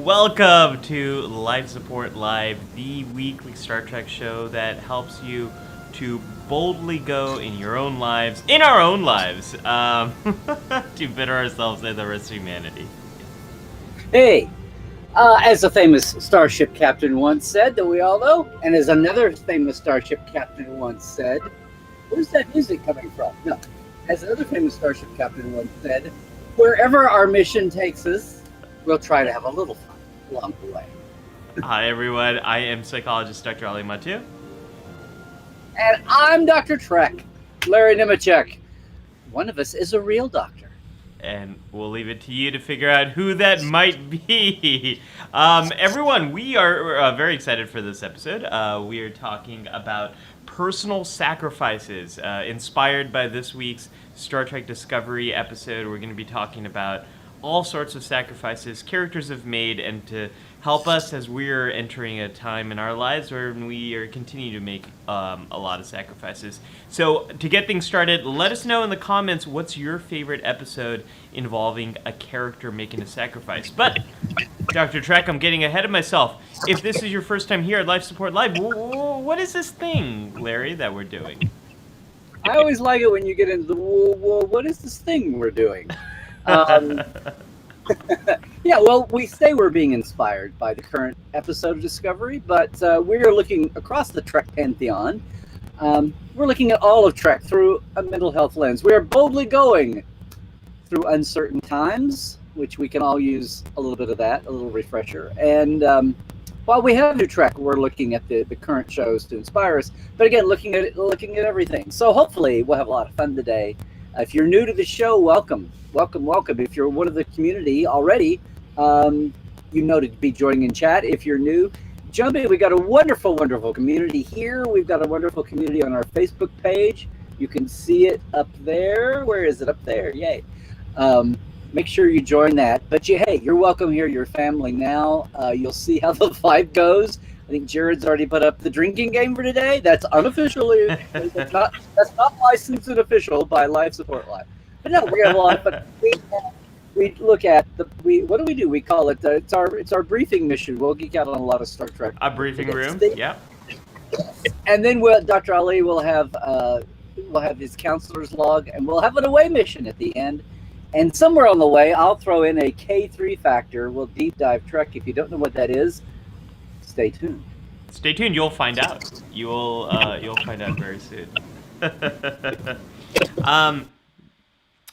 Welcome to Life Support Live, the weekly Star Trek show that helps you to boldly go in your own lives, in our own lives, to better ourselves and the rest of humanity. Hey, as a famous starship captain once said that we all know, and as another famous starship captain once said, where's that music coming from? No, as another famous starship captain once said, wherever our mission takes us, we'll try to have a little fun along the way. Hi, everyone. I am psychologist Dr. Mattu. And I'm Dr. Trek, Larry Nemecek. One of us is a real doctor. And we'll leave it to you to figure out who that might be. Everyone, we are very excited for this episode. We are talking about personal sacrifices, inspired by this week's Star Trek Discovery episode. We're going to be talking about all sorts of sacrifices characters have made, and to help us as we're entering a time in our lives where we are continuing to make a lot of sacrifices. So to get things started, let us know in the comments what's your favorite episode involving a character making a sacrifice. But Dr. Trek, I'm getting ahead of myself. If this is your first time here at Life Support Live, what is this thing, Larry, that we're doing? I always like it when you get into the, what is this thing we're doing? Yeah, well, we say we're being inspired by the current episode of Discovery, but we're looking across the Trek pantheon. We're looking at all of Trek through a mental health lens. We are boldly going through uncertain times, which we can all use a little bit of that, a little refresher. And while we have new Trek, we're looking at the current shows to inspire us. But again, looking at everything. So hopefully we'll have a lot of fun today. If you're new to the show, welcome. If you're one of the community already, you know to be joining in chat. If you're new, jump in. We've got a wonderful community here. We've got a wonderful community on our Facebook page. You can see it up there. Where is it? Up there. Yay. Make sure you join that. But hey, you're welcome here. You're family now. You'll see how the vibe goes. I think Jared's already put up the drinking game for today. That's unofficially. that's not licensed and official by Life Support Live. But no, we're gonna have a lot of fun. We look at what do? We call it it's our briefing mission. We'll geek out on a lot of Star Trek. A briefing room. Yeah. And then Dr. Ali will have his counselor's log, and we'll have an away mission at the end. And somewhere on the way, I'll throw in a K3 factor. We'll deep dive Trek. If you don't know what that is, stay tuned. Stay tuned. You'll find out. You'll find out very soon.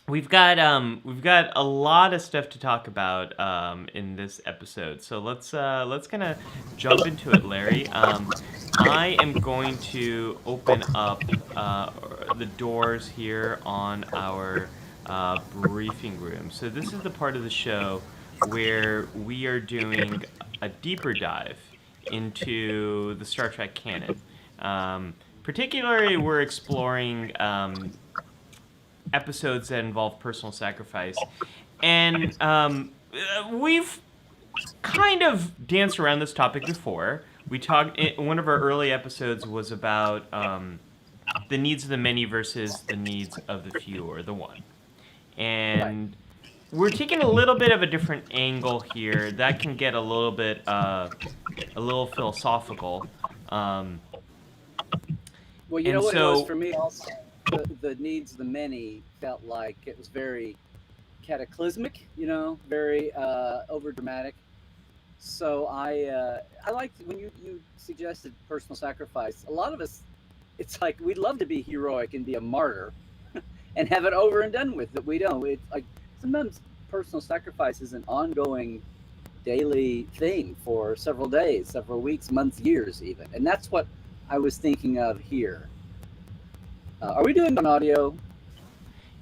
We've got a lot of stuff to talk about in this episode. So let's kind of jump into it, Larry. I am going to open up the doors here on our briefing room. So this is the part of the show where we are doing a deeper dive into the Star Trek canon. Particularly, we're exploring episodes that involve personal sacrifice. And we've kind of danced around this topic before. One of our early episodes was about the needs of the many versus the needs of the few, or the one. And we're taking a little bit of a different angle here. That can get a little philosophical. Well, you know what it was for me also? The needs of the many felt like it was very cataclysmic, very over dramatic. So I liked when you suggested personal sacrifice. A lot of us, it's like we'd love to be heroic and be a martyr and have it over and done with, but we don't. It's like sometimes personal sacrifice is an ongoing daily thing for several days, several weeks, months, years even. And that's what I was thinking of here. Are we doing an audio?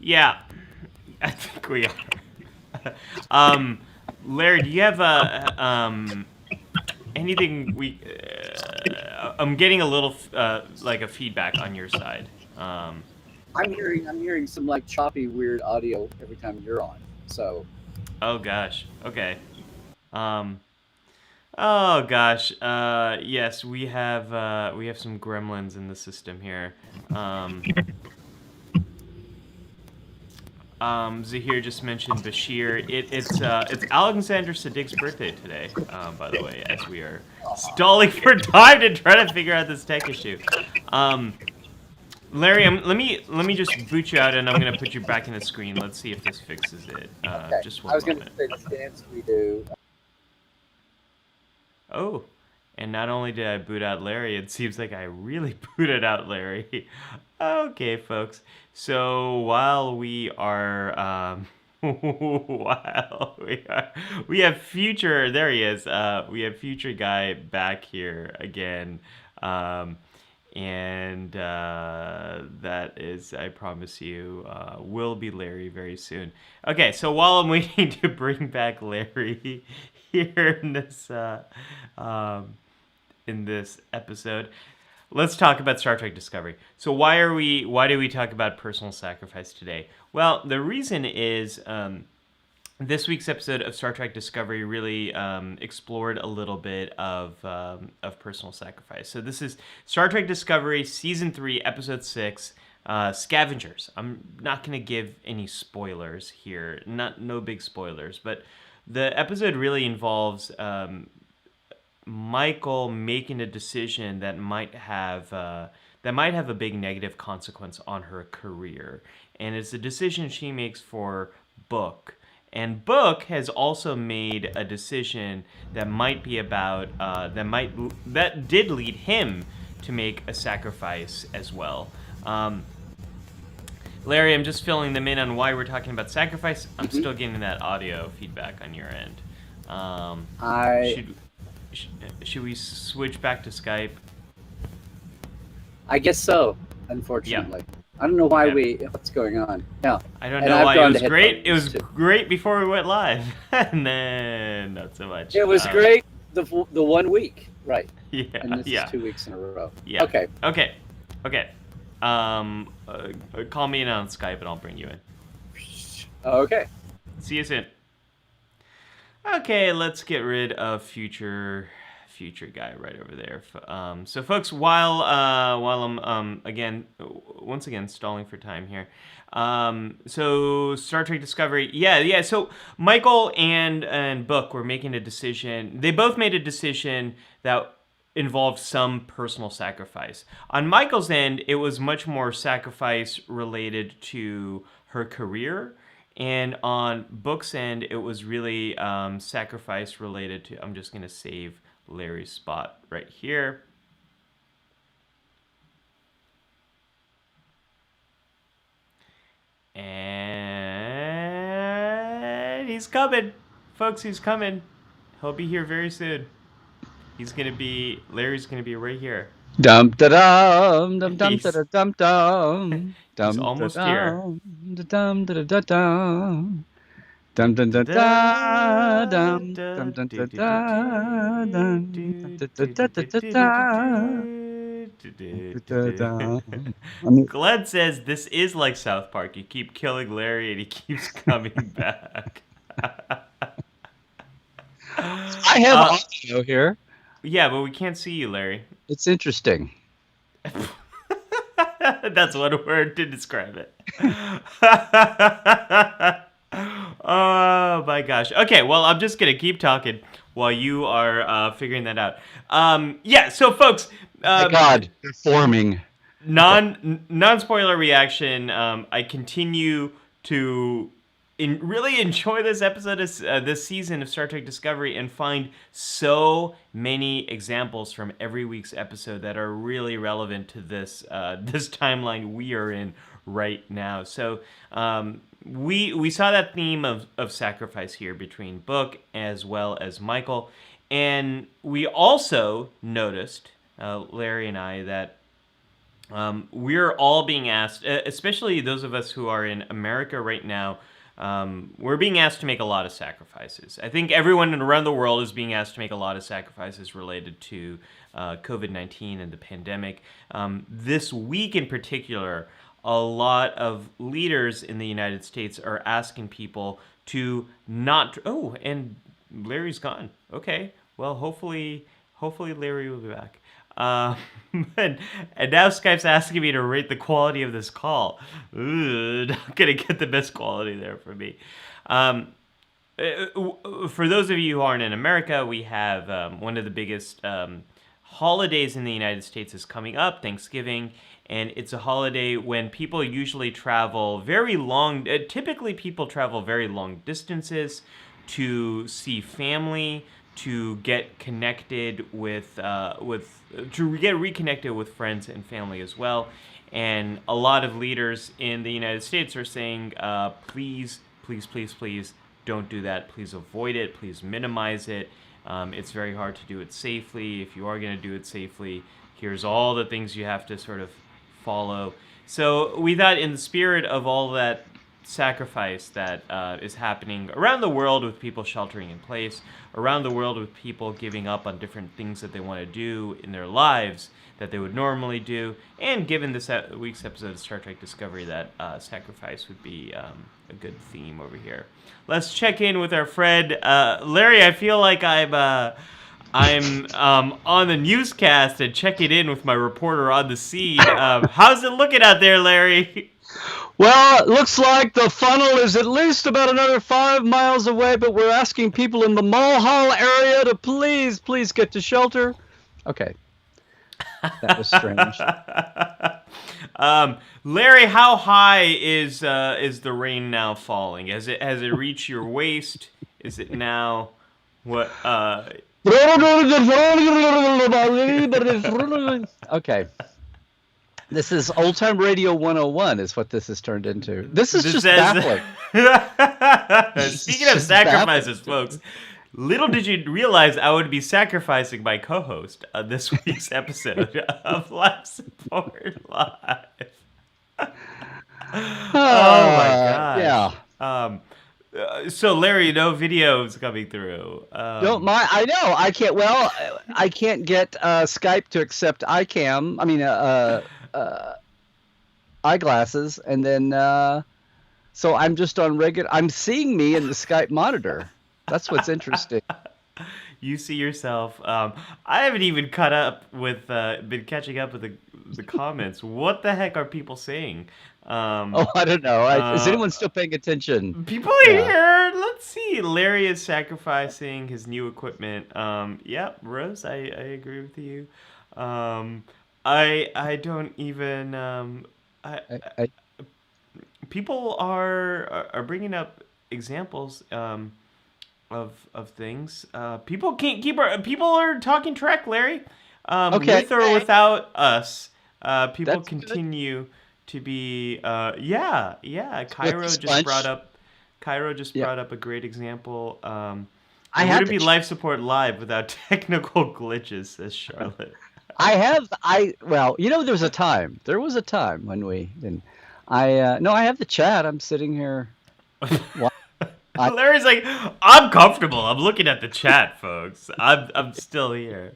Yeah, I think we are. Larry, do you have anything I'm getting a little like a feedback on your side. I'm hearing some like choppy, weird audio every time you're on. So. Oh gosh. Okay. Oh gosh, yes, we have some gremlins in the system here. Zahir just mentioned Bashir. It's Alexander Siddiq's birthday today, by the way, as we are stalling for time to try to figure out this tech issue. Larry, let me just boot you out, and I'm gonna put you back in the screen. Let's see if this fixes it. Okay. Just I one was going to moment. say the dance we do. Oh, and not only did I boot out Larry, it seems like I really booted out Larry. Okay, folks. So while we are, we have future. There he is. We have future guy back here again. And that is, I promise you, will be Larry very soon. Okay, so while I'm waiting to bring back Larry here um, in this episode, let's talk about Star Trek Discovery. So why do we talk about personal sacrifice today? Well, the reason is this week's episode of Star Trek Discovery really explored a little bit of personal sacrifice. So this is Star Trek Discovery Season 3, Episode 6, Scavengers. I'm not going to give any spoilers here, no big spoilers, but the episode really involves Michael making a decision that might have a big negative consequence on her career, and it's a decision she makes for Book. And Book has also made a decision that might be about that did lead him to make a sacrifice as well. Larry, I'm just filling them in on why we're talking about sacrifice. I'm still getting that audio feedback on your end. Should we switch back to Skype? I guess so, unfortunately. Yeah. I don't know why what's going on. No. I don't know why. It was great. It was great before we went live. And then not so much. It was great the 1 week. Right. Yeah. And this is 2 weeks in a row. Yeah. Okay. Call me in on Skype and I'll bring you in. Okay. See you soon. Okay, let's get rid of future guy right over there. So folks, while I'm once again stalling for time here. So Star Trek Discovery, yeah. So Michael and Book were making a decision. They both made a decision that involved some personal sacrifice. On Michael's end, it was much more sacrifice related to her career. And on Book's end, it was really sacrifice related to... I'm just going to save Larry's spot right here. And he's coming. Folks, he's coming. He'll be here very soon. Larry's going to be right here. Dum da dum dum dum da dum dum. He's almost here. Dum da da dum. Dum dum da da dum dum dum da da dum. Glenn says this is like South Park. You keep killing Larry and he keeps coming back. I have audio here. Yeah, but we can't see you, Larry. It's interesting. That's one word to describe it. Oh my gosh. Okay, well, I'm just gonna keep talking while you are figuring that out. So folks, my God, they're forming. Non-spoiler reaction. I continue to really enjoy this episode of this season of Star Trek Discovery and find so many examples from every week's episode that are really relevant to this timeline we are in right now. So we saw that theme of sacrifice here between Book as well as Michael, and we also noticed, Larry and I, that we're all being asked, especially those of us who are in America right now, we're being asked to make a lot of sacrifices. I think everyone around the world is being asked to make a lot of sacrifices related to COVID-19 and the pandemic. This week in particular, a lot of leaders in the United States are asking people to not... Oh, and Larry's gone. Okay. Well, hopefully Larry will be back. and, and now Skype's asking me to rate the quality of this call. Ooh, not gonna get the best quality there for me. For those of you who aren't in America, we have one of the biggest holidays in the United States is coming up, Thanksgiving, and it's a holiday when people usually travel very long. Typically, people travel very long distances to see family, to get connected to get reconnected with friends and family as well. And a lot of leaders in the United States are saying, please, please, please, please don't do that. Please avoid it. Please minimize it. It's very hard to do it safely. If you are going to do it safely, here's all the things you have to sort of follow. So we thought, in the spirit of all that sacrifice that is happening around the world with people sheltering in place, around the world with people giving up on different things that they want to do in their lives that they would normally do, and given this week's episode of Star Trek Discovery, that sacrifice would be a good theme over here. Let's check in with our friend Larry. I feel like I'm on the newscast and checking in with my reporter on the scene. How's it looking out there, Larry? Well, it looks like the funnel is at least about another 5 miles away, but we're asking people in the Mulhall area to please get to shelter. Okay. That was strange. Larry, how high is the rain now falling? Has it reached your waist? Is it now what? Okay. This is Old Time Radio 101 is what this has turned into. This is just baffling. Speaking of sacrifices, folks, little did you realize I would be sacrificing my co-host on this week's episode of Life Support Live. Oh my gosh. Yeah. So Larry, no videos coming through. Don't mind. I know. I can't. Well, I can't get Skype to accept iCam. I mean, eyeglasses, and then so I'm just on regular. I'm seeing me in the Skype monitor. That's what's interesting. You see yourself. I haven't even caught up with, been catching up with the comments. What the heck are people saying? I don't know. Is anyone still paying attention? People are here. Let's see. Larry is sacrificing his new equipment. Yep, Rose, I agree with you. I don't even. People are bringing up examples. Of things. People can't keep. People are talking Trek, Larry. With or without us, people That's continue good. To be. Yeah. Cairo just brought up a great example. It wouldn't be Life Support Live without technical glitches, says Charlotte. Well, there was a time. There was a time when we didn't. I have the chat. I'm sitting here. Larry's like, I'm comfortable. I'm looking at the chat, folks. I'm still here.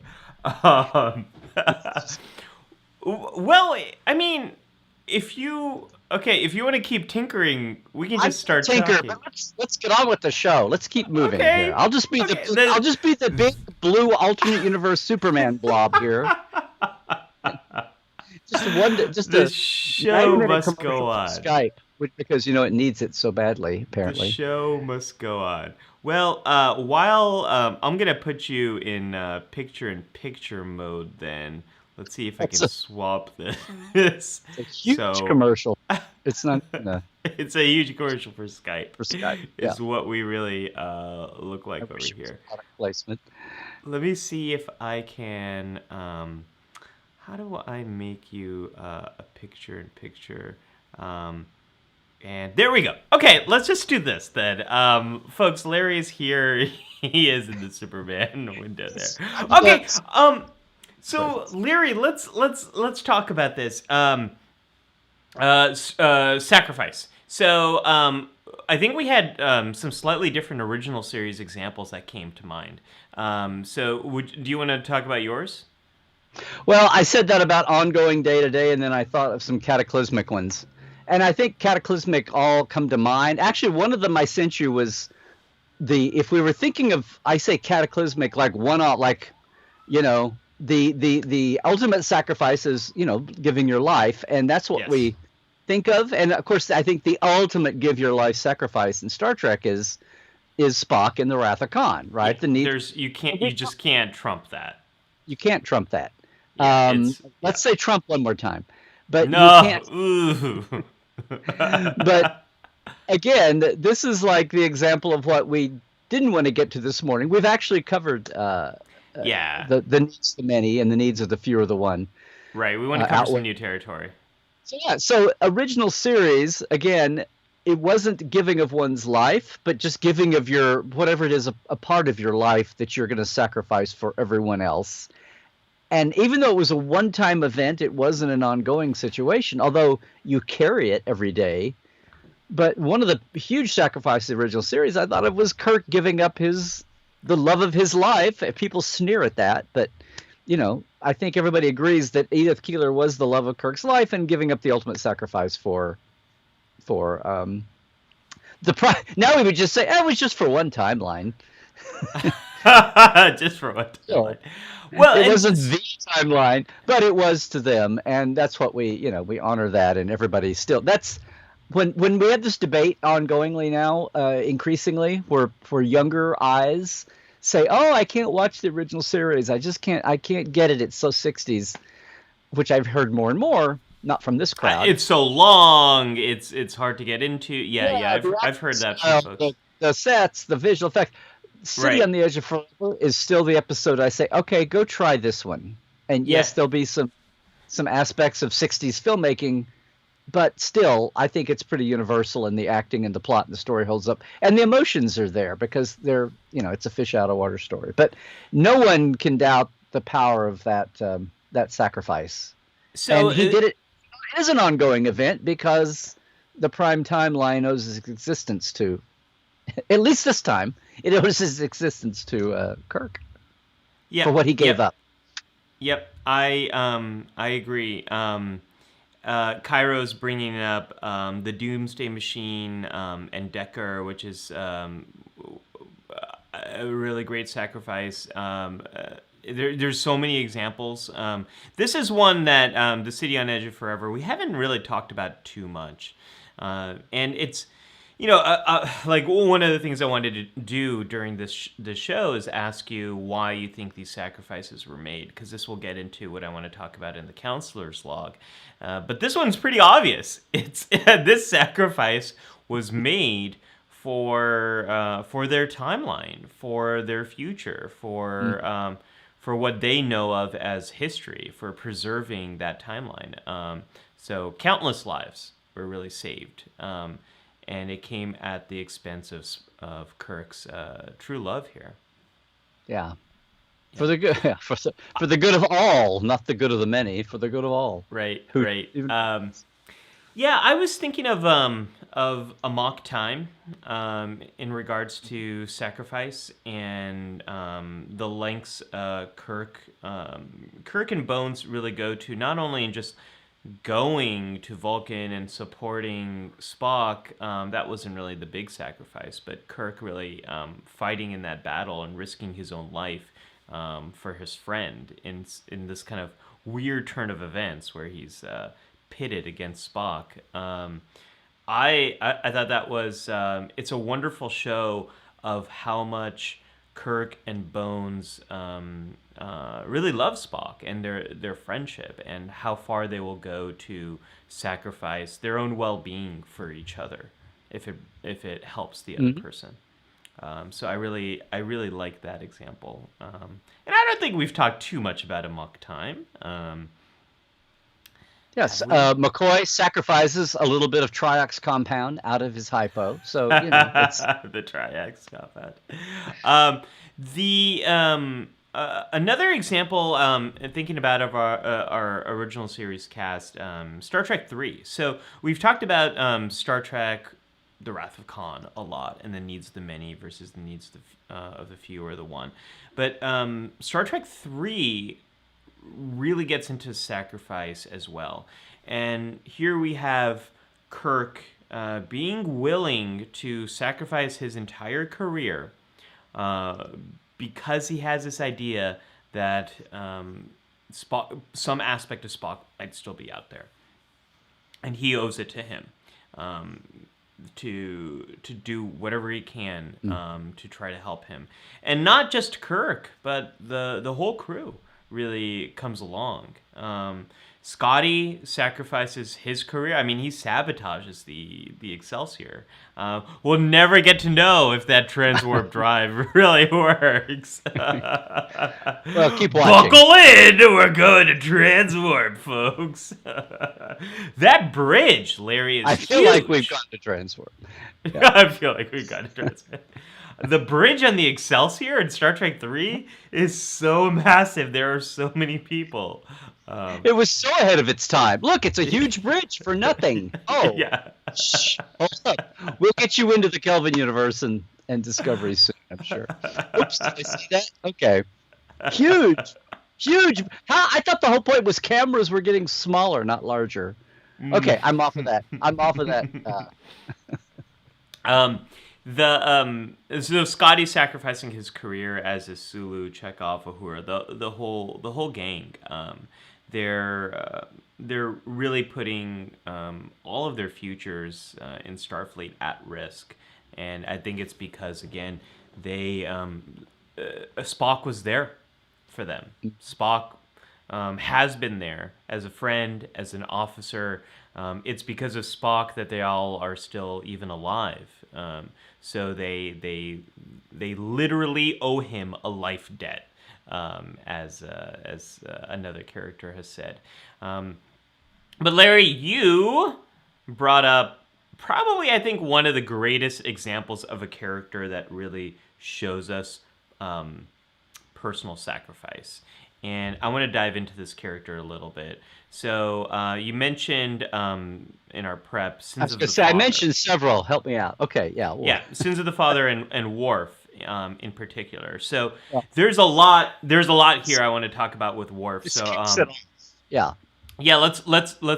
Well, I mean, if you want to keep tinkering, we can just start talking. But let's get on with the show. Let's keep moving here. I'll just be the big blue alternate universe Superman blob here. The show must go on. Skype. Because, it needs it so badly, apparently. The show must go on. Well, while I'm going to put you in picture-in-picture mode then. Let's see if I can swap this. It's a huge commercial. It's not... It's a huge commercial for Skype. Yeah. It's what we really look like over here. Product placement. Let me see if I can... how do I make you a picture-in-picture... And there we go. Okay, let's just do this then. Folks, Larry is here. He is in the Superman window there. Okay. So Larry, let's talk about this. Sacrifice. So I think we had some slightly different original series examples that came to mind. So do you want to talk about yours? Well, I said that about ongoing day to day, and then I thought of some cataclysmic ones. And I think cataclysmic all come to mind. Actually, one of them I sent you was if we were thinking of, I say cataclysmic, like one-off, like, the ultimate sacrifice is, giving your life, and that's what Yes. we think of. And of course, I think the ultimate give your life sacrifice in Star Trek is Spock in the Wrath of Khan, right? Yeah, The need you just can't trump that. you can't trump that. Yeah, Let's say Trump one more time, but you no. can't. Ooh. But again, this is like the example of what we didn't want to get to this morning. We've actually covered yeah. the needs of the many and the needs of the few or the one. Right. We want to cover some outweigh. new territory. So yeah, so original series, again, it wasn't giving of one's life, but just giving of your, whatever it is, a part of your life that you're going to sacrifice for everyone else. And even though it was a one-time event, it wasn't an ongoing situation, although you carry it every day. But one of the huge sacrifices of the original series, I thought it was Kirk giving up the love of his life. People sneer at that, but I think everybody agrees that Edith Keeler was the love of Kirk's life and giving up the ultimate sacrifice for now we would just say it was just for one timeline. Just for one timeline. Well, it wasn't the timeline, but it was to them, and that's what we honor that, and everybody still. That's when we have this debate ongoingly now, increasingly, where for younger eyes say, "Oh, I can't watch the original series. I can't get it. It's so 60s," which I've heard more and more. Not from this crowd. It's so long. It's hard to get into. Yeah. I've heard that from folks. The sets, the visual effects. City on the Edge of Forever is still the episode I say, okay, go try this one. And yes, there'll be some aspects of 60s filmmaking, but still, I think it's pretty universal, and the acting and the plot and the story holds up. And the emotions are there because they're, it's a fish out of water story. But no one can doubt the power of that sacrifice. So and he did it. It is an ongoing event because the prime timeline owes its existence to, at least this time, it owes its existence to Kirk for what he gave up. Yep, I agree. Cairo's bringing up the Doomsday Machine and Decker, which is a really great sacrifice. There's so many examples. This is one that the City on Edge of Forever we haven't really talked about too much, and it's like one of the things I wanted to do during this show is ask you why you think these sacrifices were made, because this will get into what I want to talk about in the counselor's log. But this one's pretty obvious. It's this sacrifice was made for their timeline, for their future, for what they know of as history, for preserving that timeline. So countless lives were really saved, and it came at the expense of Kirk's true love here. Yeah, for the good, for the good of all, not the good of the many, for the good of all. Right, right. Yeah, I was thinking of a mock time in regards to sacrifice and the lengths Kirk and Bones really go to, not only in just going to Vulcan and supporting Spock. That wasn't really the big sacrifice, but Kirk really fighting in that battle and risking his own life for his friend in this kind of weird turn of events where he's pitted against Spock. I thought that was it's a wonderful show of how much Kirk and Bones really love Spock and their friendship, and how far they will go to sacrifice their own well-being for each other if it helps the other person. So I really like that example, and I don't think we've talked too much about Amok Time. Yes, McCoy sacrifices a little bit of Triox compound out of his hypo, so it's the Triox compound. Another example, thinking about of our original series cast, Star Trek 3. So we've talked about Star Trek: The Wrath of Khan a lot, and the needs of the many versus the needs of the few or the one. But Star Trek 3 really gets into sacrifice as well. And here we have Kirk being willing to sacrifice his entire career because he has this idea that Spock, some aspect of Spock might still be out there, and he owes it to him to do whatever he can to try to help him, and not just Kirk, but the whole crew really comes along. Scotty sacrifices his career. I mean, he sabotages the Excelsior. We'll never get to know if that transwarp drive really works. Well, keep watching. Buckle in! We're going to transwarp, folks. That bridge, Larry, is I feel huge. like we've got to transwarp. I feel like we've got to transwarp. The bridge on the Excelsior in Star Trek 3 is so massive. There are so many people. It was so ahead of its time. Look, it's a huge bridge for nothing. Oh, yeah. Shh, hold up. We'll get you into the Kelvin universe and Discovery soon, I'm sure. Oops, did I see that? Okay. Huge. I thought the whole point was cameras were getting smaller, not larger. Okay, I'm off of that. So Scotty sacrificing his career as a Sulu, Chekhov, Uhura, the whole gang. They're really putting all of their futures in Starfleet at risk, and I think it's because again they Spock was there for them. Spock has been there as a friend, as an officer. It's because of Spock that they all are still even alive. So they literally owe him a life debt. As another character has said. But Larry, you brought up probably, I think, one of the greatest examples of a character that really shows us personal sacrifice. And I want to dive into this character a little bit. So you mentioned in our prep, Sins of the Father. I mentioned several. Help me out. Okay, yeah. Worf. Yeah, Sins of the Father and Worf. In particular, so there's a lot here I want to talk about with Worf. So yeah, let's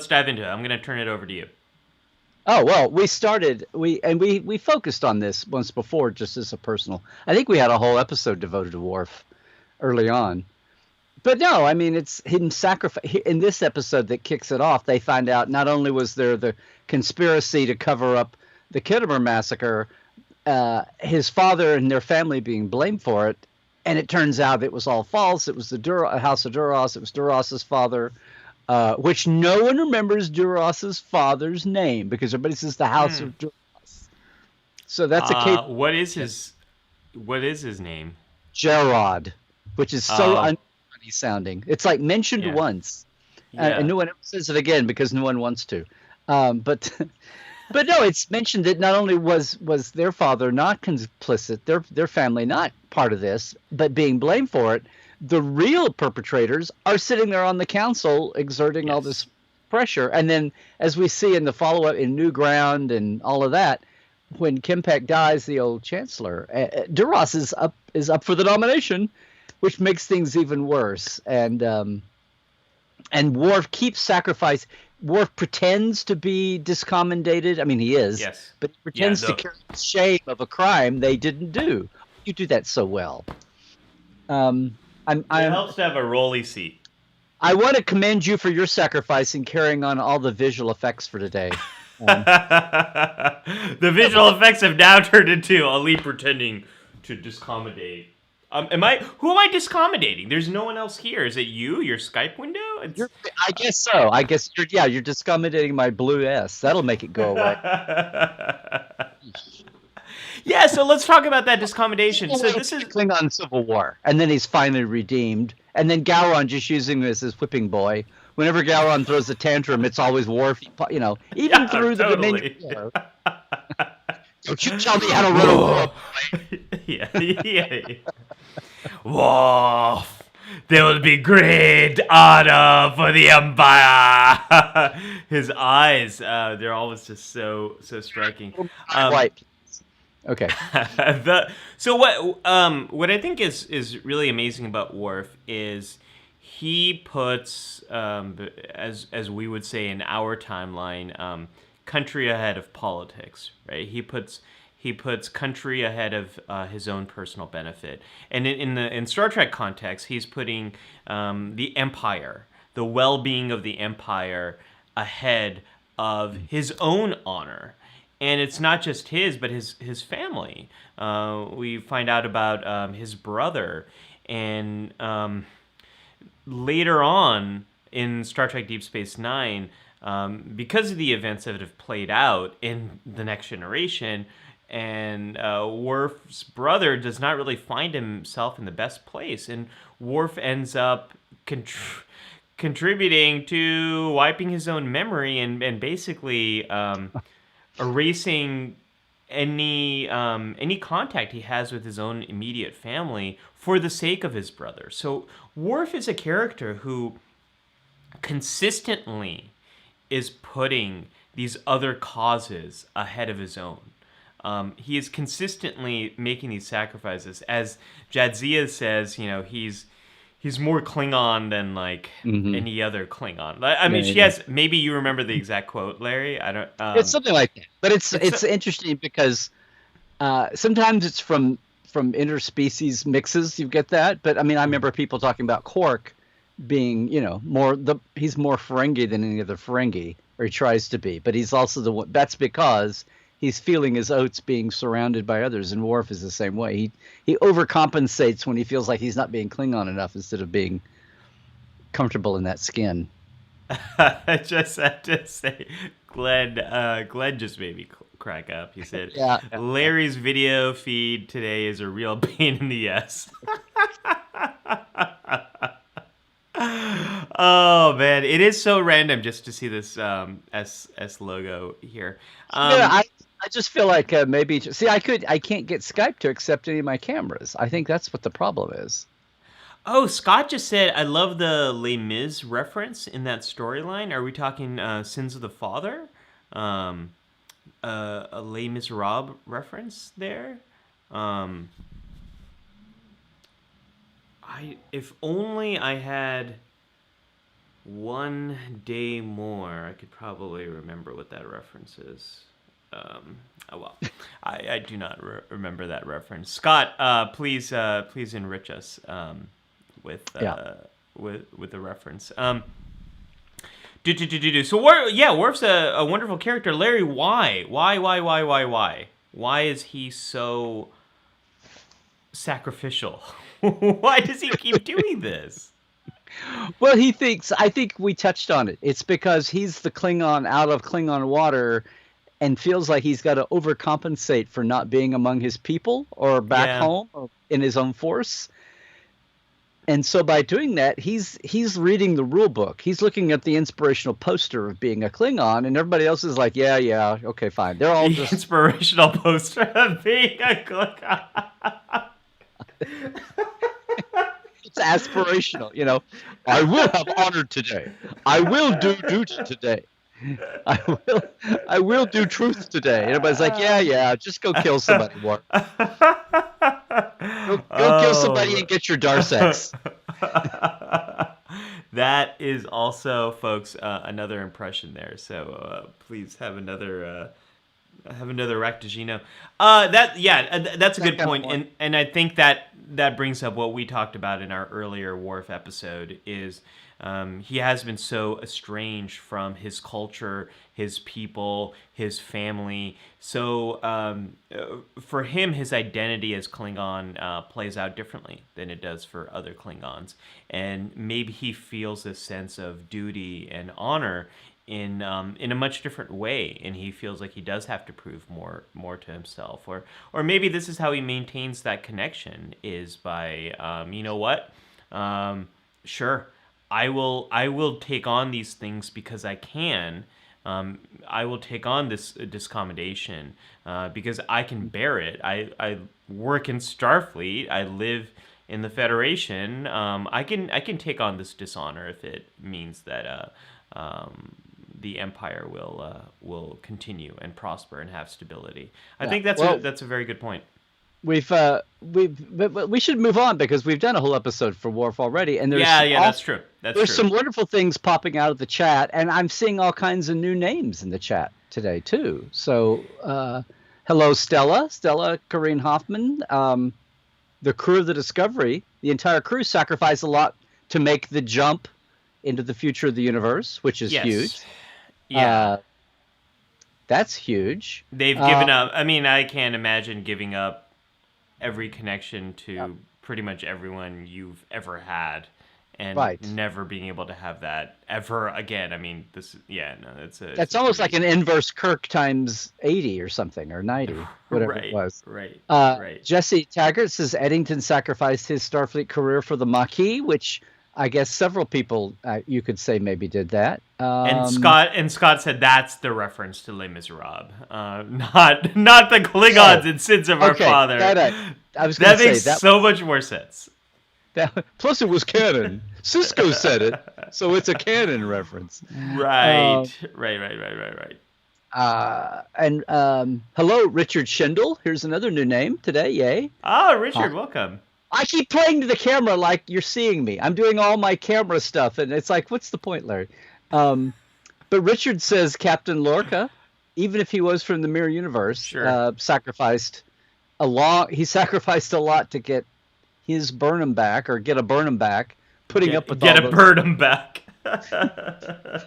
dive into it. I'm going to turn it over to you. Oh well, we focused on this once before, just as a personal. I think we had a whole episode devoted to Worf early on, but no, I mean it's him sacrifice in this episode that kicks it off. They find out not only was there the conspiracy to cover up the Kittimer massacre. His father and their family being blamed for it, and it turns out it was all false. It was the House of Duras. It was Duras's father, which no one remembers Duras's father's name because everybody says the House of Duras. So that's a case. What is his name? Gerard, which is so unfunny sounding. It's like mentioned once, and no one ever says it again because no one wants to. But no, it's mentioned that not only was their father not complicit, their family not part of this, but being blamed for it, the real perpetrators are sitting there on the council exerting all this pressure. And then, as we see in the follow-up in New Ground and all of that, when Kempek dies, the old chancellor, Duras is up for the nomination, which makes things even worse. And Worf keeps sacrifice. Worf pretends to be discommendated. I mean, he is, but he pretends to carry the shame of a crime they didn't do. You do that so well. It helps to have a rolly seat. I want to commend you for your sacrifice in carrying on all the visual effects for today. The visual effects have now turned into Ali pretending to discommodate. Who am I discommodating? There's no one else here. Is it you? Your Skype window? I guess so. I guess you're discommoding my blue S. That'll make it go away. Yeah, so let's talk about that discommodation. So this is Klingon Civil War, and then he's finally redeemed, and then Gowron just using him as his whipping boy. Whenever Gowron throws a tantrum, it's always Worf. Even through the Dominion. Don't you tell me how to run a war. Yeah. Worf, there will be great honor for the Empire. His eyes, they're always just so striking. Right. Okay. So what I think is really amazing about Worf is he puts, as we would say in our timeline, country ahead of politics, right? He puts he puts country ahead of his own personal benefit. And in Star Trek context, he's putting the Empire, the well-being of the Empire, ahead of his own honor. And it's not just his, but his family. We find out about his brother, and later on in Star Trek Deep Space Nine, because of the events that have played out in The Next Generation, and Worf's brother does not really find himself in the best place, and Worf ends up contributing to wiping his own memory and basically erasing any contact he has with his own immediate family for the sake of his brother. So Worf is a character who consistently is putting these other causes ahead of his own. He is consistently making these sacrifices. As Jadzia says, he's more Klingon than like any other Klingon. I mean, she has. Maybe you remember the exact quote, Larry. I don't. It's something like that. But it's interesting because sometimes it's from interspecies mixes. You get that. But I mean, I remember people talking about Quark being, he's more Ferengi than any other Ferengi, or he tries to be. But he's also the one. That's because he's feeling his oats being surrounded by others, and Worf is the same way. He overcompensates when he feels like he's not being Klingon enough instead of being comfortable in that skin. I just had to say, Glenn just made me crack up. He said, Yeah. Larry's video feed today is a real pain in the ass. Oh man, it is so random just to see this S logo here. I just feel like maybe I can't get Skype to accept any of my cameras. I think that's what the problem is. Oh, Scott just said, I love the Les Mis reference in that storyline. Are we talking Sins of the Father? A Les Miserables reference there? If only I had one day more, I could probably remember what that reference is. I do not remember that reference. Scott, please enrich us with the reference. So Worf's a wonderful character. Larry, why? Why is he so sacrificial? Why does he keep doing this? Well, I think we touched on it. It's because he's the Klingon out of Klingon water and feels like he's got to overcompensate for not being among his people or back home or in his own force. And so by doing that, he's reading the rule book. He's looking at the inspirational poster of being a Klingon, and everybody else is like, yeah, okay, fine. They're all just inspirational poster of being a Klingon. It's aspirational, I will have honor today. I will do duty today. I will do truth today. And everybody's like, yeah, just go kill somebody, Worf. Go kill somebody and get your Darsex. That is also, folks, another impression there. So please have another Ractigino. That's a good point. And I think that brings up what we talked about in our earlier Worf episode is he has been so estranged from his culture, his people, his family. So for him, his identity as Klingon plays out differently than it does for other Klingons. And maybe he feels this sense of duty and honor in a much different way, and he feels like he does have to prove more to himself, or maybe this is how he maintains that connection is by sure, I will take on these things because I can. I will take on this discommodation because I can bear it. I work in Starfleet. I live in the Federation. I can take on this dishonor if it means that the Empire will continue and prosper and have stability. I think that's a very good point. We should move on because we've done a whole episode for Worf already, and there's that's true. There's some wonderful things popping out of the chat, and I'm seeing all kinds of new names in the chat today too. So Hello, Stella. Stella Corrine Hoffman. The crew of the Discovery, the entire crew sacrificed a lot to make the jump into the future of the universe, which is huge. Yeah. That's huge. They've given up. I mean, I can't imagine giving up every connection to pretty much everyone you've ever had and never being able to have that ever again. I mean, that's almost like an inverse Kirk times 80 or something, or 90, whatever it was. Right. Jesse Taggart says Eddington sacrificed his Starfleet career for the Maquis, which I guess several people you could say maybe did that. And Scott said that's the reference to Les Miserables, not the Klingons and sins of our father. That makes so much more sense. Plus, it was canon. Cisco said it, so it's a canon reference. Right. And hello, Richard Schindel. Here's another new name today. Yay! Richard, welcome. I keep playing to the camera like you're seeing me. I'm doing all my camera stuff, and it's like, what's the point, Larry? But Richard says Captain Lorca, even if he was from the Mirror Universe, sacrificed a lot. He sacrificed a lot to get his Burnham back, or get a Burnham back. Burnham back.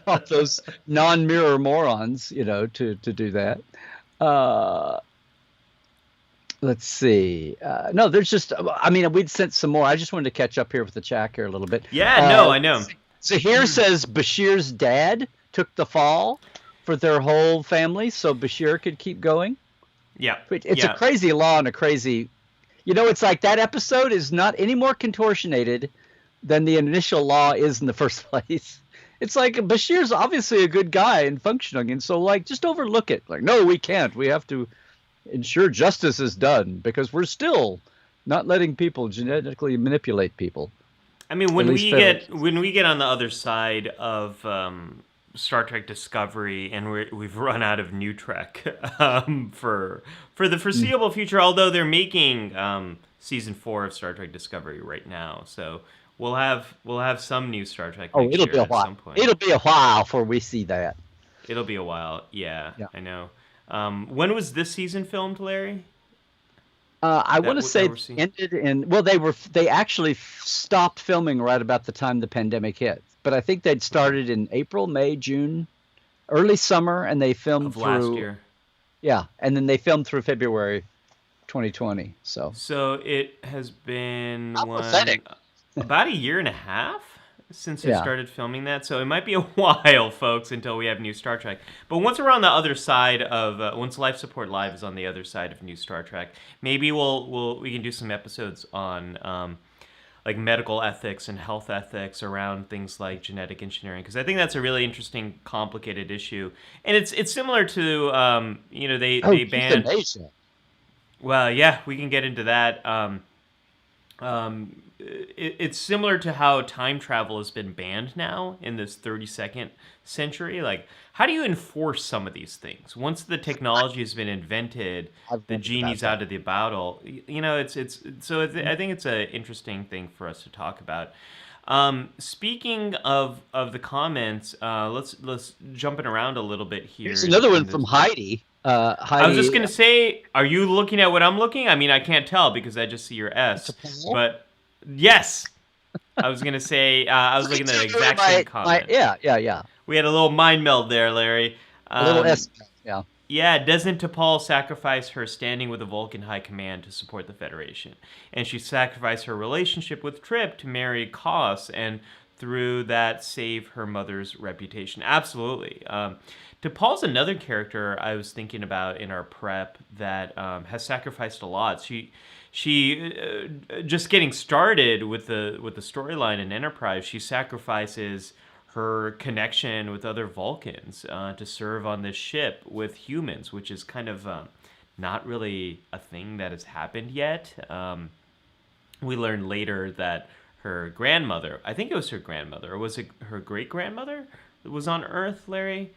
All those non-mirror morons, to do that. Let's see. No, there's just. I mean, we'd sent some more. I just wanted to catch up here with the chat here a little bit. Yeah, no, I know. Zahir says Bashir's dad took the fall for their whole family, so Bashir could keep going. Yeah, it's a crazy law and a crazy. It's like that episode is not any more contortionated than the initial law is in the first place. It's like Bashir's obviously a good guy and functioning, and so just overlook it. Like, no, we can't. We have to ensure justice is done because we're still not letting people genetically manipulate people. I mean, when we get on the other side of Star Trek Discovery and we've run out of new Trek for the foreseeable future, although they're making season 4 of Star Trek Discovery right now, so we'll have some new Star Trek. It'll be a while. At some point. It'll be a while before we see that. It'll be a while. Yeah. I know. When was this season filmed, Larry? I want to say it ended in. Well, they actually stopped filming right about the time the pandemic hit. But I think they'd started in April, May, June, early summer, and they filmed through last year. Yeah, and then they filmed through February 2020. So it has been about a year and a half since they started filming that, so it might be a while, folks, until we have new Star Trek. But once we're on the other side of, once Life Support Live is on the other side of new Star Trek, maybe we can do some episodes on like medical ethics and health ethics around things like genetic engineering, because I think that's a really interesting, complicated issue, and it's similar to they banned. Euthanasia. Well, yeah, we can get into that. It's similar to how time travel has been banned now in this 32nd century. Like, how do you enforce some of these things once the technology has been invented? The genie's out of the bottle. I think it's an interesting thing for us to talk about. Speaking of the comments, let's jumping around a little bit here. Here's another one from Heidi. I was just gonna say, are you looking at what I'm looking? I mean, I can't tell because I just see your S. But yes, I was gonna say I was looking at the exact same comment. Yeah. We had a little mind meld there, Larry. A little S. Yeah. Yeah, doesn't T'Pol sacrifice her standing with the Vulcan High Command to support the Federation? And she sacrificed her relationship with Trip to marry Kos, and through that save her mother's reputation. Absolutely. T'Pol's another character I was thinking about in our prep that has sacrificed a lot. She just getting started with the storyline in Enterprise, she sacrifices her connection with other Vulcans to serve on this ship with humans, which is kind of not really a thing that has happened yet. We learned later that her grandmother, I think it was her grandmother, or was it her great-grandmother that was on Earth, Larry?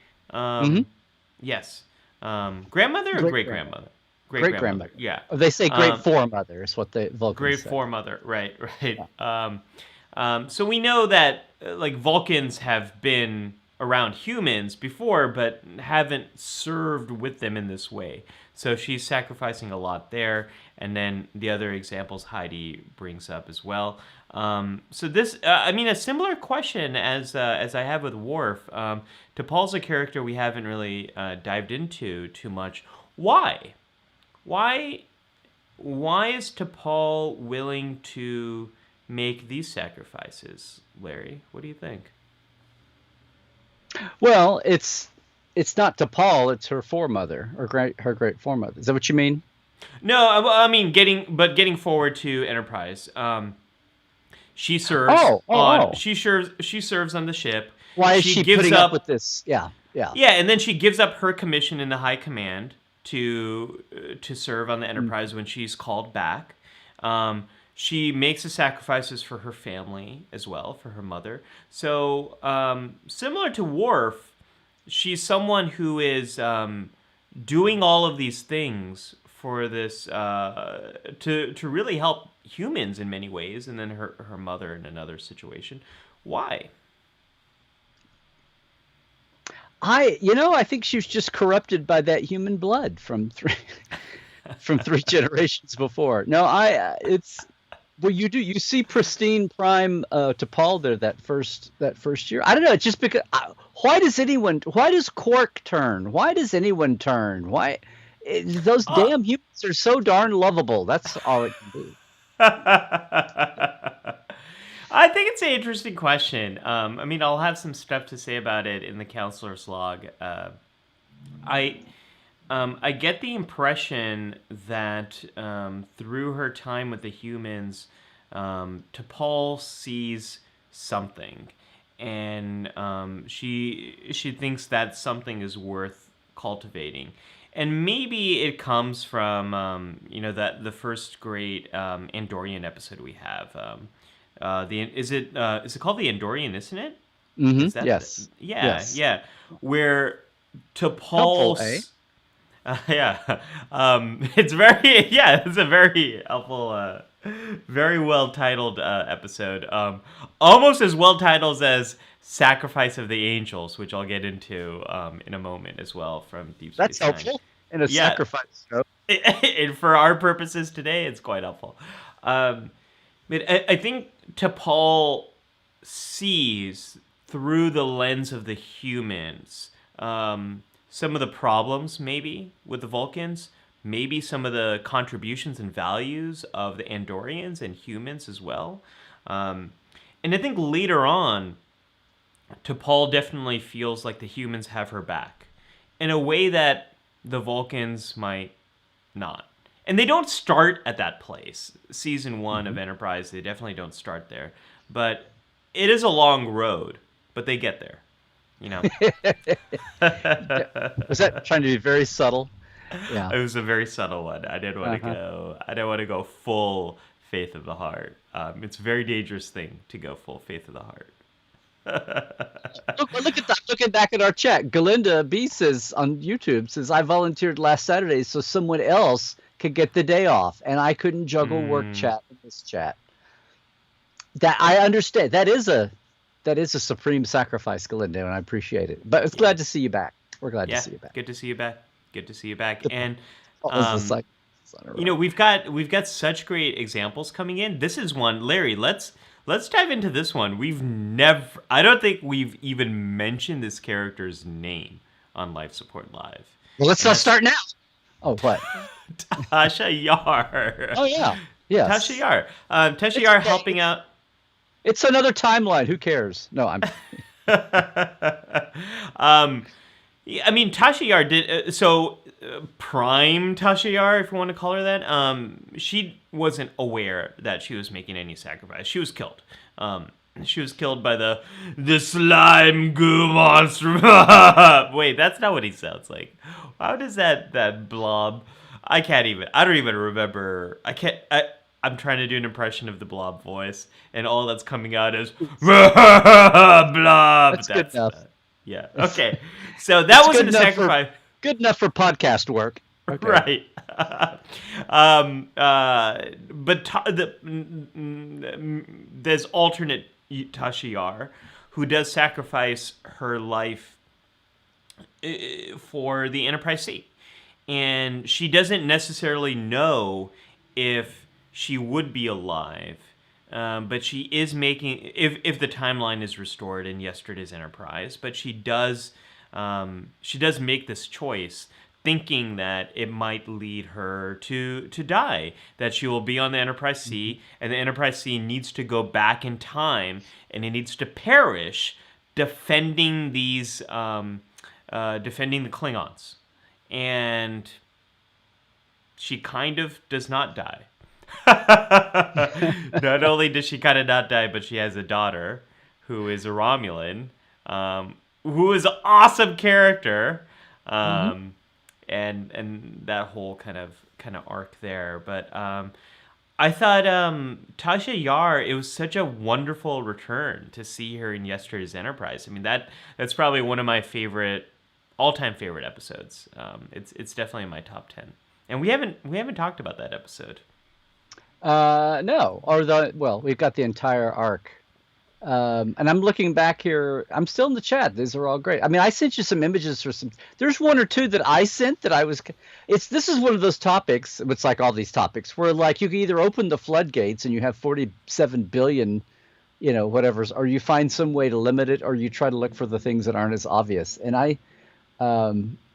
Yes. Grandmother or great-grandmother? Great-grandmother. Yeah. They say great foremother is what the Vulcans great say. Foremother, right. Yeah. So we know that like Vulcans have been around humans before, but haven't served with them in this way. So she's sacrificing a lot there. And then the other examples Heidi brings up as well. So this, a similar question as I have with Worf. T'Pol's a character we haven't really dived into too much. Why? Why is T'Pol willing to make these sacrifices, Larry? What do you think? Well, it's not T'Pol, it's her foremother, or her great foremother. Is that what you mean? No, I mean getting forward to Enterprise. She serves she serves on the ship. Why is she putting up with this? Yeah. Yeah, and then she gives up her commission in the High Command to serve on the Enterprise when she's called back. She makes the sacrifices for her family as well, for her mother. So similar to Worf, she's someone who is doing all of these things for this to really help humans in many ways, and then her mother in another situation. Why? I think she was just corrupted by that human blood from three generations before. No, you see pristine prime T'Pol there that first year. I don't know. It's just because why does Quark turn? Why does anyone turn? Why those damn humans are so darn lovable. That's all it can be. I think it's an interesting question. I'll have some stuff to say about it in the Counselor's Log. I get the impression that through her time with the humans, T'Pol sees something, and she thinks that something is worth cultivating. And maybe it comes from that the first great Andorian episode we have. Is it called the Andorian, isn't it? Mm-hmm. Is that yes. Yeah. Where T'Pol's it's a very helpful, very well titled episode. Almost as well titled as Sacrifice of the Angels, which I'll get into in a moment as well from Deep Space Nine. That's helpful in a sacrifice show. And for our purposes today, it's quite helpful. But I think T'Pol sees through the lens of the humans some of the problems maybe with the Vulcans, maybe some of the contributions and values of the Andorians and humans as well. And I think later on, T'Pol definitely feels like the humans have her back in a way that the Vulcans might not. And they don't start at that place. Season 1 of Enterprise, they definitely don't start there. But it is a long road, but they get there. Was that trying to be very subtle? Yeah. It was a very subtle one. I didn't want to go full faith of the heart. It's a very dangerous thing to go full faith of the heart. Look at that. Looking back at our chat, Galinda B says on YouTube, I volunteered last Saturday so someone else could get the day off, and I couldn't juggle work chat in this chat. That I understand. That is a supreme sacrifice, Galinda, and I appreciate it. But it's glad to see you back. We're glad to see you back. Good to see you back. Good to see you back. And we've got such great examples coming in. This is one, Larry. Let's dive into this one. I don't think we've even mentioned this character's name on Life Support Live. Well, let's not start now. Oh, what? Tasha Yar. Oh, yeah. Yes. Tasha Yar. Tasha Yar helping out. It's another timeline. Who cares? No, I'm. Tasha Yar did prime Tasha Yar, if you want to call her that. She wasn't aware that she was making any sacrifice. She was killed. She was killed by the slime goo monster. Wait, that's not what he sounds like. How does that blob? I don't even remember. I'm trying to do an impression of the blob voice, and all that's coming out is blob. That's good enough. Yeah. Okay. So that wasn't a sacrifice. Good enough for podcast work. Okay. Right. But there's alternate Tasha Yar, who does sacrifice her life for the Enterprise C. And she doesn't necessarily know if she would be alive, but she is making, if the timeline is restored in yesterday's Enterprise, but she does make this choice, thinking that it might lead her to die, that she will be on the Enterprise C, and the Enterprise C needs to go back in time, and it needs to perish defending these defending the Klingons. And she kind of does not die. Not only does she kind of not die, but she has a daughter who is a Romulan, who is an awesome character, and that whole kind of arc there. But I thought Tasha Yar, it was such a wonderful return to see her in yesterday's Enterprise. I mean, that's probably one of my all-time favorite episodes. It's definitely in my top 10. And we haven't talked about that episode. No, we've got the entire arc. And I'm looking back here. I'm still in the chat. These are all great. I mean, I sent you some images for some. There's one or two that I sent that I was. This is one of those topics. It's like all these topics where like you can either open the floodgates and you have 47 billion, whatever's, or you find some way to limit it, or you try to look for the things that aren't as obvious. And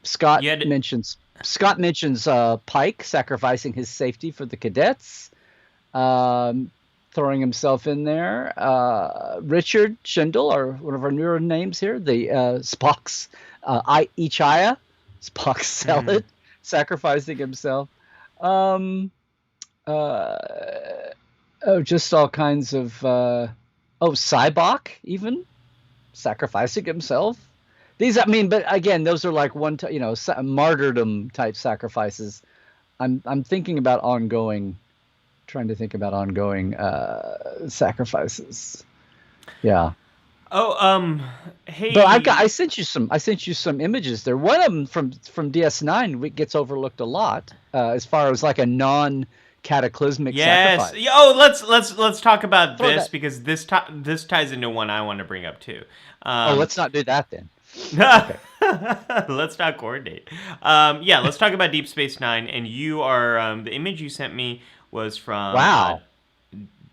Scott mentions Pike sacrificing his safety for the cadets. Throwing himself in there. Richard Schindel, or one of our newer names here, the Spock's Ichaya, Spock's zealot, sacrificing himself. Just all kinds of. Cybok even sacrificing himself. These, I mean, but again, those are like martyrdom type sacrifices. I'm thinking about trying to think about ongoing sacrifices. Yeah. Oh, hey. But I sent you some images there. One of them from DS9 gets overlooked a lot as far as like a non-cataclysmic sacrifice. Yes. Oh, let's talk about this because this ties into one I want to bring up too. Let's not do that then. Okay. Let's not coordinate. Let's talk about Deep Space Nine. And you are the image you sent me was from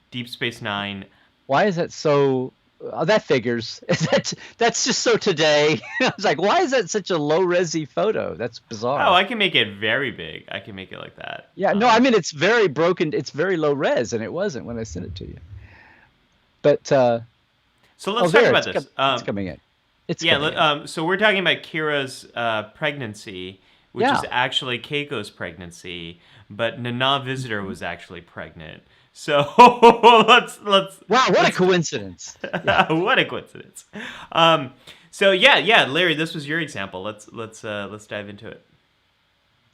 Deep Space Nine. Why is that so? That figures. That's just so today. I was like, why is that such a low-resi photo? That's bizarre. Oh, I can make it very big. I can make it like that. Yeah, no, I mean it's very broken. It's very low res, and it wasn't when I sent it to you. But so let's talk about this. It's coming in. So we're talking about Kira's pregnancy, which is actually Keiko's pregnancy, but Nana Visitor was actually pregnant. So let's wow, what a coincidence! What a coincidence! Larry, this was your example. Let's dive into it.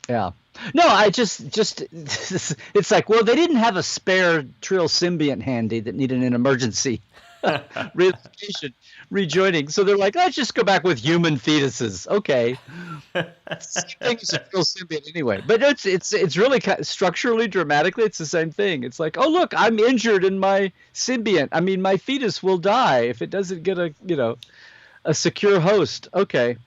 Yeah. No, I just it's like, well, they didn't have a spare Trill symbiont handy that needed an emergency relocation, rejoining. So they're like, let's just go back with human fetuses. Okay. Same thing as a Trill symbiont anyway. But it's really structurally, dramatically, it's the same thing. It's like, oh look, I'm injured in my symbiont. I mean, my fetus will die if it doesn't get a secure host. Okay.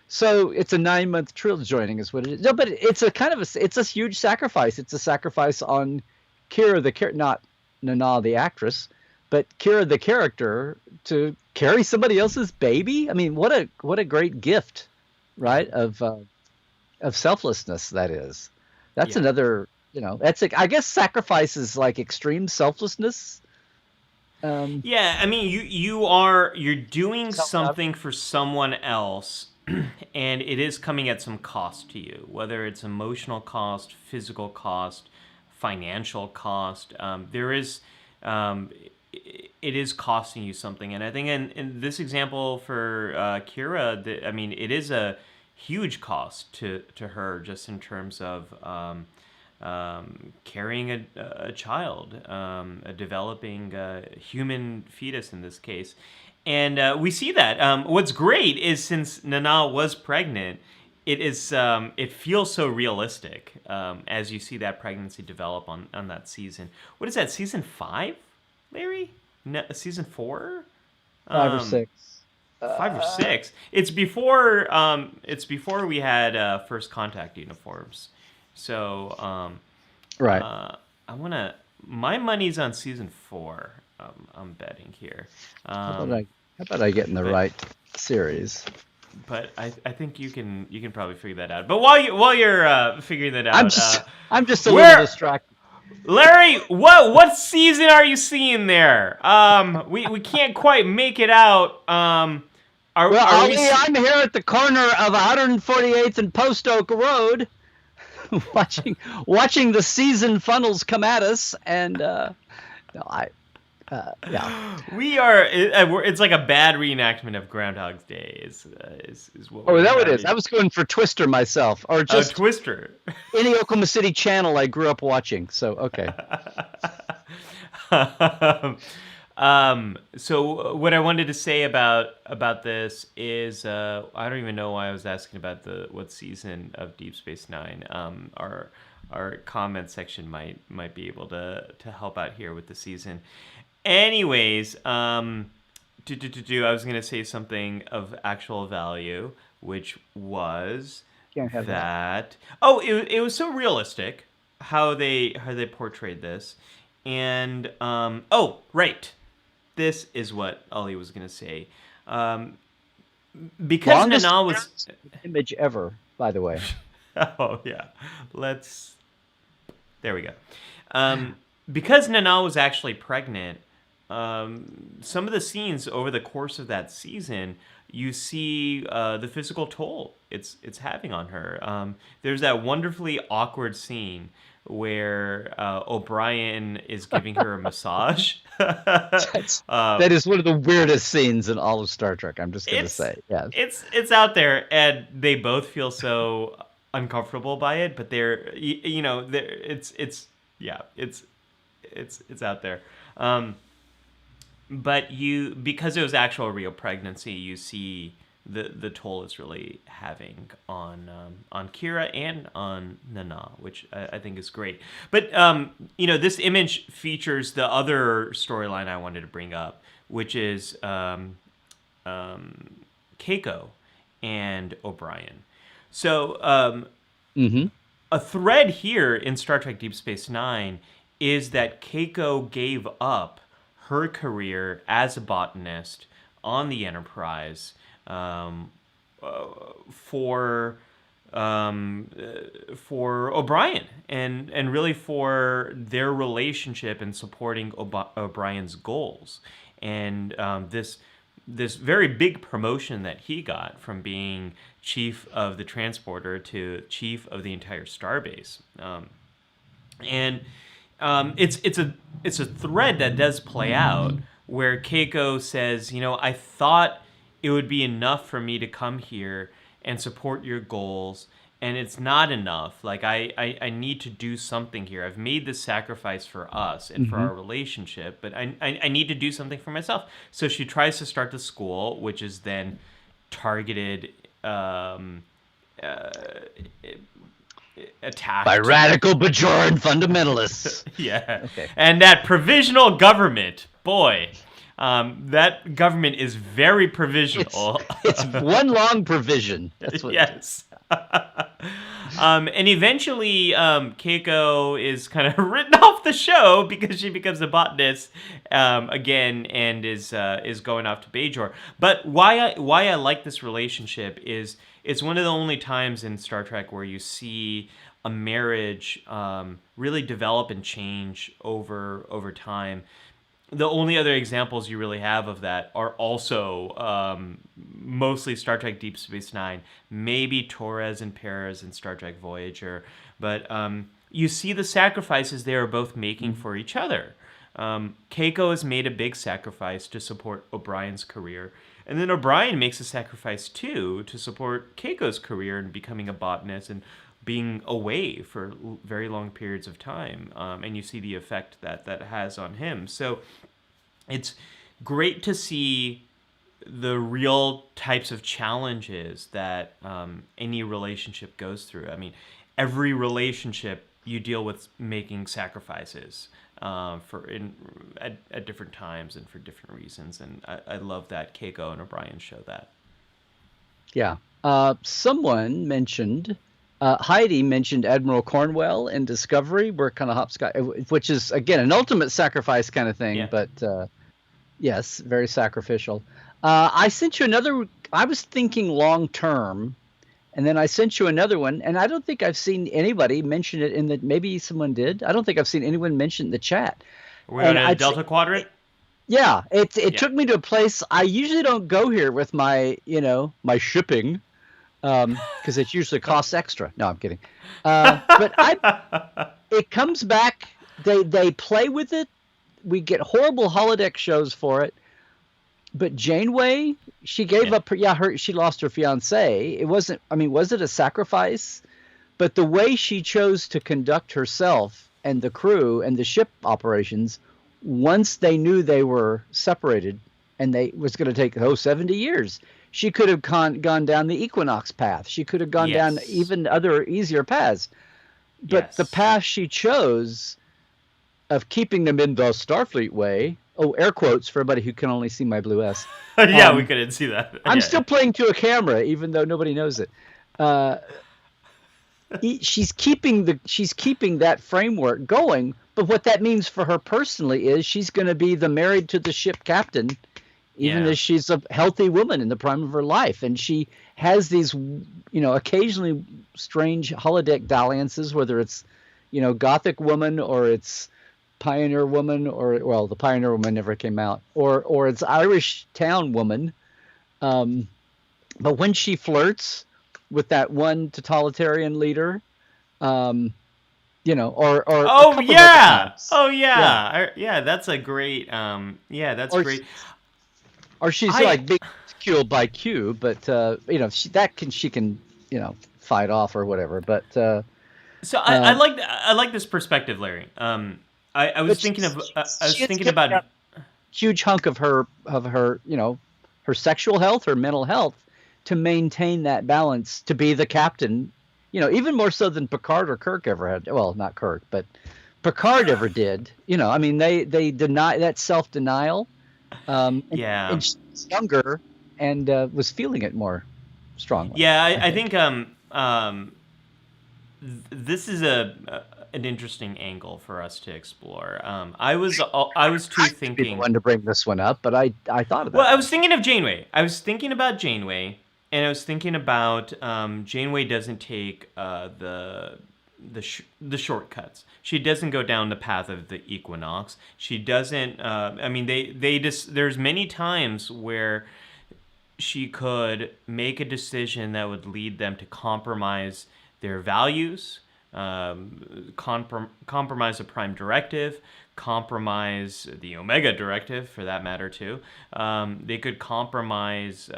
So it's a 9-month Trill joining is what it is. No, but it's a huge sacrifice. It's a sacrifice on Kira not Nana the actress, but Kira the character to carry somebody else's baby. I mean, what a great gift, right? Of selflessness that is. That's another, I guess sacrifice is like extreme selflessness. I mean, you're doing something for someone else. And it is coming at some cost to you, whether it's emotional cost, physical cost, financial cost. It is costing you something. And I think in this example for Kira, it is a huge cost to her just in terms of carrying a child, a developing human fetus in this case. And we see that. What's great is since Nana was pregnant, it feels so realistic as you see that pregnancy develop on that season. What is that, season 5, Larry? No, season 4? 5 or 6. 5 or 6. It's before we had first contact uniforms. So Right. I wanna. My money's on season 4. I'm betting here. How about I get in the right series? But I think you can probably figure that out. But while you're figuring that out, I'm just a little distracted. Larry, what season are you seeing there? We can't quite make it out. Ali, I'm here at the corner of 148th and Post Oak Road, watching the season funnels come at us, and yeah. We are. It's like a bad reenactment of Groundhog's Day. Is what? Oh, is that what it is? I was going for Twister myself, or just Twister. Any Oklahoma City channel I grew up watching. So okay. So what I wanted to say about this is I don't even know why I was asking about what season of Deep Space Nine. Our comment section might be able to help out here with the season. Anyways, I was going to say something of actual value, which was that. Oh, it was so realistic how they portrayed this, and right, this is what Ali was going to say, because Nana was image ever, by the way. Oh yeah, there we go. Because Nana was actually pregnant. Some of the scenes over the course of that season, you see the physical toll it's having on her. There's that wonderfully awkward scene where O'Brien is giving her a massage. That is one of the weirdest scenes in all of Star Trek. I'm just gonna say, yeah. It's out there, and they both feel so uncomfortable by it, but it's out there. But because it was actual real pregnancy, you see the toll it's really having on Kira and on Nana, which I think is great. But this image features the other storyline I wanted to bring up, which is Keiko and O'Brien. So a thread here in Star Trek Deep Space Nine is that Keiko gave up her career as a botanist on the Enterprise for O'Brien and really for their relationship and supporting O'Brien's goals, and this very big promotion that he got from being chief of the transporter to chief of the entire starbase, it's a thread that does play out where Keiko says, I thought it would be enough for me to come here and support your goals, and it's not enough. Like I need to do something here. I've made this sacrifice for us and for our relationship, but I need to do something for myself. So she tries to start the school, which is then targeted attacked by radical Bajoran fundamentalists. Yeah. Okay. And that provisional government, boy, that government is very provisional. It's one long provision. That's what. Yes. And eventually, Keiko is kind of written off the show because she becomes a botanist again and is going off to Bajor. But why I like this relationship is it's one of the only times in Star Trek where you see a marriage really develop and change over time. The only other examples you really have of that are also mostly Star Trek Deep Space Nine, maybe Torres and Perez in Star Trek Voyager, but you see the sacrifices they are both making for each other. Keiko has made a big sacrifice to support O'Brien's career, and then O'Brien makes a sacrifice too to support Keiko's career in becoming a botanist and being away for very long periods of time, and you see the effect that has on him. So it's great to see the real types of challenges that any relationship goes through. I mean, every relationship you deal with making sacrifices at different times and for different reasons, and I love that Keiko and O'Brien show that. Yeah. Someone mentioned, Heidi mentioned Admiral Cornwell in Discovery, where kind of hopscotch, which is, again, an ultimate sacrifice kind of thing, but yes, very sacrificial. I sent you another, I was thinking long term, and then I sent you another one, and I don't think I've seen anybody mention it in the, maybe someone did. I don't think I've seen anyone mention it in the chat. We're on a Delta Quadrant? Yeah, it took me to a place I usually don't go here with my, my shipping, because it usually costs extra. No, I'm kidding. But it comes back. They play with it. We get horrible holodeck shows for it. But Janeway, she gave up. She lost her fiance. It wasn't. I mean, was it a sacrifice? But the way she chose to conduct herself and the crew and the ship operations, once they knew they were separated, and they was going to take 70 years, she could have gone down the Equinox path. She could have gone down even other easier paths. But the path she chose of keeping them in the Starfleet way. Oh, air quotes for everybody who can only see my blue S. Yeah, we couldn't see that. I'm still playing to a camera, even though nobody knows it. She's keeping that framework going, but what that means for her personally is she's going to be the married to the ship captain, even as she's a healthy woman in the prime of her life, and she has these, occasionally strange holodeck dalliances, whether it's, Gothic woman or it's Pioneer woman, or the Pioneer woman never came out, or it's Irish town woman. But when she flirts with that one totalitarian leader, or that's a great great. Or she's like being killed by Q, but she can fight off or whatever. But so I like this perspective, Larry. I was thinking about a huge hunk of her her sexual health, her mental health, to maintain that balance, to be the captain, even more so than Picard or Kirk ever had. Well, not Kirk, but Picard ever did. I mean, they deny that self-denial. And she's younger and was feeling it more strongly. Yeah, I think this is an interesting angle for us to explore. I was too thinking one to bring this one up, but I thought of that. Well, I was thinking of Janeway. I was thinking about Janeway, and I was thinking about Janeway doesn't take the shortcuts. She doesn't go down the path of the Equinox. She doesn't. I mean, they just. There's many times where she could make a decision that would lead them to compromise their values, compromise the Prime Directive, compromise the Omega Directive, for that matter too. They could compromise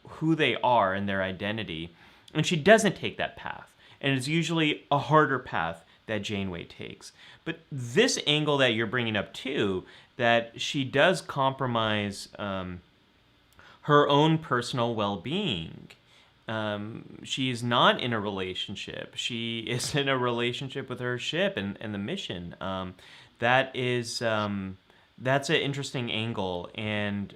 who they are and their identity, and she doesn't take that path. And it's usually a harder path that Janeway takes. But this angle that you're bringing up too, that she does compromise her own personal well-being. She is not in a relationship. She is in a relationship with her ship and the mission. That's an interesting angle. And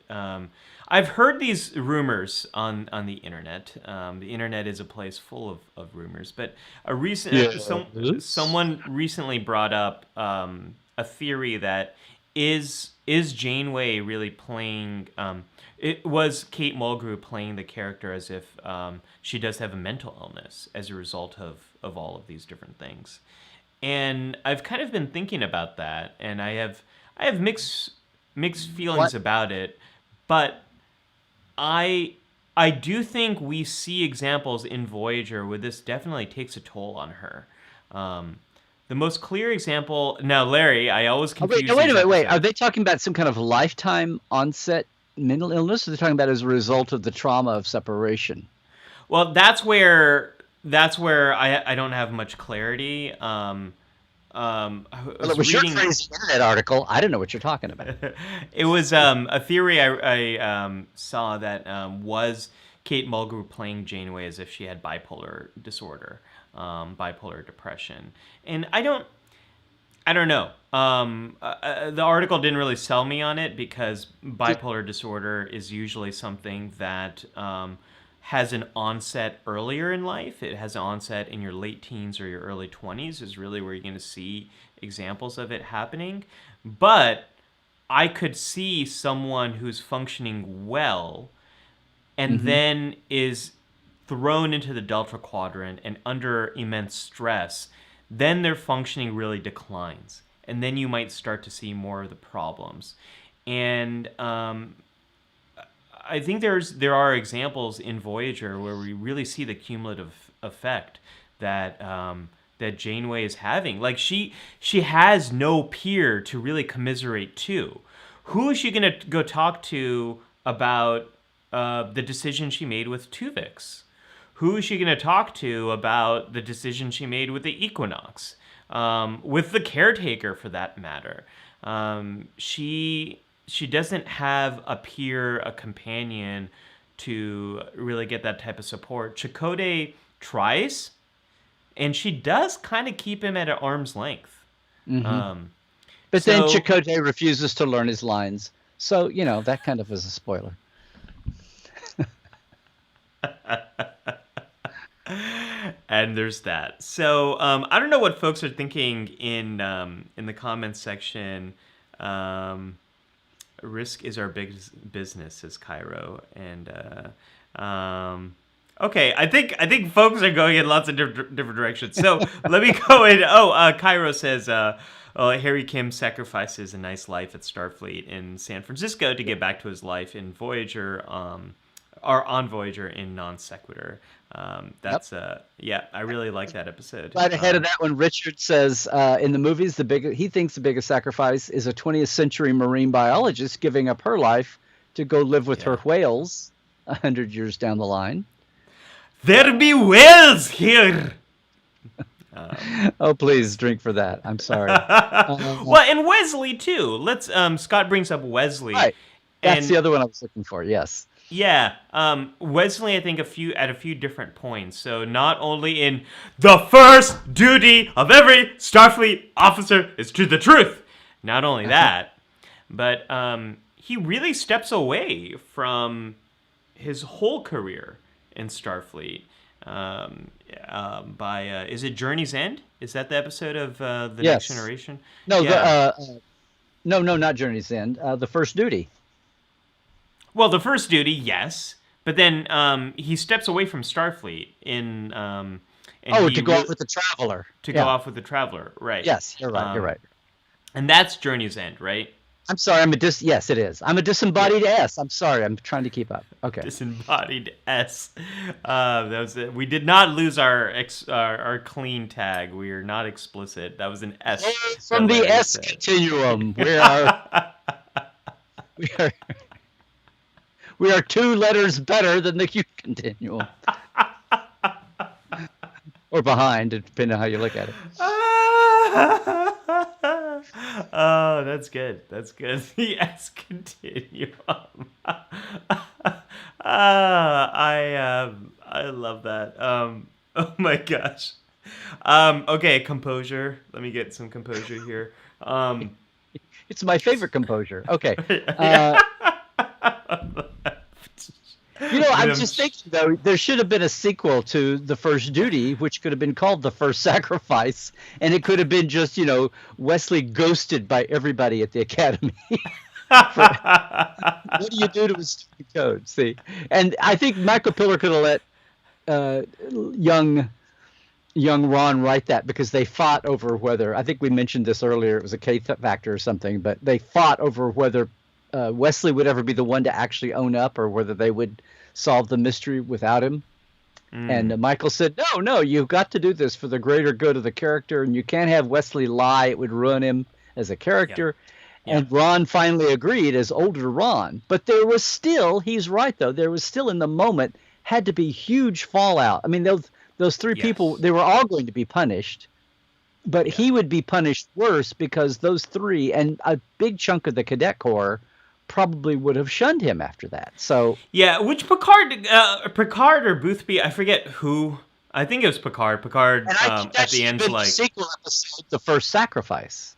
I've heard these rumors on the internet. The internet is a place full of rumors. But someone recently brought up a theory that is Janeway really playing... it was Kate Mulgrew playing the character as if she does have a mental illness as a result of all of these different things. And I've kind of been thinking about that, and I have mixed feelings about it, but I do think we see examples in Voyager where this definitely takes a toll on her. The most clear example... Now, Larry, I always confuse... Wait. Are they talking about some kind of lifetime onset mental illness, or they're talking about as a result of the trauma of separation? Well, that's where I don't have much clarity. It was your crazy internet article. I don't know what you're talking about. It was a theory I saw that was Kate Mulgrew playing Janeway as if she had bipolar disorder, bipolar depression. And I don't know. The article didn't really sell me on it because bipolar disorder is usually something that has an onset earlier in life. It has an onset in your late teens or your early 20s is really where you're going to see examples of it happening. But I could see someone who's functioning well and then is thrown into the Delta Quadrant and under immense stress, then their functioning really declines. And then you might start to see more of the problems. And I think there are examples in Voyager where we really see the cumulative effect that that Janeway is having. Like she has no peer to really commiserate to. Who is she going to go talk to about the decision she made with Tuvix? Who is she going to talk to about the decision she made with the Equinox? With the caretaker, for that matter. She doesn't have a peer, a companion to really get that type of support. Chakotay tries, and she does kind of keep him at an arm's length. But then Chakotay refuses to learn his lines. So, that kind of is a spoiler. And there's that. So I don't know what folks are thinking in the comments section. Risk is our big business, says Cairo, and okay, I think folks are going in lots of different directions. So let me go in. Cairo says, Harry Kim sacrifices a nice life at Starfleet in San Francisco to get back to his life in Voyager, or on Voyager in Non Sequitur. That's I really like that episode. Right ahead of that one, Richard says in the movies he thinks the biggest sacrifice is a 20th century marine biologist giving up her life to go live with her whales 100 years down the line. There be whales here. Oh, please drink for that. I'm sorry. Well, and Wesley too. Let's Scott brings up Wesley. Right. That's the other one I was looking for. Yes. Yeah, Wesley, I think at a few different points. So not only in the first duty of every Starfleet officer is to the truth. Not only that, but he really steps away from his whole career in Starfleet. By is it Journey's End? Is that the episode of the Next Generation? No, no, not Journey's End. The First Duty. Well, the first duty, yes, but then he steps away from Starfleet in. To go off with the Traveler. Go off with the Traveler, right? Yes, you're right. You're right. And that's Journey's End, right? I'm sorry. Yes, it is. I'm a disembodied S. I'm sorry. I'm trying to keep up. Okay. Disembodied S. That was it. We did not lose our clean tag. We are not explicit. That was an S. From the S continuum, we are. We are 2 letters better than the Q continuum. Or behind, depending on how you look at it. Oh, that's good. That's good. The S continuum. I love that. Oh my gosh. Okay, composure. Let me get some composure here. It's my favorite composure. Okay. I'm just thinking, though, there should have been a sequel to The First Duty, which could have been called The First Sacrifice, and it could have been just, Wesley ghosted by everybody at the Academy. What do you do to a stupid code? See? And I think Michael Piller could have let young Ron write that, because they fought over whether, I think we mentioned this earlier, it was a K factor or something, but they fought over whether Wesley would ever be the one to actually own up, or whether they would solve the mystery without him. And Michael said, no, you've got to do this for the greater good of the character, and you can't have Wesley lie. It would ruin him as a character. Yeah. And Ron finally agreed, as older Ron. But there was still, he's right, though, there was still in the moment, had to be huge fallout. I mean, those 3 people, they were all going to be punished. But he would be punished worse, because those 3, and a big chunk of the Cadet Corps, probably would have shunned him after that. So Yeah, which Picard or Boothby, I forget who. I think it was Picard. Picard and I think that at the should have end, been the like, sequel episode, The First Sacrifice.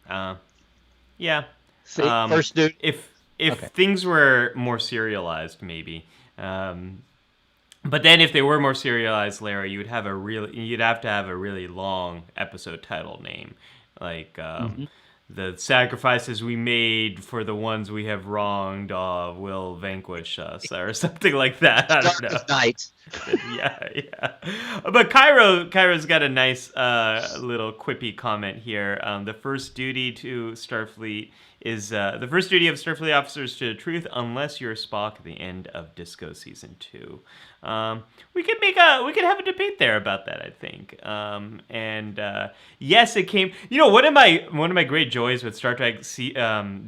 yeah. See, first dude. If Okay. things were more serialized, maybe. But then, if they were more serialized, Larry, you'd have to have a really long episode title name, like the sacrifices we made for the ones we have wronged will vanquish us, or something like that. I don't know. Darkest Night. Yeah. But Cairo's got a nice little quippy comment here. The first duty to Starfleet is the first duty of Starfleet officers to the truth, unless you're Spock at the end of Disco season 2. We could have a debate there about that, I think. Yes, it came. One of my great joys with Star Trek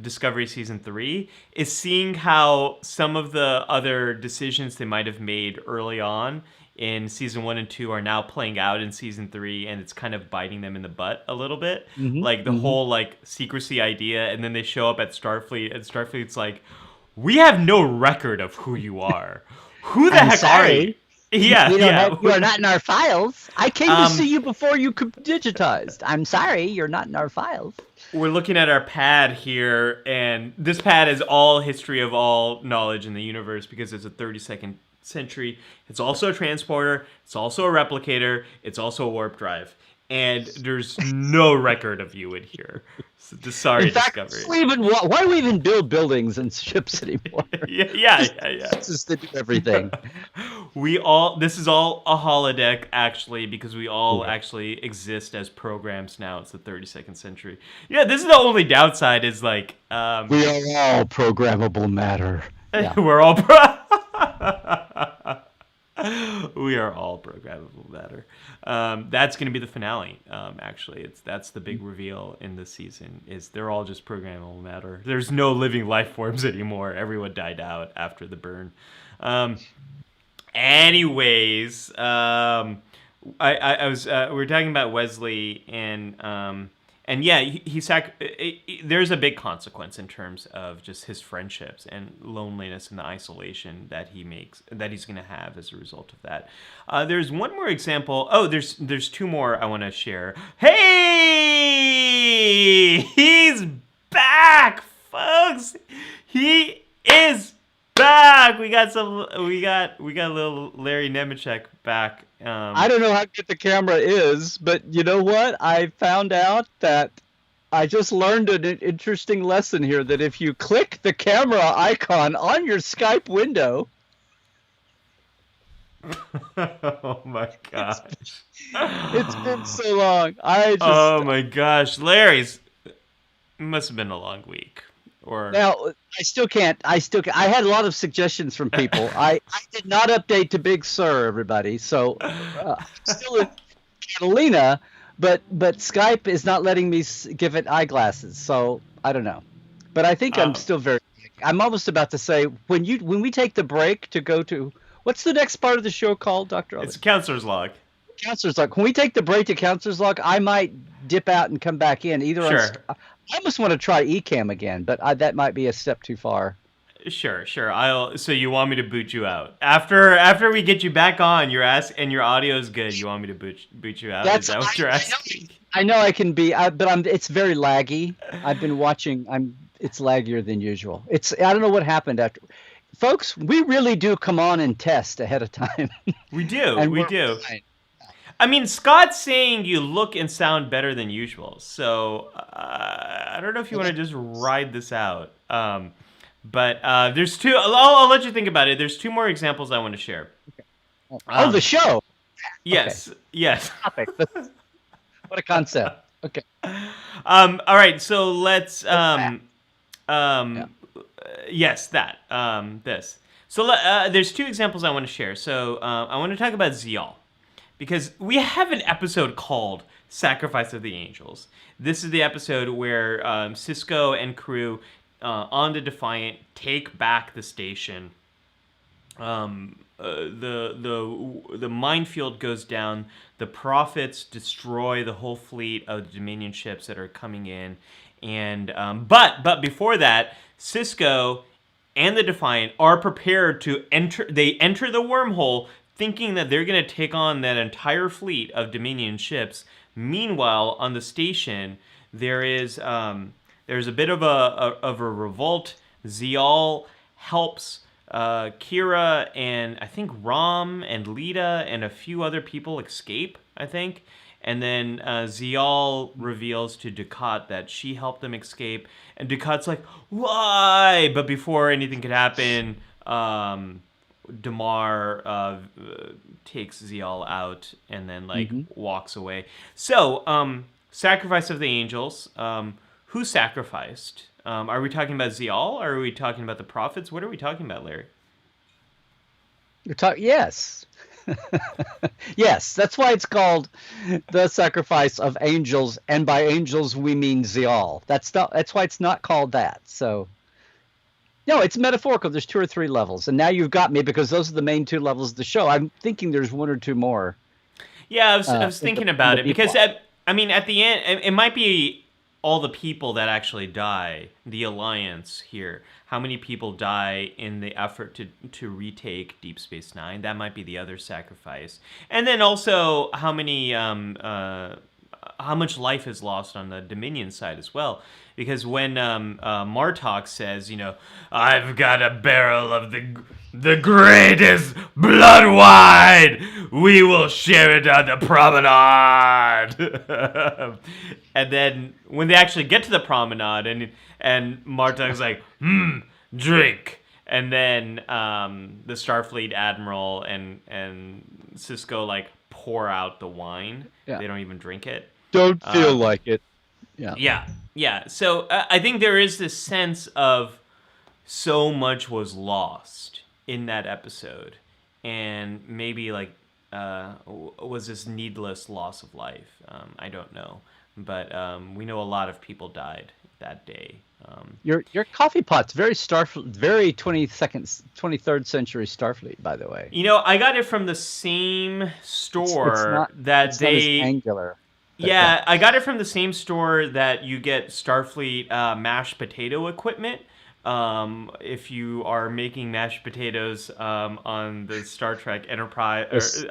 Discovery season 3 is seeing how some of the other decisions they might have made early on in season 1 and 2 are now playing out in season 3, and it's kind of biting them in the butt a little bit. Like the whole like secrecy idea, and then they show up at Starfleet, and Starfleet's like, we have no record of who you are. Who the heck are you? Yeah, You are not in our files. I came to see you before you could digitized. I'm sorry, you're not in our files. We're looking at our pad here, and this pad is all history of all knowledge in the universe because it's a 32nd century. It's also a transporter. It's also a replicator. It's also a warp drive. And there's no record of you in here. Sorry, in fact, Discovery. Why do we even build buildings and ships anymore? Yeah. Just to do everything. This is all a holodeck, actually, because we all actually exist as programs now. It's the 32nd century. Yeah, this is the only downside is like... we are all programmable matter. Yeah. We're all... We are all programmable matter. That's going to be the finale. Actually, that's the big reveal in this season. Is they're all just programmable matter. There's no living life forms anymore. Everyone died out after the burn. Anyways, I was we were talking about Wesley and yeah, there's a big consequence in terms of just his friendships and loneliness and the isolation that he's going to have as a result of that. There's one more example. Oh, there's two more I want to share. Hey, he's back, folks. He is back. We got a little Larry Nemecek back. I don't know how good the camera is, but you know what? I found out that I just learned an interesting lesson here, that if you click the camera icon on your Skype window... Oh my gosh. It's been so long. Oh my gosh. Larry's... It must have been a long week. Now, I still can't. I had a lot of suggestions from people. I did not update to Big Sur, everybody. So I'm still in Catalina, but Skype is not letting me give it eyeglasses. So I don't know. But I think I'm still very... I'm almost about to say, when we take the break to go to... What's the next part of the show called, Dr. Ollie? It's Counselor's Log. Counselor's Log. When we take the break to Counselor's Log, I might dip out and come back in. Sure. I almost want to try Ecamm again, but that might be a step too far. Sure. So you want me to boot you out after we get you back on? And your audio is good. You want me to boot you out? Is that what you're asking? I know I can be, but it's very laggy. I've been watching. It's laggier than usual. I don't know what happened after. Folks, we really do come on and test ahead of time. We do. Fine. I mean, Scott's saying you look and sound better than usual. So I don't know if you want to just ride this out. But there's two. I'll let you think about it. There's two more examples I want to share. Okay. The show. Yes. Okay. Yes. Topic. What a concept. Okay. All right. So let's. Yes, that. This. So there's two examples I want to share. So I want to talk about Zeal. Because we have an episode called Sacrifice of the Angels. This is the episode where Sisko and crew on the Defiant take back the station. The minefield goes down. The Prophets destroy the whole fleet of Dominion ships that are coming in. And but before that, Cisco and the Defiant are prepared to enter. They enter the wormhole, thinking that they're going to take on that entire fleet of Dominion ships. Meanwhile, on the station, there's a bit of a revolt. Zial helps Kira and I think Rom and Lita and a few other people escape, I think. And then Zial reveals to Dukat that she helped them escape. And Dukat's like, why? But before anything could happen, Damar takes Zial out and then walks away. So, sacrifice of the angels. Who sacrificed? Are we talking about Zial? Or are we talking about the prophets? What are we talking about, Larry? Yes. Yes, that's why it's called the sacrifice of angels, and by angels we mean Zial. That's why it's not called that. So no, it's metaphorical. There's 2 or 3 levels, and now you've got me because those are the main 2 levels of the show. I'm thinking there's 1 or 2 more. Yeah, I was thinking about it because at the end it might be all the people that actually die, the Alliance here. How many people die in the effort to retake Deep Space Nine? That might be the other sacrifice. And then also how much life is lost on the Dominion side as well. Because when Martok says, I've got a barrel of the greatest blood wine, we will share it on the promenade. And then when they actually get to the promenade and Martok's like, drink. And then the Starfleet Admiral and Cisco pour out the wine. Yeah. They don't even drink it. Don't feel like it. Yeah. Yeah. So I think there is this sense of so much was lost in that episode. And maybe was this needless loss of life? I don't know. But we know a lot of people died that day. Your coffee pot's very very 23rd century Starfleet, by the way. I got it from the same store it's not as angular. Yeah, I got it from the same store that you get Starfleet mashed potato equipment. If you are making mashed potatoes on the Star Trek Enterprise,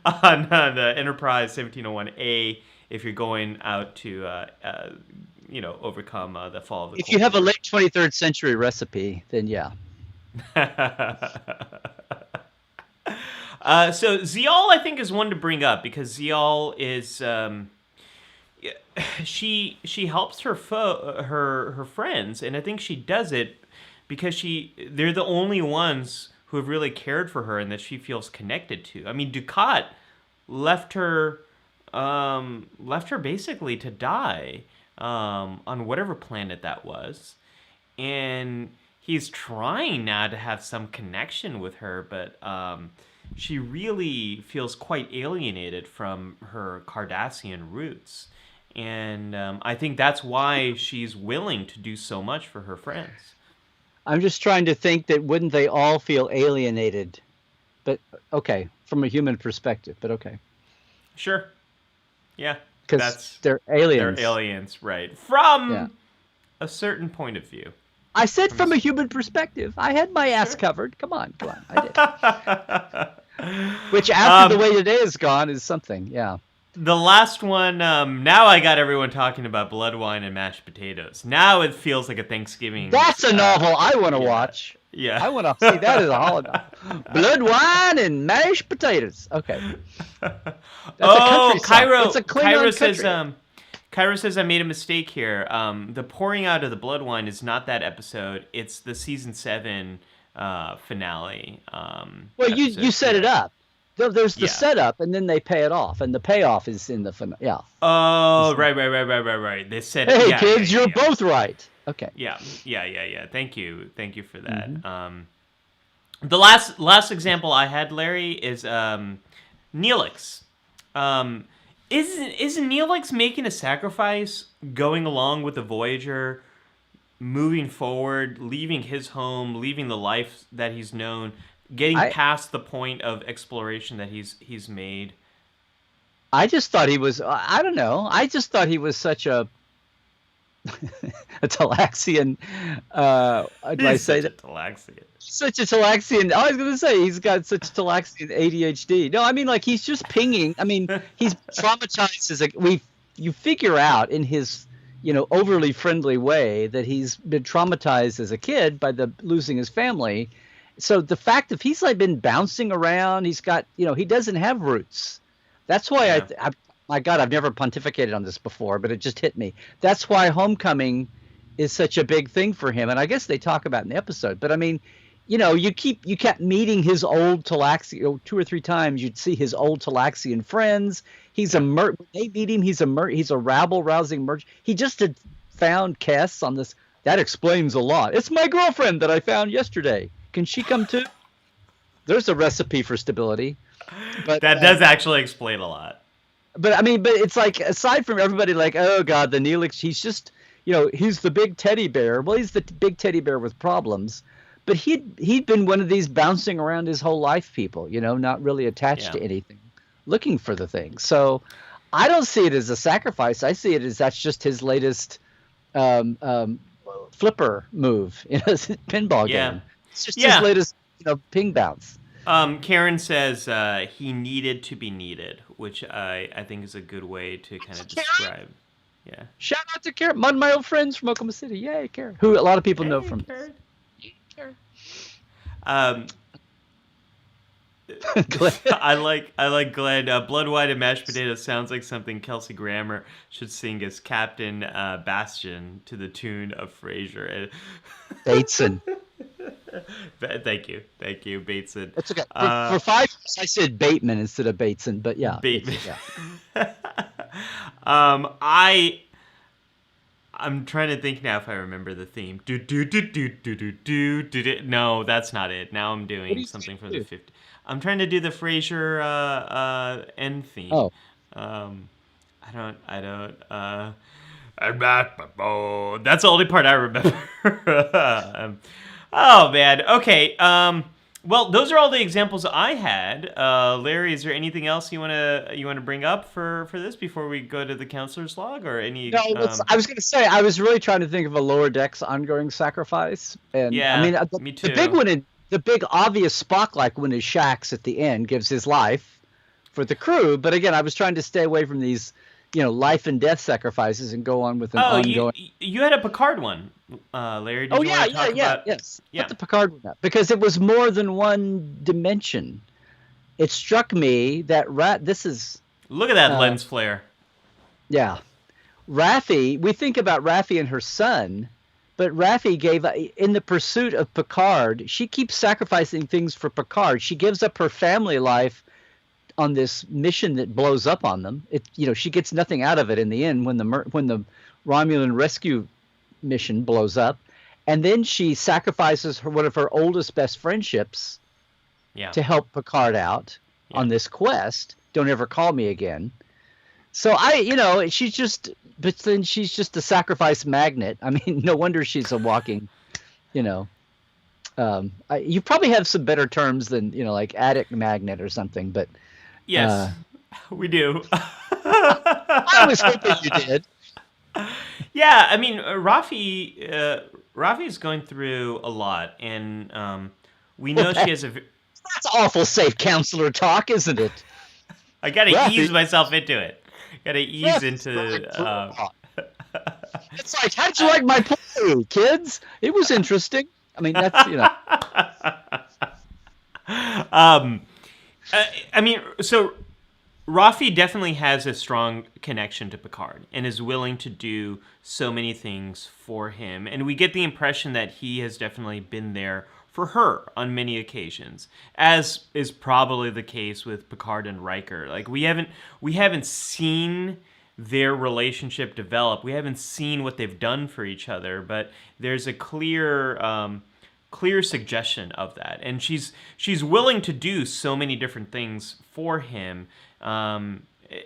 on the Enterprise 1701A, if you're going out to overcome the fall of the. If you have a late 23rd century recipe, then yeah. So Zial, I think, is one to bring up because Zial is she helps her her friends, and I think she does it because they're the only ones who have really cared for her and that she feels connected to. I mean, Dukat left her basically to die on whatever planet that was, and he's trying now to have some connection with her, but she really feels quite alienated from her Cardassian roots. And I think that's why she's willing to do so much for her friends. I'm just trying to think that wouldn't they all feel alienated? But okay, from a human perspective, but okay. Sure. Yeah. Because they're aliens. They're aliens, right. From a certain point of view. I said from a human perspective. I had my ass covered. Come on. I did. Which after the way today is gone is something, yeah. The last one, now I got everyone talking about blood wine and mashed potatoes. Now it feels like a Thanksgiving. That's a novel I want to watch. Yeah. I want to see that as a holiday. Blood wine and mashed potatoes. Okay. That's a Cairo. It's a Klingon says, Cairo says I made a mistake here. The pouring out of the blood wine is not that episode. It's the season 7 finale. Well, you set it up. There's the setup, and then they pay it off, and the payoff is in the finale. Yeah. Oh, right. They said, "Hey, kids, you're both right." Okay. Yeah. Thank you for that. Mm-hmm. The last example I had, Larry, is Neelix. Isn't Neelix making a sacrifice, going along with the Voyager, moving forward, leaving his home, leaving the life that he's known, getting past the point of exploration that he's made? I just thought he was. I don't know. I just thought he was such a a Talaxian. Did I He's say such a that? Talaxian. Such a Talaxian. I was going to say he's got such Talaxian ADHD. No, I mean like he's just pinging. I mean he's traumatized as a you figure out in his overly friendly way that he's been traumatized as a kid by the losing his family. So the fact that he's like been bouncing around, he's got he doesn't have roots. That's why Yeah. my God, I've never pontificated on this before, but it just hit me. That's why Homecoming is such a big thing for him, and I guess they talk about it in the episode. But I mean, you kept meeting his old Talaxian, 2 or 3 times. You'd see his old Talaxian friends. He's a when they meet him, he's a rabble rousing merchant. He just had found Kess on this. That explains a lot. It's my girlfriend that I found yesterday. Can she come too? There's a recipe for stability. But That does actually explain a lot. But I mean, but it's like aside from everybody like, oh God, the Neelix, he's just he's the big teddy bear. Well, he's the big teddy bear with problems. But he'd been one of these bouncing around his whole life people, not really attached to anything, looking for the thing. So I don't see it as a sacrifice. I see it as that's just his latest flipper move in a pinball game. It's just his latest ping bounce. Karen says he needed to be needed, which I think is a good way to kind of describe. Yeah. Shout out to Karen, one of my old friends from Oklahoma City. Yay, Karen. Who a lot of people know from. Karen. Glenn. I like Glenn. Blood White and Mashed Potatoes sounds like something Kelsey Grammer should sing as Captain Bastion to the tune of Frasier. Bateson. Thank you, Bateson. It's okay. For 5 years, I said Bateman instead of Bateson, but yeah. Bateman. Yeah. I'm trying to think now if I remember the theme. Do do do do do do do do do. No, that's not it. Now I'm doing something from the 50s. I'm trying to do the Frasier end theme. Oh. I don't. That's the only part I remember. Oh man. Okay. Well, those are all the examples I had. Larry, is there anything else you wanna bring up for this before we go to the counselor's log, or any? No, I was going to say I was really trying to think of a Lower Decks ongoing sacrifice, and yeah, I mean me too. the big one, the big obvious Spock-like one is Shax at the end gives his life for the crew, but again, I was trying to stay away from these, life and death sacrifices and go on with an ongoing. You had a Picard one, Larry. Did you want to talk about... Yes. Yeah. Put the Picard one up because it was more than one dimension. It struck me that this is. Look at that lens flare. Yeah, Raffi. We think about Raffi and her son, but Raffi gave in the pursuit of Picard. She keeps sacrificing things for Picard. She gives up her family life on this mission that blows up on them. She gets nothing out of it in the end when the Romulan rescue mission blows up, and then she sacrifices one of her oldest best friendships to help Picard out on this quest. Don't ever call me again. So she's just a sacrifice magnet. I mean, no wonder she's a walking, you probably have some better terms than like addict magnet or something, but. Yes, we do. I was hoping you did. Yeah, I mean, Raffi is going through a lot, and we know she has a. That's awful safe counselor talk, isn't it? I gotta ease myself into it. Gotta ease into. It's like, how'd you like my play, kids? It was interesting. I mean, that's I mean, so Raffi definitely has a strong connection to Picard and is willing to do so many things for him. And we get the impression that he has definitely been there for her on many occasions, as is probably the case with Picard and Riker. Like we haven't seen their relationship develop. We haven't seen what they've done for each other, but there's a clear suggestion of that, and she's willing to do so many different things for him,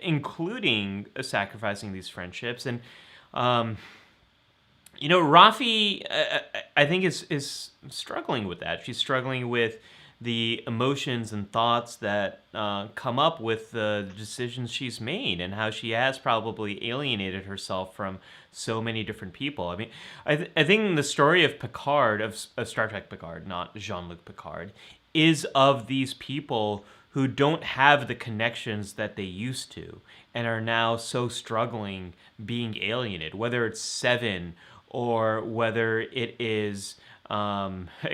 including sacrificing these friendships. And Raffi, I think is struggling with that. She's struggling with the emotions and thoughts that come up with the decisions she's made and how she has probably alienated herself from so many different people. I mean, I think the story of Picard, of Star Trek Picard, not Jean-Luc Picard, is of these people who don't have the connections that they used to and are now so struggling being alienated, whether it's Seven or whether it is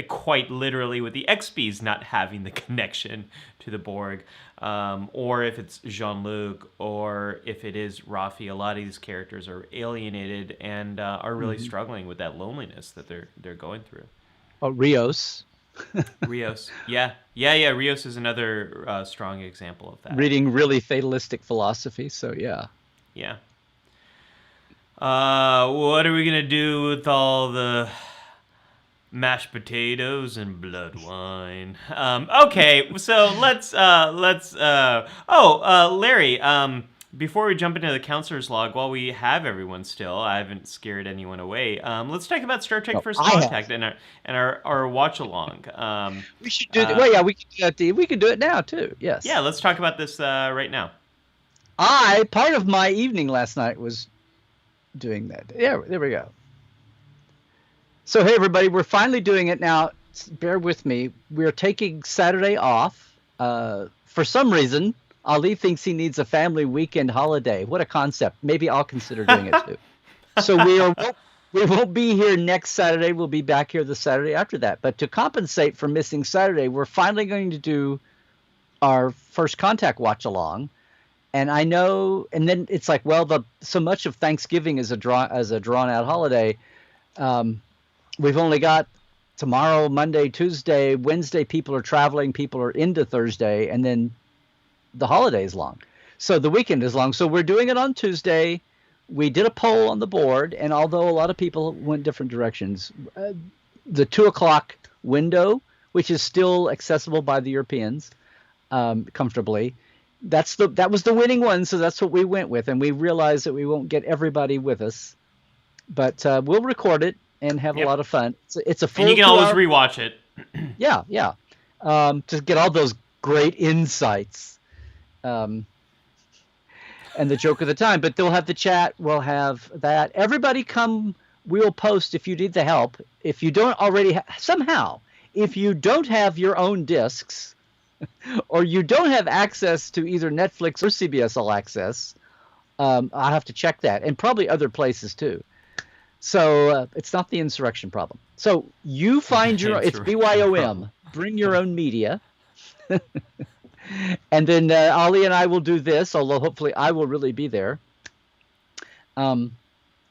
quite literally with the XPs not having the connection to the Borg, or if it's Jean-Luc, or if it is Rafi. A lot of these characters are alienated and are really struggling with that loneliness that they're going through. Oh, Rios. Rios. Yeah. Rios is another strong example of that. Reading really fatalistic philosophy, so yeah. Yeah. What are we going to do with all the mashed potatoes and blood wine? Okay, so let's Larry, before we jump into the counselor's log, while we have everyone still, I haven't scared anyone away. Let's talk about Star Trek First Contact and our watch along. We should do well, yeah, we can do it now too. Yes. Yeah, let's talk about this right now. Part of my evening last night was doing that. Yeah, there we go. So hey everybody, we're finally doing it now. Bear with me. We're taking Saturday off. For some reason, Ali thinks he needs a family weekend holiday. What a concept. Maybe I'll consider doing it too. So we won't be here next Saturday. We'll be back here the Saturday after that. But to compensate for missing Saturday, we're finally going to do our First Contact watch along. And I know, and then it's like, well, so much of Thanksgiving is a drawn out holiday. We've only got tomorrow, Monday, Tuesday, Wednesday. People are traveling. People are into Thursday, and then the holiday is long. So the weekend is long. So we're doing it on Tuesday. We did a poll on the board, and although a lot of people went different directions, the 2:00 window, which is still accessible by the Europeans comfortably, that was the winning one. So that's what we went with, and we realized that we won't get everybody with us, but we'll record it and have a lot of fun. It's a full. And you can always rewatch it. Yeah. To get all those great insights. And the joke of the time, but they'll have the chat. We'll have that. Everybody come. We'll post if you need the help. If you don't already if you don't have your own discs, or you don't have access to either Netflix or CBS All Access, I'll have to check that, and probably other places too. So it's not the insurrection problem. So you find it's BYOM. Bring your own media. And then Ali and I will do this, although hopefully I will really be there. And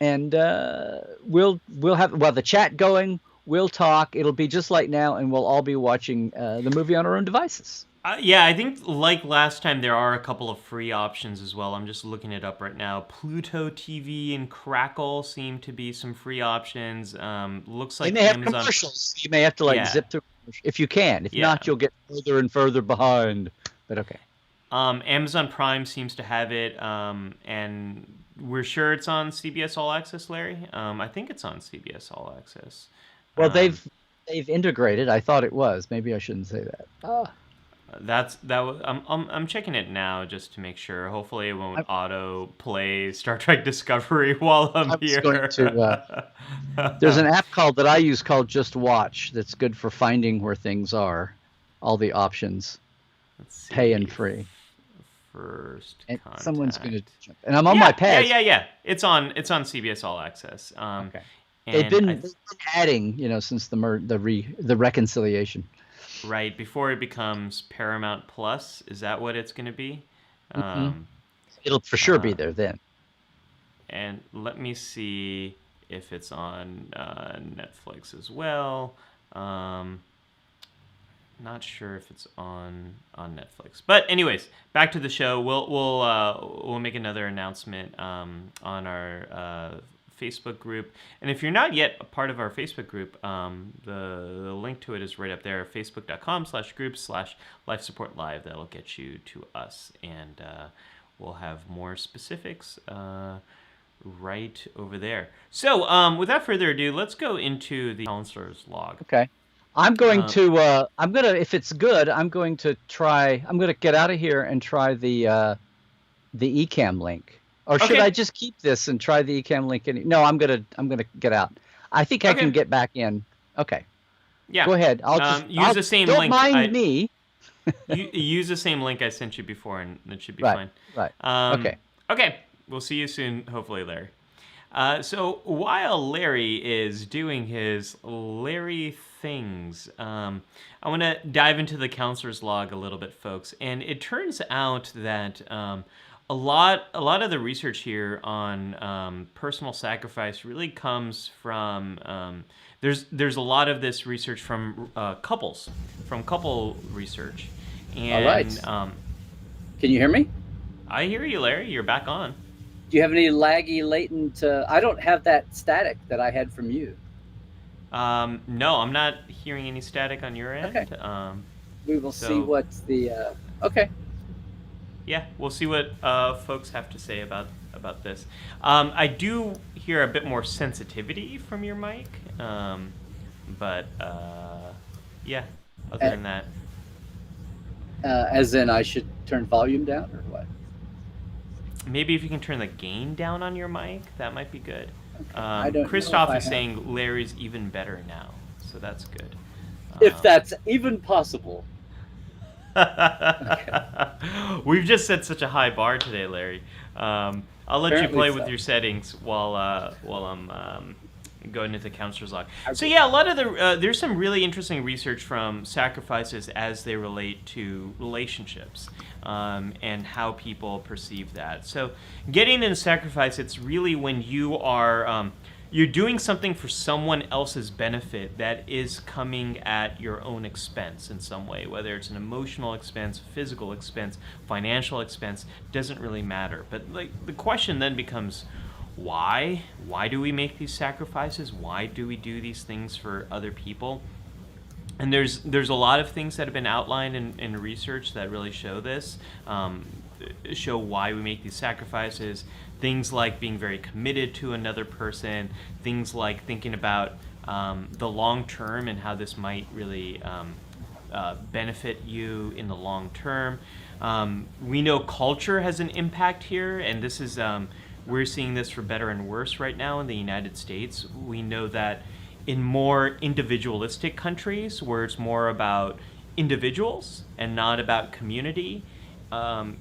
we'll have the chat going. We'll talk. It'll be just like now, and we'll all be watching the movie on our own devices. Yeah, I think like last time, there are a couple of free options as well. I'm just looking it up right now. Pluto TV and Crackle seem to be some free options. Looks like they may have Amazon commercials. You may have to zip through if you can. If not, you'll get further and further behind. But okay. Amazon Prime seems to have it, and we're sure it's on CBS All Access, Larry. I think it's on CBS All Access. Well, they've integrated. I thought it was. Maybe I shouldn't say that. I'm checking it now just to make sure. Hopefully, it won't auto play Star Trek Discovery while I'm here. There's an app that I use called Just Watch that's good for finding where things are, all the options. Let's see. Pay and free. First and Contact. Someone's going to jump. And I'm on my pad. Yeah. It's on CBS All Access. Okay. They've been adding, since the reconciliation. Right before it becomes Paramount Plus. Is that what it's going to be? It'll for sure be there then. And let me see if it's on Netflix as well. Not sure if it's on Netflix, but anyways, back to the show. We'll make another announcement on our Facebook group, and if you're not yet a part of our Facebook group, the link to it is right up there: facebook.com/groups/LifeSupportLive. That'll get you to us, and we'll have more specifics right over there. So, without further ado, let's go into the counselor's log. Okay. I'm going to. I'm gonna. If it's good, I'm going to try. I'm gonna get out of here and try the eCam link. Or should Okay. I just keep this and try the eCam link? No, I'm gonna get out. I think I can Okay. get back in. Okay. Yeah. Go ahead. I'll just use the same don't link. mind me. You use the same link I sent you before, and it should be Right. fine. Right. Okay. Okay. Okay. We'll see you soon, hopefully, Larry. So while Larry is doing his Larry things, I want to dive into the counselor's log a little bit, folks. And it turns out that a lot of the research here on personal sacrifice really comes from there's a lot of this research from couples, from couple research. And, All right. Can you hear me? I hear you, Larry. You're back on. Do you have any laggy, latent? I don't have that static that I had from you. No, I'm not hearing any static on your end. Okay. We will so- see what the. Okay. Yeah, we'll see what folks have to say about this. I do hear a bit more sensitivity from your mic, but yeah. Other than that, As in, I should turn volume down or what? maybe if you can turn the gain down on your mic, that might be good. I don't know Christoph if I is have- saying Larry's even better now, so that's good. If that's even possible. We've just set such a high bar today, Larry. I'll let Apparently you play so. with your settings while I'm going into counselor's log. So yeah, a lot of the there's some really interesting research from sacrifices as they relate to relationships and how people perceive that. So getting into sacrifice, it's really when you are you're doing something for someone else's benefit that is coming at your own expense in some way, whether it's an emotional expense, physical expense, financial expense, doesn't really matter. But like the question then becomes, why? Why do we make these sacrifices? Why do we do these things for other people? And there's a lot of things that have been outlined in research that really show this, show why we make these sacrifices. Things like being very committed to another person, things like thinking about the long term and how this might really benefit you in the long term. We know culture has an impact here, and this is we're seeing this for better and worse right now in the United States. We know that in more individualistic countries, where it's more about individuals and not about community,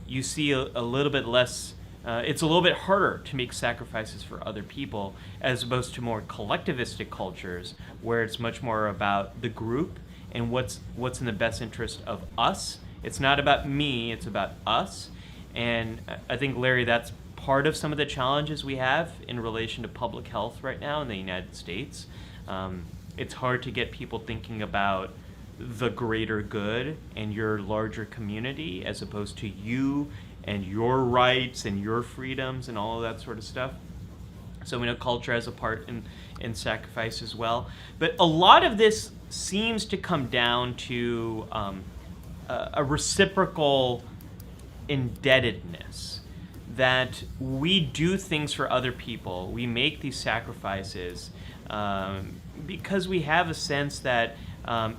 you see a little bit less. It's a little bit harder to make sacrifices for other people as opposed to more collectivistic cultures where it's much more about the group and what's in the best interest of us. It's not about me, it's about us. And I think, Larry, that's part of some of the challenges we have in relation to public health right now in the United States. It's hard to get people thinking about the greater good and your larger community as opposed to you and your rights and your freedoms and all of that sort of stuff. So we know culture has a part in sacrifice as well. But a lot of this seems to come down to a reciprocal indebtedness, that we do things for other people. We make these sacrifices because we have a sense that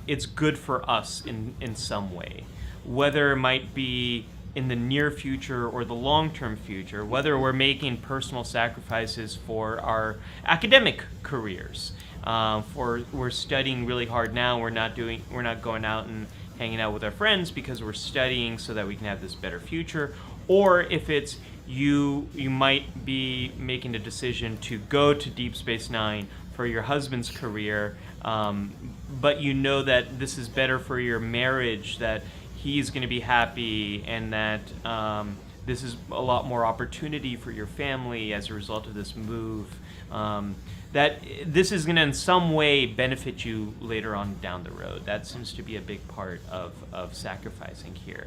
it's good for us in some way, whether it might be in the near future or the long-term future, whether we're making personal sacrifices for our academic careers, we're studying really hard now, we're not going out and hanging out with our friends because we're studying so that we can have this better future, or if it's you might be making a decision to go to Deep Space Nine for your husband's career, but you know that this is better for your marriage, that he's going to be happy, and that this is a lot more opportunity for your family as a result of this move, that this is going to in some way benefit you later on down the road. That seems to be a big part of sacrificing here.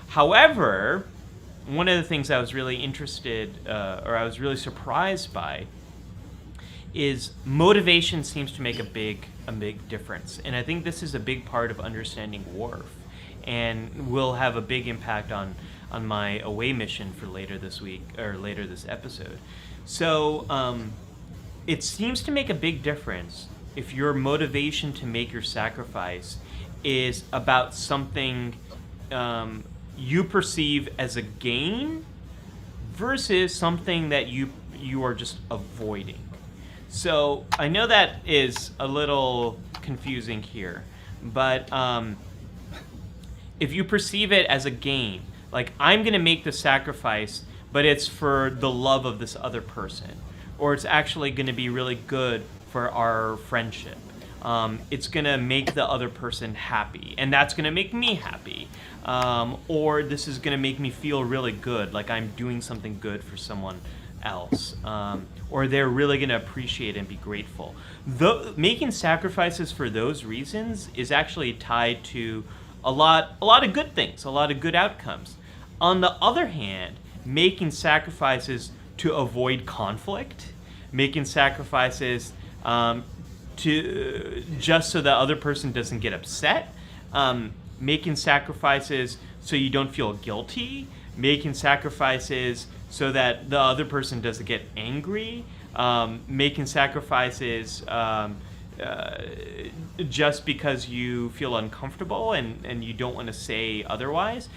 However, one of the things I was really interested, or I was really surprised by, is motivation seems to make a big difference. And I think this is a big part of understanding Worf, and will have a big impact on my away mission for later this week, or later this episode. So it seems to make a big difference if your motivation to make your sacrifice is about something you perceive as a gain versus something that you are just avoiding. So I know that is a little confusing here, but if you perceive it as a gain, like I'm going to make the sacrifice, but it's for the love of this other person, or it's actually going to be really good for our friendship. It's going to make the other person happy, and that's going to make me happy. Or this is going to make me feel really good, like I'm doing something good for someone else. Or they're really going to appreciate and be grateful. Making sacrifices for those reasons is actually tied to a lot of good things, a lot of good outcomes. On the other hand, making sacrifices to avoid conflict, making sacrifices to just so the other person doesn't get upset, making sacrifices so you don't feel guilty, making sacrifices so that the other person doesn't get angry, making sacrifices just because you feel uncomfortable and you don't want to say otherwise.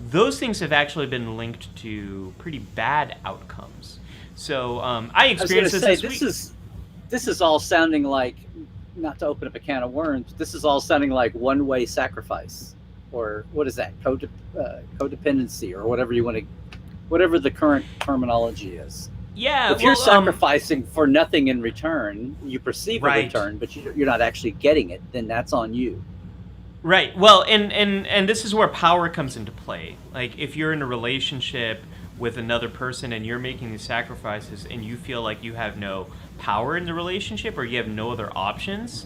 Those things have actually been linked to pretty bad outcomes. So I experienced this week. This is all sounding like, not to open up a can of worms, this is all sounding like one-way sacrifice, or what is that, codependency, or whatever the current terminology is. Yeah, if you're sacrificing for nothing in return, you perceive a return, but you're not actually getting it, then that's on you. Right. Well, and this is where power comes into play. Like, if you're in a relationship with another person and you're making these sacrifices and you feel like you have no power in the relationship or you have no other options,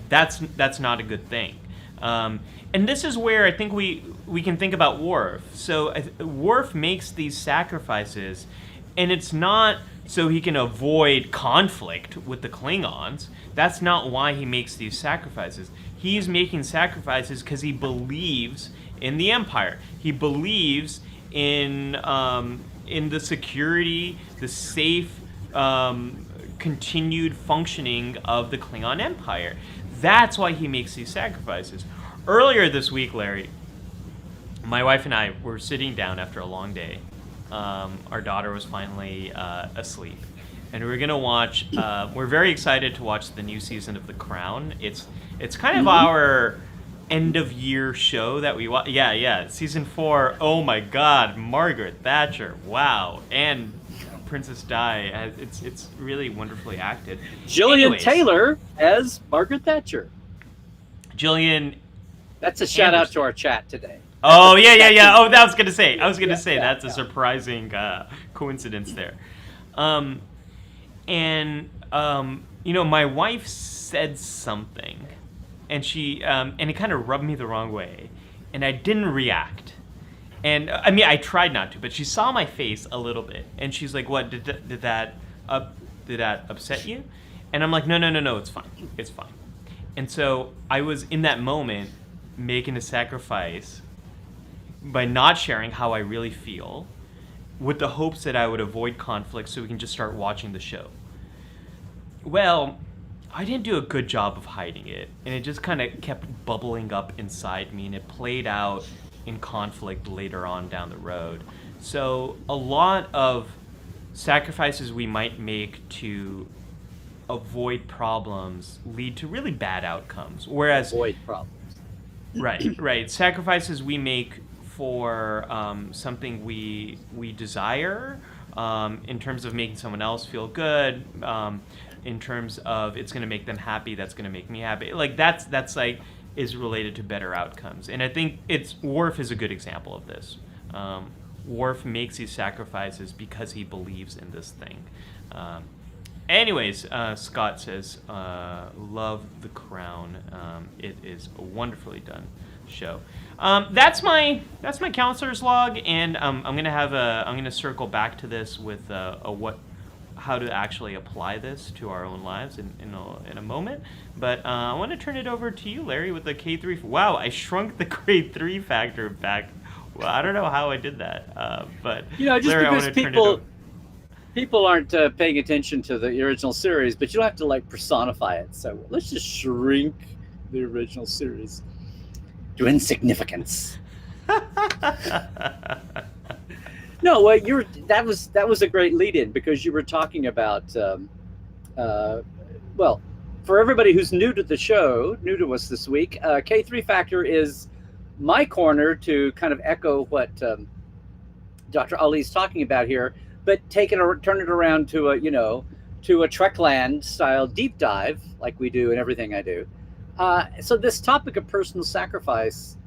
that's not a good thing. And this is where I think we can think about Worf. So Worf makes these sacrifices, and it's not so he can avoid conflict with the Klingons. That's not why he makes these sacrifices. He's making sacrifices because he believes in the Empire. He believes in the security, the safe, continued functioning of the Klingon Empire. That's why he makes these sacrifices. Earlier this week, Larry, my wife and I were sitting down after a long day. Our daughter was finally asleep. And we're gonna watch. We're very excited to watch the new season of The Crown. It's kind of our end of year show that we watch. Yeah, season 4. Oh my God, Margaret Thatcher! Wow, and Princess Di. It's really wonderfully acted. Jillian Taylor as Margaret Thatcher. Jillian. That's a shout out to our chat today. Oh yeah. Oh, I was gonna say that's a surprising coincidence there. And my wife said something, and she and it kind of rubbed me the wrong way, and I didn't react. And I mean, I tried not to, but she saw my face a little bit, and she's like, "What did that upset you?" And I'm like, "No, it's fine." And so I was in that moment making a sacrifice by not sharing how I really feel, with the hopes that I would avoid conflict so we can just start watching the show. Well, I didn't do a good job of hiding it, and it just kind of kept bubbling up inside me, and it played out in conflict later on down the road. So a lot of sacrifices we might make to avoid problems lead to really bad outcomes. Whereas avoid problems. Right. Sacrifices we make for something we desire, in terms of making someone else feel good, in terms of it's going to make them happy, that's going to make me happy. Like that's like is related to better outcomes. And I think Worf is a good example of this. Worf makes these sacrifices because he believes in this thing. Anyways, Scott says, love The Crown. It is a wonderfully done show. That's my counselor's log, and I'm gonna circle back to this with how to actually apply this to our own lives in a moment. But I want to turn it over to you, Larry, with the K3. Wow, I shrunk the grade 3 factor back. Well, I don't know how I did that, but just Larry, because People aren't paying attention to the original series, but you don't have to like personify it. So let's just shrink the original series to insignificance. No, well, that was a great lead-in because you were talking about, well, for everybody who's new to the show, new to us this week, K3 Factor is my corner to kind of echo what Dr. Ali's talking about here, but turn it around to a Trekland style deep dive like we do in everything I do. So this topic of personal sacrifice,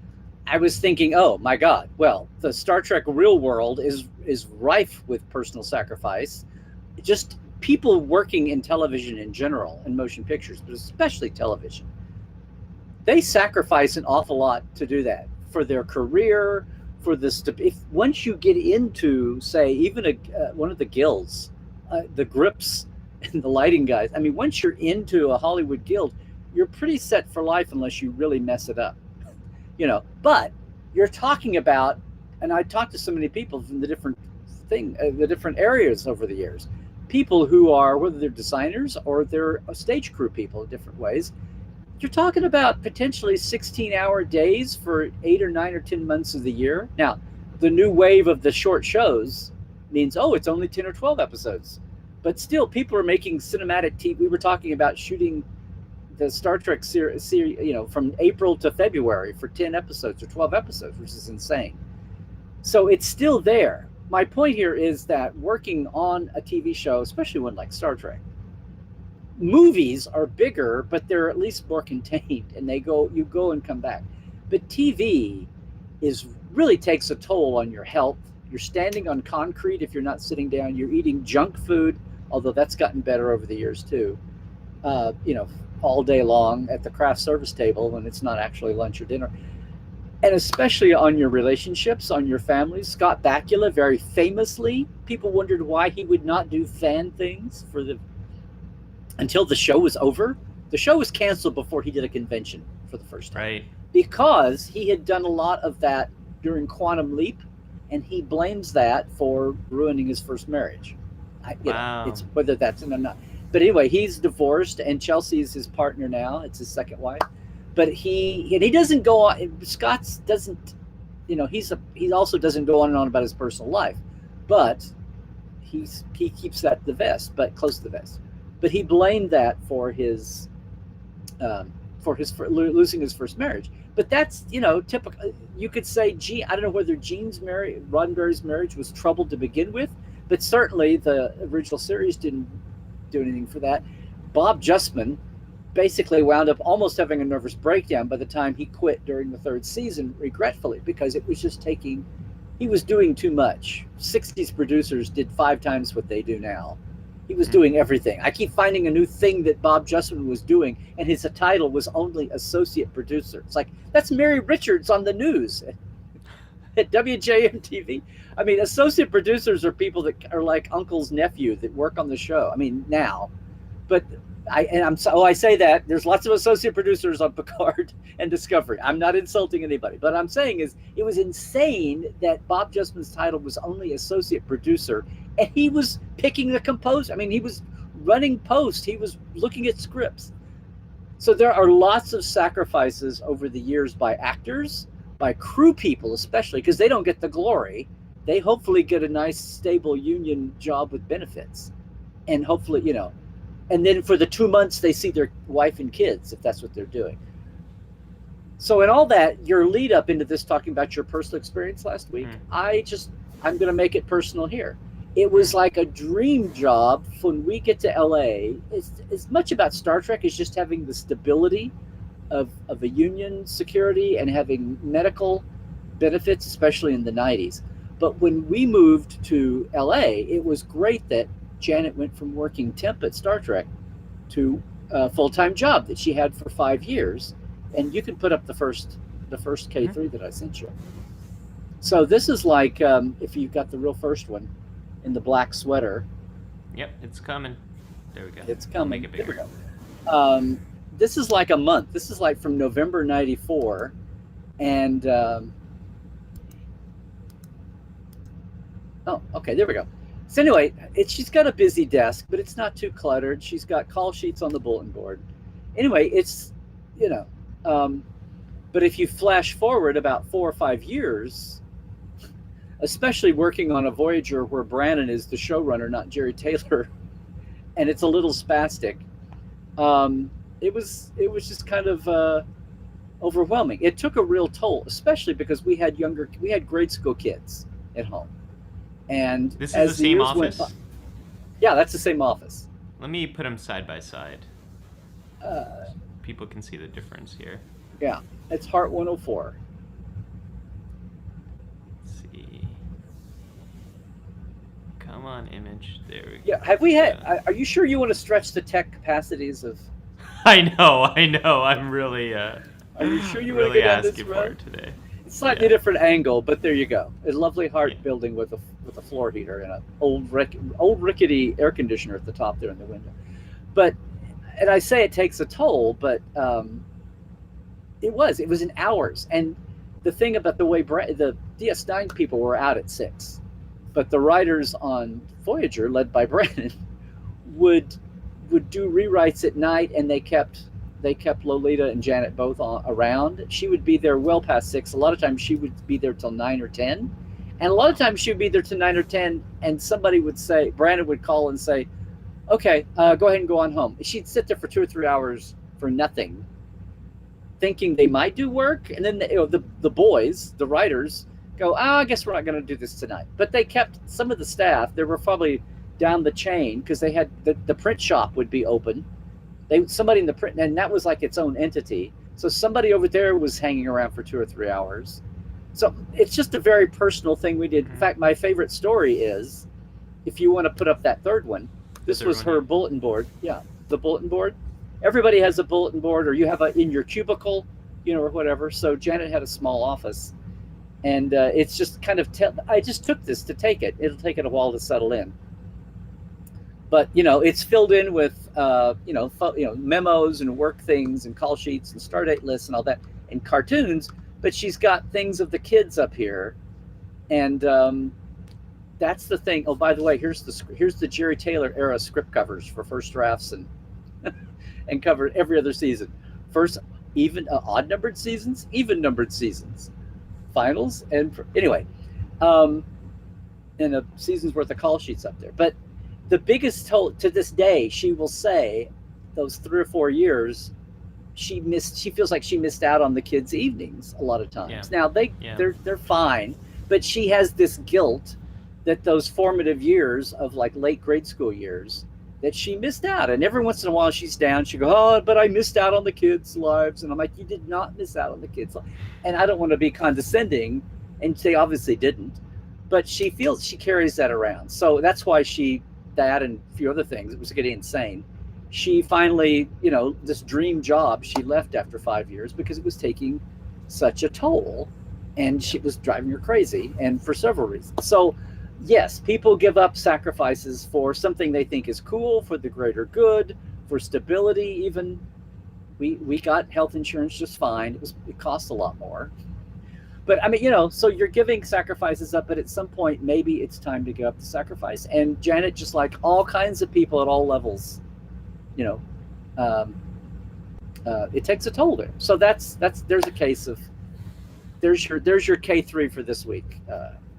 I was thinking, oh my God, well, the Star Trek real world is rife with personal sacrifice. Just people working in television in general, and motion pictures, but especially television. They sacrifice an awful lot to do that for their career, for this. If once you get into, say, even one of the guilds, the grips and the lighting guys. I mean, once you're into a Hollywood guild, you're pretty set for life unless you really mess it up. But you're talking about, and I talked to so many people from the different areas over the years, people who are, whether they're designers or they're stage crew people in different ways. You're talking about potentially 16-hour days for 8 or 9 or 10 months of the year. Now, the new wave of the short shows means, it's only 10 or 12 episodes. But still, people are making cinematic TV. We were talking about shooting the Star Trek series, from April to February for 10 episodes or 12 episodes, which is insane. So it's still there. My point here is that working on a TV show, especially one like Star Trek, movies are bigger, but they're at least more contained, and you go and come back. But TV really takes a toll on your health. You're standing on concrete if you're not sitting down. You're eating junk food, although that's gotten better over the years too. All day long at the craft service table when it's not actually lunch or dinner. And especially on your relationships, on your families. Scott Bakula, very famously, people wondered why he would not do fan things until the show was over. The show was canceled before he did a convention for the first time. Right. Because he had done a lot of that during Quantum Leap, and he blames that for ruining his first marriage. It's whether that's or not. But anyway, he's divorced, and Chelsea is his partner now. It's his second wife. But he doesn't go on. Scott's doesn't, he also doesn't go on and on about his personal life, but he keeps that close to the vest. But he blamed that for his losing his first marriage. But that's typical. You could say, I don't know whether Roddenberry's marriage was troubled to begin with, but certainly the original series didn't do anything for that. Bob Justman basically wound up almost having a nervous breakdown by the time he quit during the third season, regretfully, because it was just he was doing too much. 60s producers did 5 times what they do now. He was doing everything. I keep finding a new thing that Bob Justman was doing, and his title was only associate producer. It's like, that's Mary Richards on the news at WJM-TV. I mean, associate producers are people that are like uncle's nephew that work on the show. I mean, now. But I say that there's lots of associate producers on Picard and Discovery. I'm not insulting anybody, but I'm saying is it was insane that Bob Justman's title was only associate producer, and he was picking the composer. I mean, he was running post. He was looking at scripts. So there are lots of sacrifices over the years by actors, by crew people, especially because they don't get the glory. They hopefully get a nice, stable union job with benefits, and hopefully, and then for the 2 months they see their wife and kids, if that's what they're doing. So in all that, your lead up into this, talking about your personal experience last week, I'm going to make it personal here. It was like a dream job when we get to LA. It's as much about Star Trek as just having the stability of a union security and having medical benefits, especially in the 90s. But when we moved to LA, it was great that Janet went from working temp at Star Trek to a full-time job that she had for 5 years. And you can put up the first K3 that I sent you. So this is like, if you've got the real first one in the black sweater. Yep, it's coming. There we go. It's coming. Make it bigger. There we go. This is like a month. This is like from November 94. And, okay, there we go. So anyway, she's got a busy desk, but it's not too cluttered. She's got call sheets on the bulletin board. Anyway, it's, you know, but if you flash forward about 4 or 5 years, especially working on a Voyager where Brannon is the showrunner, not Jerry Taylor, and it's a little spastic, it was just kind of overwhelming. It took a real toll, especially because we had grade school kids at home. And this is the same office? Yeah, that's the same office. Let me put them side by side. People can see the difference here. Yeah, it's Heart 104. Let's see. Come on, image. There we go. Yeah, have we had? Are you sure you want to stretch the tech capacities of? I know. I'm really. Are you sure you really want to go down this asking for road it today? It's slightly different angle, but there you go. A lovely Heart building with a floor heater and an old rickety air conditioner at the top there in the window. But, and I say it takes a toll, but it was in hours. And the thing about the way the DS9 people were out at 6, but the writers on Voyager, led by Brannon, would do rewrites at night, and they kept Lolita and Janet both around. She would be there well past 6. A lot of times she would be there till 9 or 10. And a lot of times she would be there till 9 or 10, and somebody would say, Brandon would call and say, okay, go ahead and go on home. She'd sit there for 2 or 3 hours for nothing, thinking they might do work. And then the boys, the writers, go, I guess we're not going to do this tonight. But they kept some of the staff. There were probably down the chain, because they had the print shop would be open. Somebody in the print, and that was like its own entity. So somebody over there was hanging around for 2 or 3 hours. So it's just a very personal thing we did. In fact, my favorite story is, if you want to put up that third one, this was her bulletin board. Yeah, the bulletin board. Everybody has a bulletin board, or you have in your cubicle, or whatever. So Janet had a small office, and it's just kind of. I just took this to take it. It'll take it a while to settle in. But it's filled in with memos and work things and call sheets and stardate lists and all that, and cartoons. But she's got things of the kids up here, and that's the thing. Oh, by the way, here's the Jerry Taylor era script covers for first drafts and and covered every other season. First, even odd numbered seasons, even numbered seasons, finals, and anyway, and a season's worth of call sheets up there. But the biggest toll to this day, she will say, those 3 or 4 years, she feels like she missed out on the kids' evenings a lot of times. Yeah. Now they're fine, but she has this guilt that those formative years of like late grade school years that she missed out. And every once in a while she's down, she go, oh, but I missed out on the kids' lives. And I'm like, you did not miss out on the kids' lives. And I don't want to be condescending, and they obviously didn't, but she feels she carries that around. So that's why that and a few other things, it was getting insane. She finally, this dream job she left after 5 years because it was taking such a toll, and she was driving her crazy, and for several reasons. So yes, people give up sacrifices for something they think is cool, for the greater good, for stability. Even we got health insurance just fine. It cost a lot more. But I mean, so you're giving sacrifices up, but at some point, maybe it's time to give up the sacrifice. And Janet, just like all kinds of people at all levels, it takes a toll there. So there's a case of, there's your K3 for this week.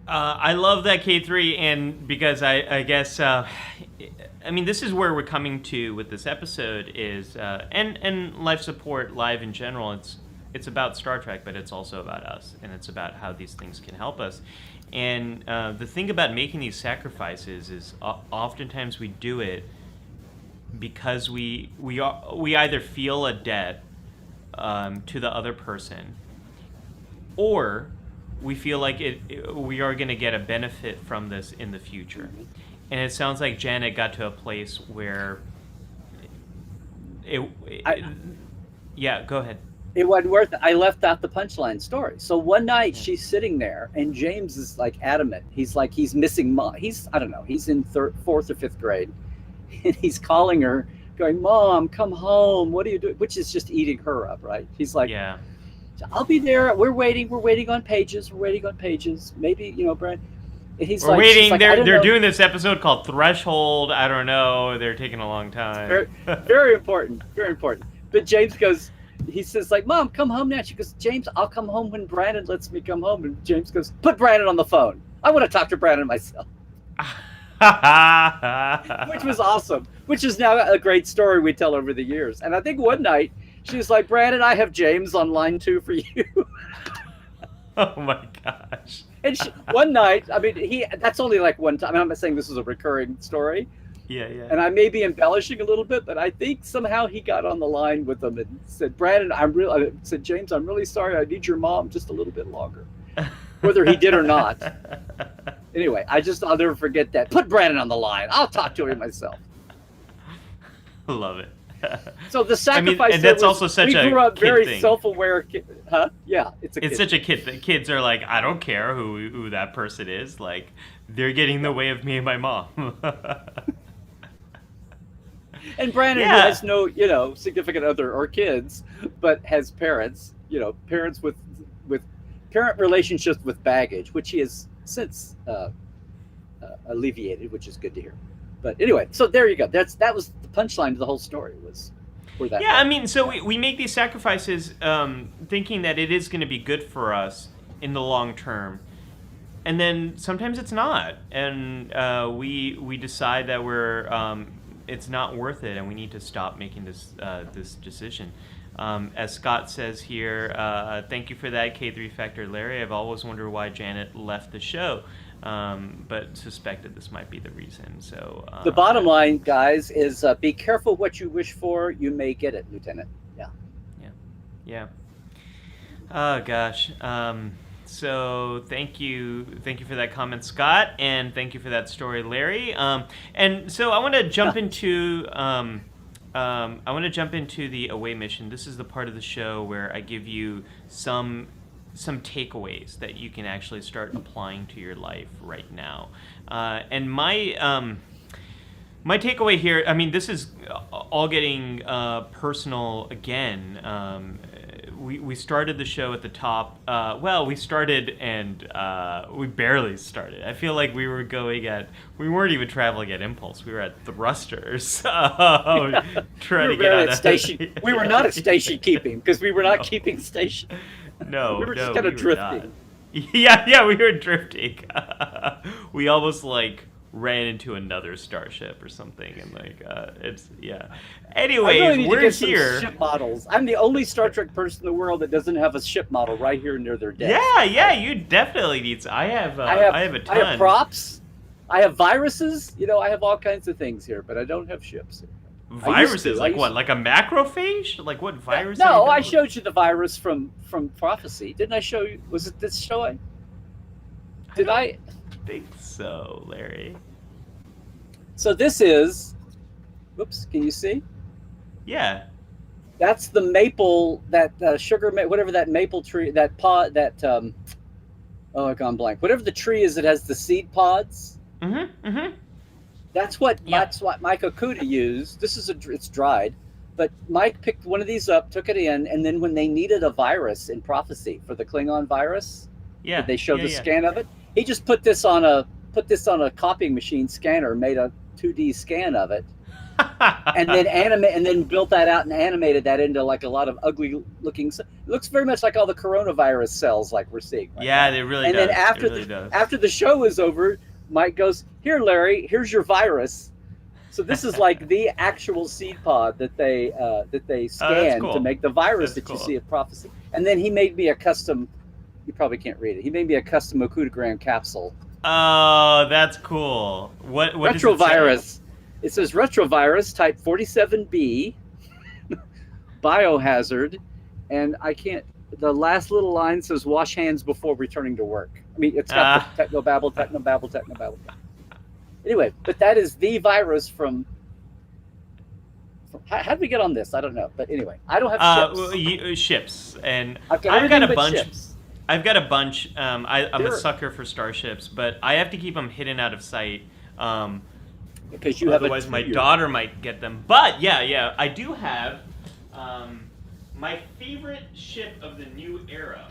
I love that K3, and because I guess, this is where we're coming to with this episode is, and life support live in general, it's about Star Trek, but it's also about us, and it's about how these things can help us. And the thing about making these sacrifices is oftentimes we do it because we either feel a debt to the other person, or we feel like we are going to get a benefit from this in the future. And it sounds like Janet got to a place where yeah, go ahead. It wasn't worth it. I left out the punchline story. So one night she's sitting there, and James is like adamant. He's like, he's missing Mom. He's in 4th or 5th grade. And he's calling her, going, Mom, come home. What are you doing? Which is just eating her up, right? He's like, yeah, I'll be there. We're waiting on pages. Maybe, Brad. And he's We're like, she's waiting. like, I don't They're know. doing this episode called Threshold. I don't know. They're taking a long time. Very, very important. Very important. But James goes, he says, like, Mom, come home now. She goes, James, I'll come home when Brandon lets me come home. And James goes, put Brandon on the phone. I want to talk to Brandon myself. Which was awesome. Which is now a great story we tell over the years. And I think one night she was like, Brandon, I have James on line 2 for you. Oh my gosh. And one night, I mean, that's only like one time. I'm not saying this is a recurring story. Yeah, yeah. And I may be embellishing a little bit, but I think somehow he got on the line with them and said, Brandon, I said, James, I'm really sorry. I need your mom just a little bit longer. Whether he did or not. Anyway, I'll never forget that. Put Brandon on the line. I'll talk to him myself. Love it. So the sacrifice. and that's also such a we grew up kid very thing. self-aware. Huh? Yeah, it's It's such a kid thing. Kids are like, I don't care who that person is. Like, they're getting in the way of me and my mom. And Brandon, who has no, significant other or kids, but has parents, parents with parent relationships with baggage, which he has since alleviated, which is good to hear. But anyway, so there you go. That was the punchline to the whole story was where that. Yeah, I mean, so we make these sacrifices thinking that it is going to be good for us in the long term, and then sometimes it's not, and we decide that it's not worth it, and we need to stop making this decision. As Scott says here, thank you for that, K3 Factor Larry. I've always wondered why Janet left the show, but suspected this might be the reason. So the bottom line, guys, is be careful what you wish for. You may get it, Lieutenant. Yeah. Oh gosh. So thank you for that comment, Scott, and thank you for that story, Larry. And so I want to jump into the away mission. This is the part of the show where I give you some takeaways that you can actually start applying to your life right now. And my takeaway here, I mean, this is all getting personal again. We started the show at the top. We started and we barely started. I feel like we weren't even traveling at impulse. We were at thrusters. Trying to get out of station. We were not at station keeping because we were not keeping station. No, we were just kind of drifting. Yeah, we were drifting. We almost ran into another starship or something, and Anyways, I really need we're to get here. Some ship models. I'm the only Star Trek person in the world that doesn't have a ship model right here near their desk. Yeah, you definitely need some. I have a ton. I have props. I have viruses. I have all kinds of things here, but I don't have ships. Viruses? What? Like a macrophage? Like what virus? No, I showed you the virus from Prophecy. Didn't I show you? Was it this show? I think so, Larry. So this is. Whoops! Can you see? Yeah. That's the maple, that sugar, whatever that maple tree, that pod, I've gone blank. Whatever the tree is that has the seed pods. That's what Mike Okuda used. It's dried, but Mike picked one of these up, took it in, and then when they needed a virus in Prophecy for the Klingon virus, they showed the scan of it. He just put this on a copying machine scanner, made a 2D scan of it. and then built that out and animated that into a lot of ugly looking. It looks very much like all the coronavirus cells we're seeing. Right now. It really does. And then after the show was over, Mike goes, "Here, Larry, here's your virus." So this is the actual seed pod that they scanned to make the virus you see at Prophecy. And then he made me a custom. You probably can't read it. He made me a custom Okudagram capsule. Oh, that's cool. What retrovirus? It says retrovirus type 47B, biohazard, and I can't. The last little line says wash hands before returning to work. I mean, it's got the technobabble. Anyway, but that is the virus from how did we get on this? I don't know. But anyway, I don't have ships, and I've got a bunch. Ships. I've got a bunch. I'm a sucker for starships, but I have to keep them hidden out of sight. Because you otherwise my daughter might get them. But yeah, I do have my favorite ship of the new era.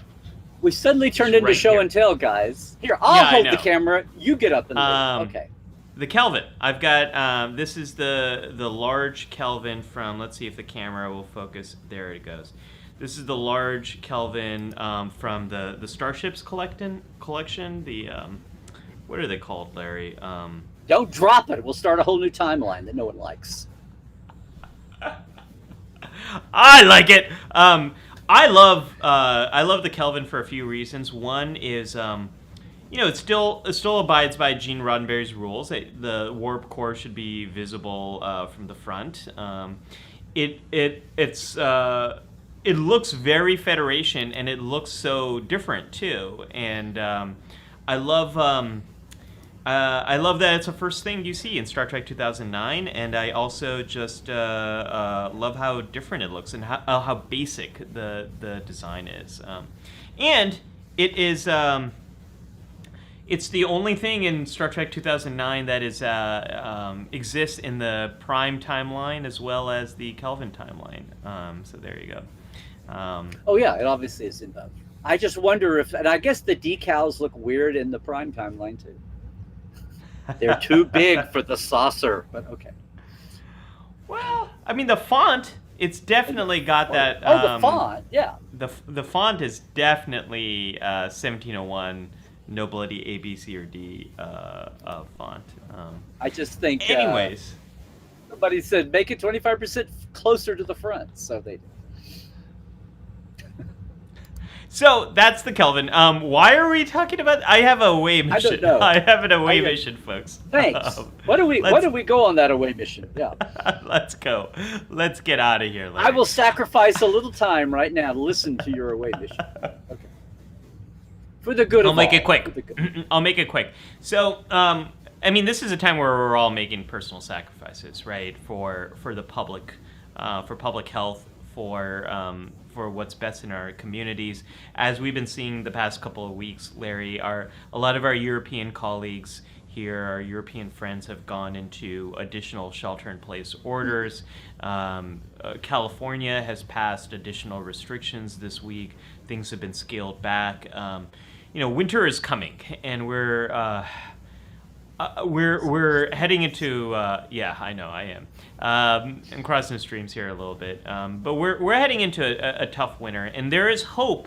We suddenly turned into right show here. and tell, guys. Here, I'll Yeah, I hold the know. camera. You get up and leave. Okay. The Kelvin. I've got, this is the large Kelvin from, let's see if the camera will focus. There it goes. This is the large Kelvin from the Starships collection. The, what are they called, Larry? Don't drop it. We'll start a whole new timeline that no one likes. I like it. I love the Kelvin for a few reasons. One is, it still abides by Gene Roddenberry's rules. The warp core should be visible from the front. It looks very Federation, and it looks so different too. And I love that it's the first thing you see in Star Trek 2009, and I also just love how different it looks and how basic the design is. And it is it's the only thing in Star Trek 2009 that is exists in the Prime timeline as well as the Kelvin timeline. So there you go. Oh yeah, it obviously is in both. I just wonder if, and I guess the decals look weird in the Prime timeline too. They're too big for the saucer, but okay. Well, I mean the font, it's definitely got that. The font, yeah. The font is definitely 1701 Nobility A, B, C, or D font. I just think. Anyways, somebody said make it 25% closer to the front, so they did. So that's the Kelvin. Why are we talking about? I have a away mission. I don't know. I have an away mission, folks. Thanks. Why do we go on that away mission? Yeah. Let's go. Let's get out of here, Larry. I will sacrifice a little time right now to listen to your away mission. Okay. For the good of all. I'll make it quick. I'll make it quick. So, I mean, this is a time where we're all making personal sacrifices, right? For the public, for public health, for what's best in our communities. As we've been seeing the past couple of weeks, Larry, a lot of our European colleagues here, our European friends, have gone into additional shelter-in-place orders. California has passed additional restrictions this week. Things have been scaled back. Winter is coming, and we're heading into yeah, I know I am. I'm crossing the streams here a little bit, but we're heading into a tough winter, and there is hope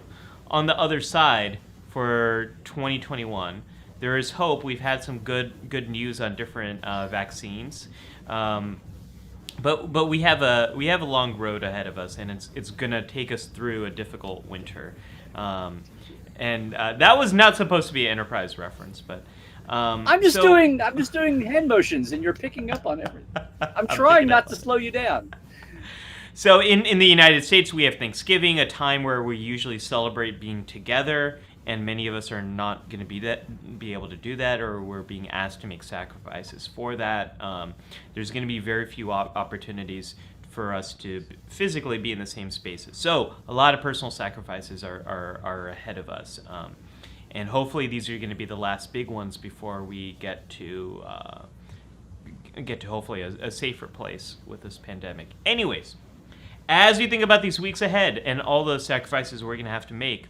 on the other side for 2021. There is hope. We've had some good news on different vaccines, but we have a long road ahead of us, and it's gonna take us through a difficult winter. And that was not supposed to be an Enterprise reference, but. I'm just doing hand motions, and you're picking up on everything. I'm trying not to slow you down. So in the United States, we have Thanksgiving, a time where we usually celebrate being together, and many of us are not going to be able to do that, or we're being asked to make sacrifices for that. There's going to be very few opportunities for us to physically be in the same spaces. So a lot of personal sacrifices are ahead of us. And hopefully these are going to be the last big ones before we get to hopefully a safer place with this pandemic. Anyways, as you think about these weeks ahead and all the sacrifices we're going to have to make,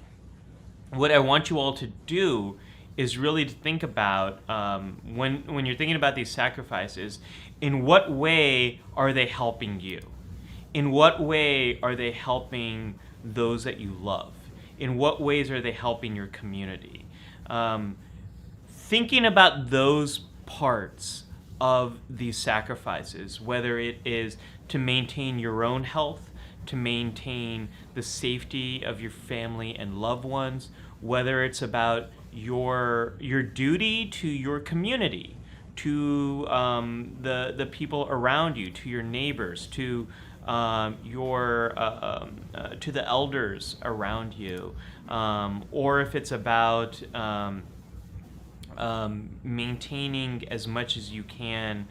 what I want you all to do is really to think about when you're thinking about these sacrifices, in what way are they helping you? In what way are they helping those that you love? In what ways are they helping your community? Thinking about those parts of these sacrifices, whether it is to maintain your own health, to maintain the safety of your family and loved ones, whether it's about your duty to your community, to the people around you, to your neighbors, to to the elders around you, or if it's about maintaining as much as you can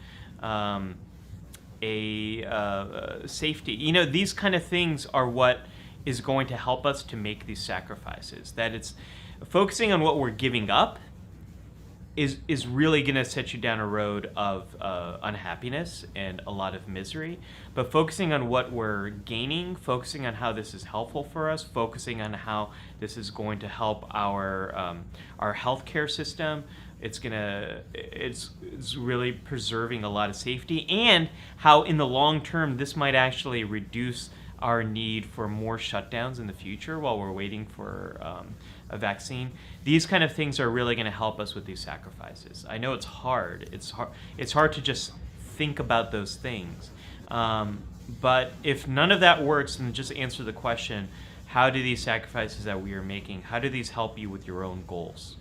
a safety. These kind of things are what is going to help us to make these sacrifices. That it's focusing on what we're giving up is really going to set you down a road of unhappiness and a lot of misery. But focusing on what we're gaining, focusing on how this is helpful for us, focusing on how this is going to help our healthcare system, it's really preserving a lot of safety, and how in the long term this might actually reduce our need for more shutdowns in the future while we're waiting for a vaccine. These kind of things are really going to help us with these sacrifices. I know it's hard. It's hard to just think about those things. But if none of that works, then just answer the question, how do these sacrifices that we are making, how do these help you with your own goals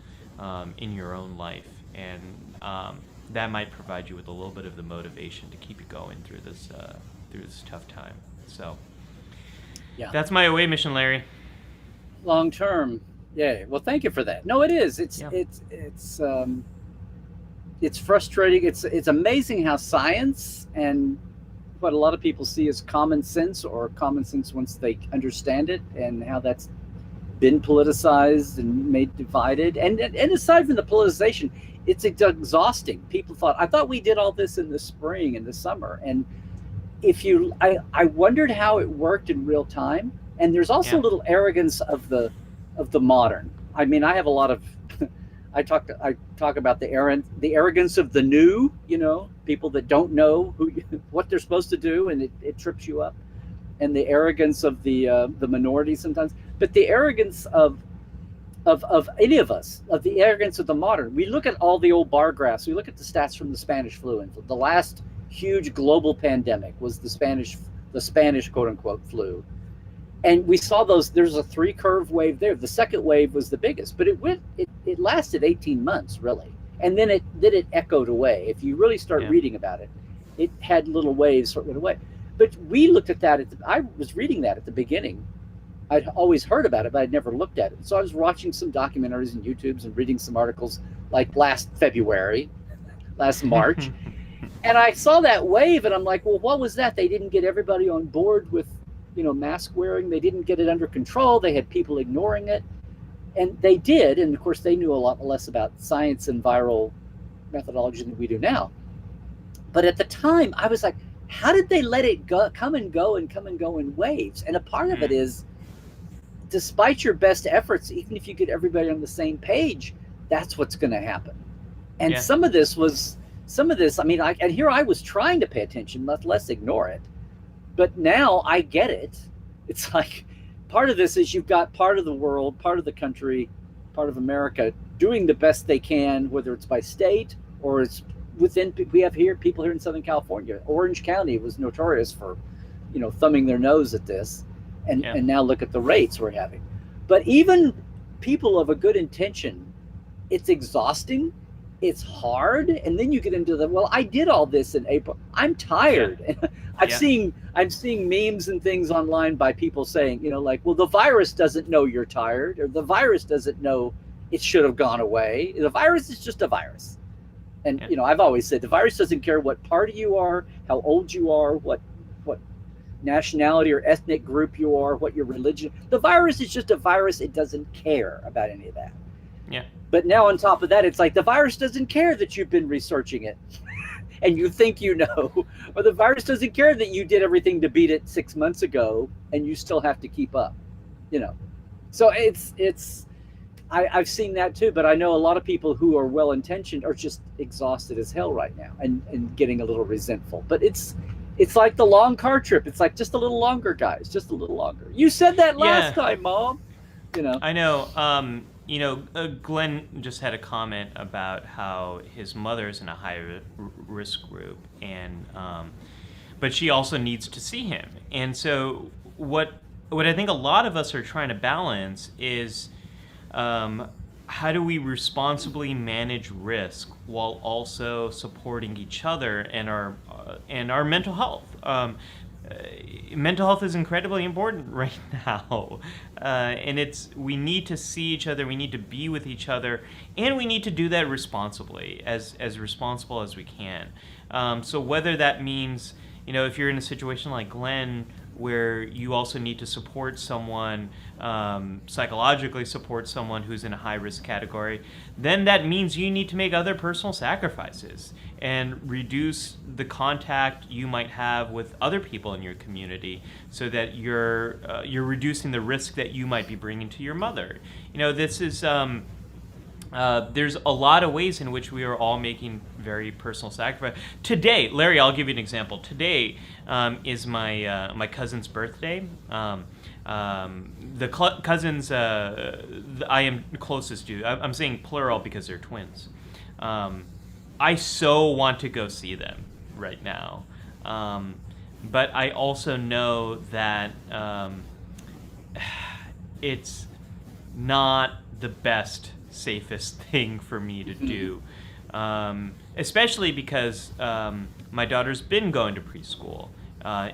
in your own life? And that might provide you with a little bit of the motivation to keep you going through this tough time. So Yeah. that's my away mission, Larry. Long term. Yeah. Well, thank you for that. No, it is. It's frustrating. It's amazing how science and what a lot of people see as common sense, or common sense once they understand it, and how that's been politicized and made divided. And aside from the politicization, it's exhausting. I thought we did all this in the spring and the summer, and I wondered how it worked in real time. And there's also a little arrogance of the modern. I mean, I have a lot of I talk about the arrogance of the new, people that don't know what they're supposed to do, and it trips you up, and the arrogance of the minority sometimes. But the arrogance of any of us, of the arrogance of the modern. We look at all the old bar graphs. We look at the stats from the Spanish flu, and the last huge global pandemic was the Spanish quote unquote flu. And we saw there's a 3-curve wave there. The second wave was the biggest, but it lasted 18 months really. And then it echoed away. If you really start reading about it, it had little waves sort of went away. But we looked at that I was reading that at the beginning. I'd always heard about it, but I'd never looked at it. So I was watching some documentaries and YouTubes and reading some articles like last March. And I saw that wave, and I'm like, well, what was that? They didn't get everybody on board with, mask wearing. They didn't get it under control. They had people ignoring it. And they did. And of course, they knew a lot less about science and viral methodology than we do now. But at the time, I was like, how did they let it come and go in waves? And a part of it is, despite your best efforts, even if you get everybody on the same page, that's what's going to happen. And some of this, I mean, and here I was trying to pay attention, much less ignore it. But now I get it. It's like part of this is you've got part of the world, part of the country, part of America doing the best they can, whether it's by state or it's within. We have people here in Southern California. Orange County was notorious for, thumbing their nose at this. And now look at the rates we're having. But even people of a good intention, it's exhausting. It's hard, and then you get into I did all this in April. I'm tired. I'm seeing memes and things online by people saying, the virus doesn't know you're tired, or the virus doesn't know it should have gone away. The virus is just a virus. And I've always said the virus doesn't care what party you are, how old you are, what nationality or ethnic group you are, what your religion. The virus is just a virus. It doesn't care about any of that. Yeah. But now on top of that, it's like the virus doesn't care that you've been researching it and you think or the virus doesn't care that you did everything to beat it 6 months ago and you still have to keep up, So I've seen that too, but I know a lot of people who are well-intentioned are just exhausted as hell right now and getting a little resentful. But it's like the long car trip. It's like just a little longer, guys, just a little longer. You said that last time, Mom. I know. Glenn just had a comment about how his mother's in a high risk group, and but she also needs to see him. And so what I think a lot of us are trying to balance is how do we responsibly manage risk while also supporting each other and our mental health. Mental health is incredibly important right now, and we need to see each other, we need to be with each other, and we need to do that responsibly, as responsible as we can. So whether that means, if you're in a situation like Glenn, where you also need to support someone, psychologically support someone who's in a high-risk category, then that means you need to make other personal sacrifices and reduce the contact you might have with other people in your community, so that you're reducing the risk that you might be bringing to your mother. This is there's a lot of ways in which we are all making very personal sacrifice. Today, Larry, I'll give you an example. Today is my cousin's birthday. The cousins I am closest to, I'm saying plural because they're twins. I so want to go see them right now. But I also know that it's not the best, safest thing for me to do. Especially because my daughter's been going to preschool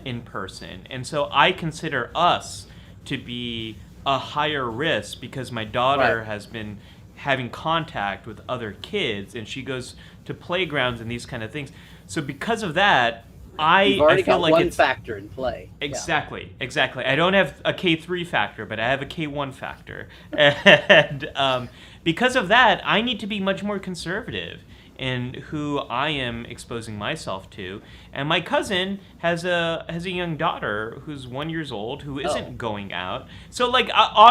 in person. And so I consider us to be a higher risk because my daughter has been having contact with other kids, and she goes to playgrounds and these kind of things. So because of that, You've already I feel got like one it's factor in play. Exactly. I don't have a K3 factor, but I have a K1 factor. And because of that, I need to be much more conservative in who I am exposing myself to. And my cousin has a young daughter who's 1 year old who isn't going out. So like I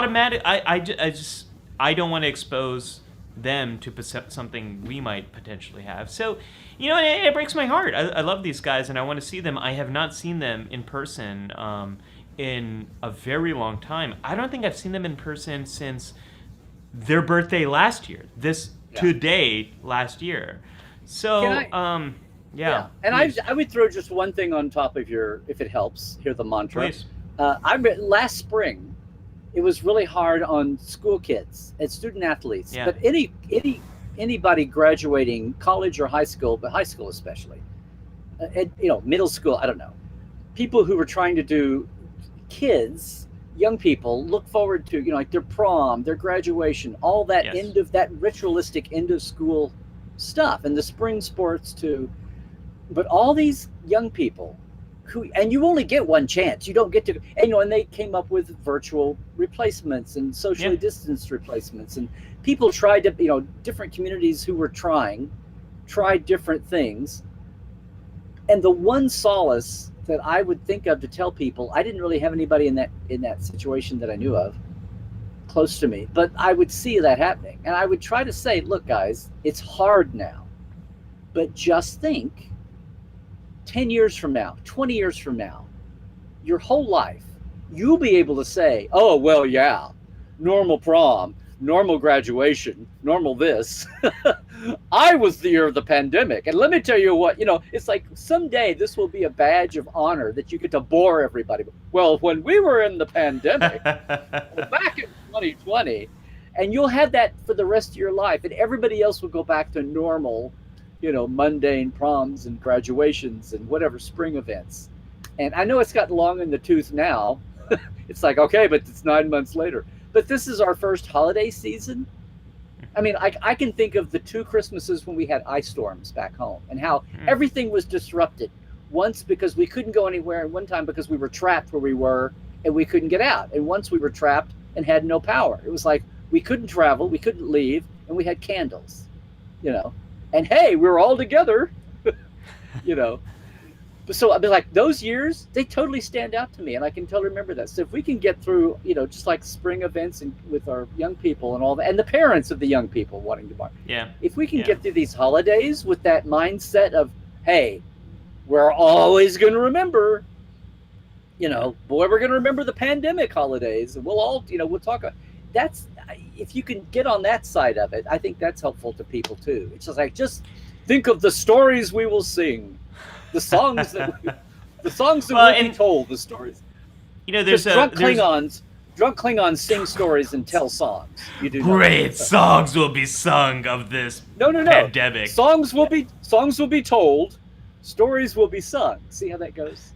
don't want to expose them to something we might potentially have. So, it breaks my heart. I love these guys and I want to see them. I have not seen them in person in a very long time. I don't think I've seen them in person since their birthday last year. Today last year. So, yeah. And I would throw just one thing on top of if it helps, hear the mantra. Please. Last spring, it was really hard on school kids and student athletes, but anybody graduating college or high school, but high school especially, middle school, I don't know, people who were trying to do young people look forward to, like their prom, their graduation, all that that ritualistic end of school stuff, and the spring sports too. But all these young people and you only get one chance. You don't get to, and they came up with virtual replacements and socially distanced replacements, and people tried to, different communities who were tried different things. And the one solace that I would think of to tell people, I didn't really have anybody in that situation that I knew of close to me, but I would see that happening, and I would try to say, look guys, it's hard now, but just think 10 years from now, 20 years from now, your whole life, you'll be able to say, oh, well, yeah, normal prom, normal graduation, normal this. I was the year of the pandemic. And let me tell you what, it's like someday this will be a badge of honor that you get to bore everybody. Well, when we were in the pandemic, back in 2020, and you'll have that for the rest of your life, and everybody else will go back to normal, mundane proms and graduations and whatever spring events. And I know it's gotten long in the tooth now. It's like, okay, but it's 9 months later. But this is our first holiday season. I mean, I can think of the 2 Christmases when we had ice storms back home and how everything was disrupted. Once because we couldn't go anywhere, and one time because we were trapped where we were and we couldn't get out. And once we were trapped and had no power. It was like we couldn't travel, we couldn't leave, and we had candles, And hey, we were all together, So I'd be like, those years, they totally stand out to me, and I can totally remember that. So if we can get through, just like spring events and with our young people and all that, and the parents of the young people wanting to buy. Yeah. If we can get through these holidays with that mindset of, hey, we're always going to remember, boy, we're going to remember the pandemic holidays, and we'll all, we'll talk. If you can get on that side of it, I think that's helpful to people too. It's just like, just think of the stories we will sing, the songs that will be told, the stories. There's drunk Klingons sing stories and tell songs. You do great songs will be sung of this pandemic. Songs will be told, stories will be sung. See how that goes?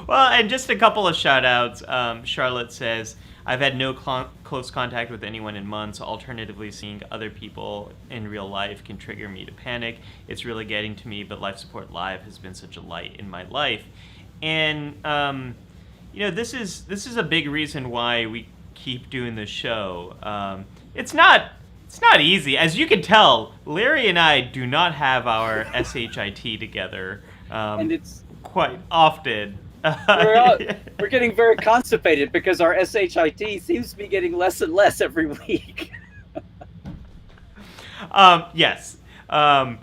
Well, and just a couple of shout outs. Charlotte says, I've had no close contact with anyone in months. Alternatively, seeing other people in real life can trigger me to panic. It's really getting to me, but Life Support Live has been such a light in my life. And this is a big reason why we keep doing this show. It's not easy, as you can tell. Larry and I do not have our SHIT together, and it's quite often. We're getting very constipated because our SHIT seems to be getting less and less every week. Yes. We're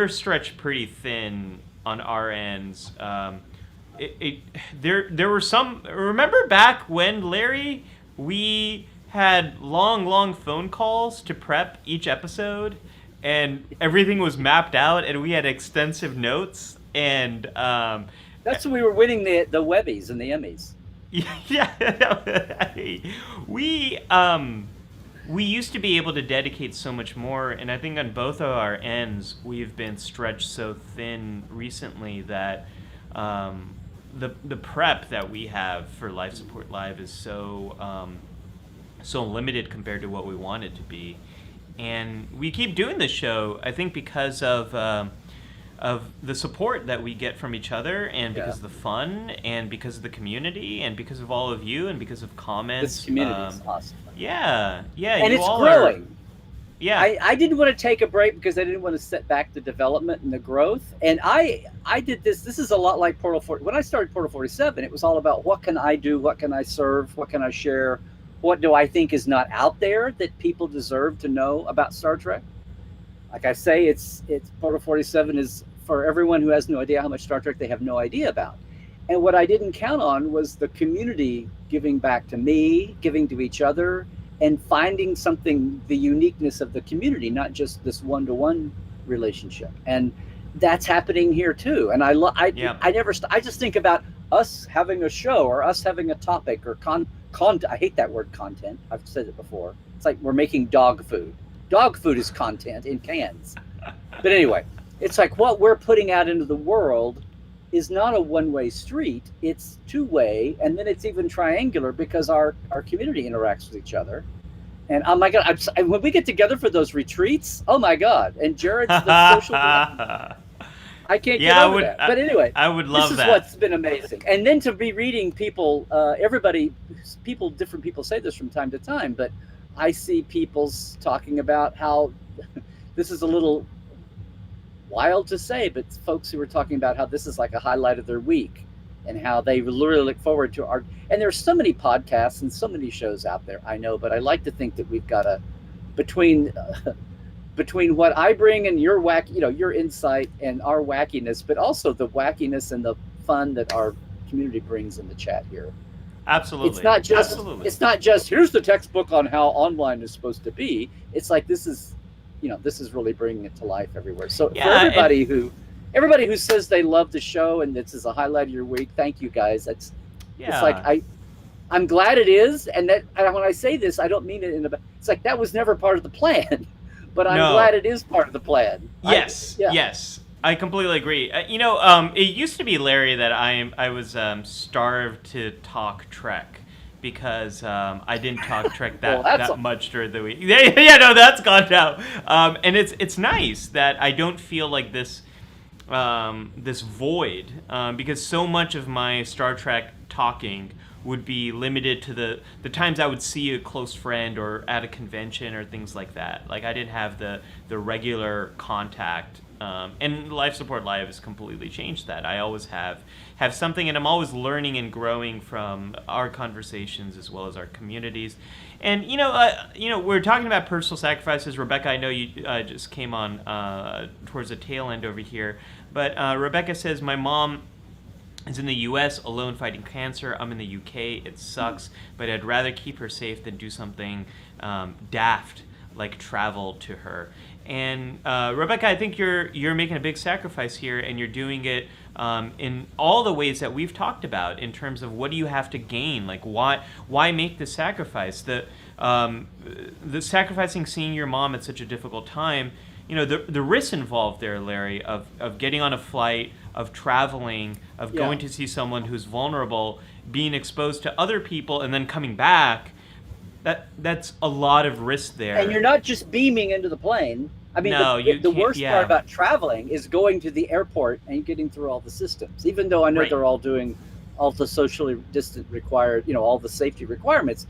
stretched pretty thin on our ends. There were some. Remember back when, Larry, we had long phone calls to prep each episode, and everything was mapped out, and we had extensive notes, and that's when we were winning the Webbies and the Emmys. Yeah, we used to be able to dedicate so much more, and I think on both of our ends we've been stretched so thin recently that the prep that we have for Life Support Live is so limited compared to what we want it to be. And we keep doing this show, I think, because of the support that we get from each other, and because of the fun, and because of the community, and because of all of you, and because of comments. This community is awesome. Yeah, and it's growing. Yeah, I didn't want to take a break because I didn't want to set back the development and the growth. And I did this. This is a lot like Portal 40. When I started Portal 47, it was all about what can I do, what can I serve, what can I share, what do I think is not out there that people deserve to know about Star Trek. Like I say, it's Portal 47 is for everyone who has no idea how much Star Trek they have no idea about. And what I didn't count on was the community giving back to me, giving to each other, and finding something, the uniqueness of the community, not just this one-to-one relationship. And that's happening here too. And I just think about us having a show, or us having a topic, or I hate that word, content. I've said it before. It's like we're making dog food. Dog food is content in cans. But anyway, it's like what we're putting out into the world is not a one-way street. It's two-way, and then it's even triangular because our community interacts with each other. And oh my God, when we get together for those retreats, oh my God! And Jared's the social. I can't get over that. But anyway, I would love that. This is what's been amazing. And then to be reading people, different people say this from time to time, but I see people talking about how this is a little wild to say, but folks who are talking about how this is like a highlight of their week, and how they really look forward to our. And there's so many podcasts and so many shows out there, I know, but I like to think that we've got between what I bring and your your insight and our wackiness, but also the wackiness and the fun that our community brings in the chat here. Absolutely. It's not just here's the textbook on how online is supposed to be. It's like this is really bringing it to life everywhere. So for everybody who says they love the show and this is a highlight of your week, thank you guys. It's like I'm glad it is, and when I say this, I don't mean it it's like that was never part of the plan, but I'm glad it is part of the plan. Yes, I completely agree. It used to be, Larry, that I was starved to talk Trek, because I didn't talk Trek that much during the week. No, that's gone now. And it's nice that I don't feel like this void, because so much of my Star Trek talking would be limited to the times I would see a close friend or at a convention or things like that. Like I didn't have the regular contact. And Life Support Live has completely changed that. I always have something, and I'm always learning and growing from our conversations as well as our communities. And we're talking about personal sacrifices. Rebecca, I know you just came on towards the tail end over here, but Rebecca says, my mom is in the U.S. alone fighting cancer. I'm in the U.K. It sucks, but I'd rather keep her safe than do something daft like travel to her. And Rebecca, I think you're making a big sacrifice here, and you're doing it in all the ways that we've talked about in terms of what do you have to gain? Like why make the sacrifice? The sacrificing seeing your mom at such a difficult time. The risks involved there, Larry, of getting on a flight, of traveling, of going to see someone who's vulnerable, being exposed to other people, and then coming back. That's a lot of risk there. And you're not just beaming into the plane. I mean, No, you the can't- worst yeah. part about traveling is going to the airport and getting through all the systems. Even though I know Right. they're all doing all the socially distant required, all the safety requirements,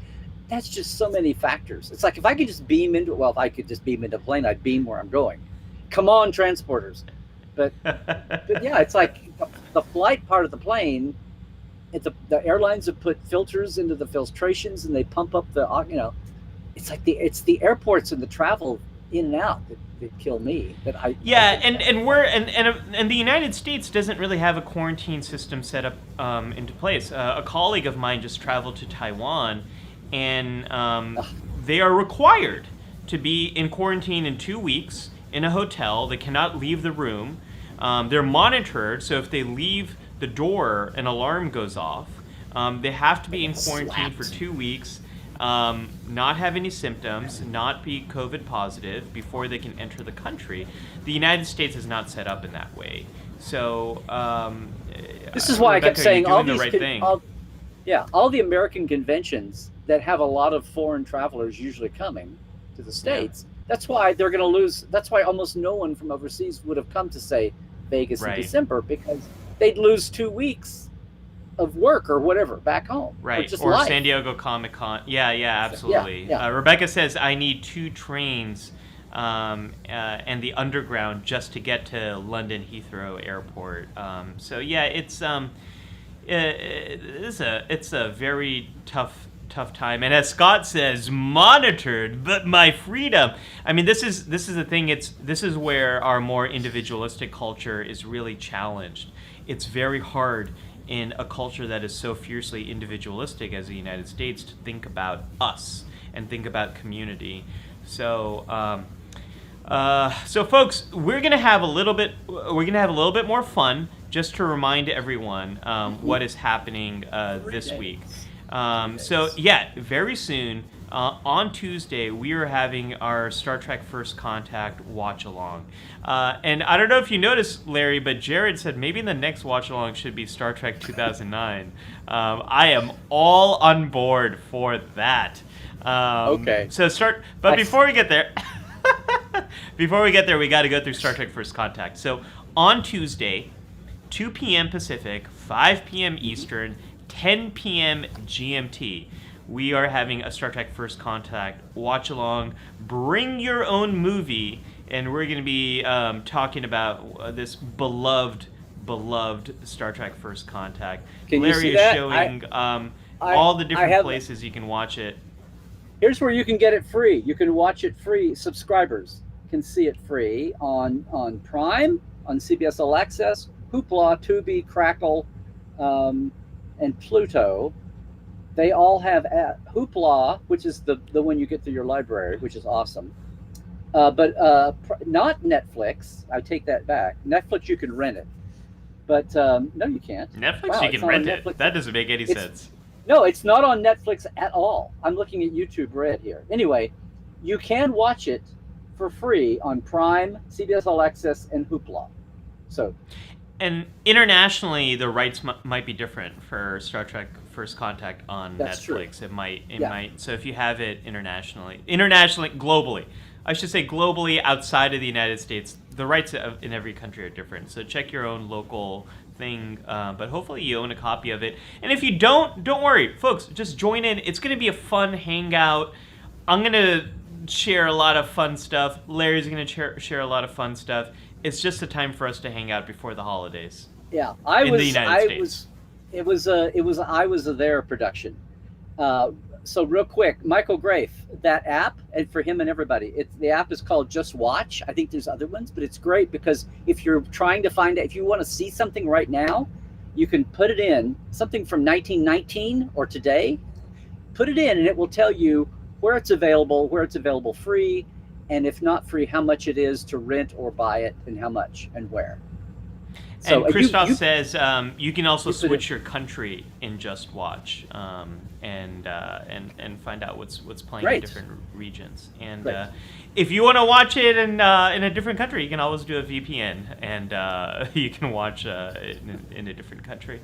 that's just so many factors. It's like if I could just beam into, well, if I could just beam into a plane, I'd beam where I'm going. Come on, transporters. But yeah, it's like the flight part of the plane. The airlines have put filters into the filtrations and they pump up it's like it's the airports and the travel in and out that kill me. Yeah, and the United States doesn't really have a quarantine system set up into place. A colleague of mine just traveled to Taiwan, and they are required to be in quarantine in 2 weeks in a hotel. They cannot leave the room. They're monitored, so if they leave the door, an alarm goes off. They have to be in quarantine for 2 weeks. Not have any symptoms, not be COVID positive before they can enter the country. The United States is not set up in that way. So this is why Rebecca, I kept saying you're all doing these the right thing. all the American conventions that have a lot of foreign travelers usually coming to the States. That's why they're going to lose. That's why almost no one from overseas would have come to, say, Vegas in December, because they'd lose 2 weeks of work or whatever back home. Right, or life. San Diego Comic-Con. Yeah, absolutely. Yeah. Rebecca says, I need 2 trains and the underground just to get to London Heathrow Airport. So yeah, it's a very tough time. And as Scott says, monitored, but my freedom. I mean, this is the thing. This is where our more individualistic culture is really challenged. It's very hard in a culture that is so fiercely individualistic as the United States to think about us and think about community. So, so folks, we're gonna have a little bit more fun, just to remind everyone what is happening this week. So yeah, very soon on Tuesday we are having our Star Trek First Contact watch along, and I don't know if you noticed, Larry, but Jared said maybe the next watch along should be Star Trek 2009. I am all on board for that. Okay. So before we get there, we got to go through Star Trek First Contact. So on Tuesday, 2 p.m. Pacific, 5 p.m. Eastern, 10 p.m. GMT, we are having a Star Trek First Contact watch along. Bring your own movie, and we're going to be talking about this beloved Star Trek First Contact. Can Larry you see is that? showing all the different places you can watch it. Here's where you can get it free. You can watch it free. Subscribers can see it free on Prime, on CBS All Access, Hoopla, Tubi, Crackle, and Pluto. They all have Hoopla, which is the one you get through your library, which is awesome. But not Netflix. I take that back. Netflix, you can rent it. But no, you can't. Netflix, you can rent it. That doesn't make any sense. No, it's not on Netflix at all. I'm looking at YouTube Red here. Anyway, you can watch it for free on Prime, CBS All Access, and Hoopla. So, and internationally, the rights might be different for Star Trek First Contact on That's Netflix. True. It might. So if you have it internationally, globally, I should say globally outside of the United States, the rights in every country are different. So check your own local thing, but hopefully you own a copy of it. And if you don't worry, folks, just join in. It's going to be a fun hangout. I'm going to share a lot of fun stuff. Larry's going to share a lot of fun stuff. It's just a time for us to hang out before the holidays. Yeah, it was a I Was There production. So real quick, Michael Grafe, that app, and for him and everybody, the app is called Just Watch. I think there's other ones, but it's great because if you're trying to find it, if you want to see something right now, you can put it in, something from 1919 or today, put it in and it will tell you where it's available free, and if not free, how much it is to rent or buy it, and how much and where. So, and Christoph says you can also switch your country in Just Watch and find out what's playing in different regions. And if you want to watch it in a different country, you can always do a VPN and you can watch it in a different country.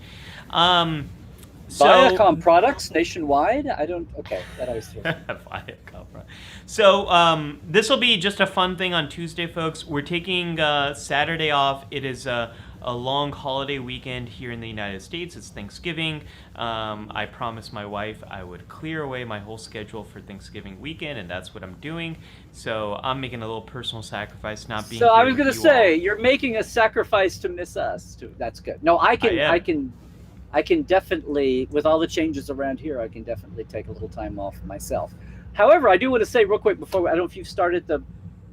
Viacom products nationwide? I don't. Okay, that always throws me. Viacom. So this will be just a fun thing on Tuesday, folks. We're taking Saturday off. It is a long holiday weekend here in the United States. It's Thanksgiving. I promised my wife I would clear away my whole schedule for Thanksgiving weekend, and that's what I'm doing. So I'm making a little personal sacrifice, not being. So here I was going to say you're making a sacrifice to miss us too. That's good. No, I can definitely, with all the changes around here, I can definitely take a little time off myself. However, I do want to say real quick before I don't know if you've started the.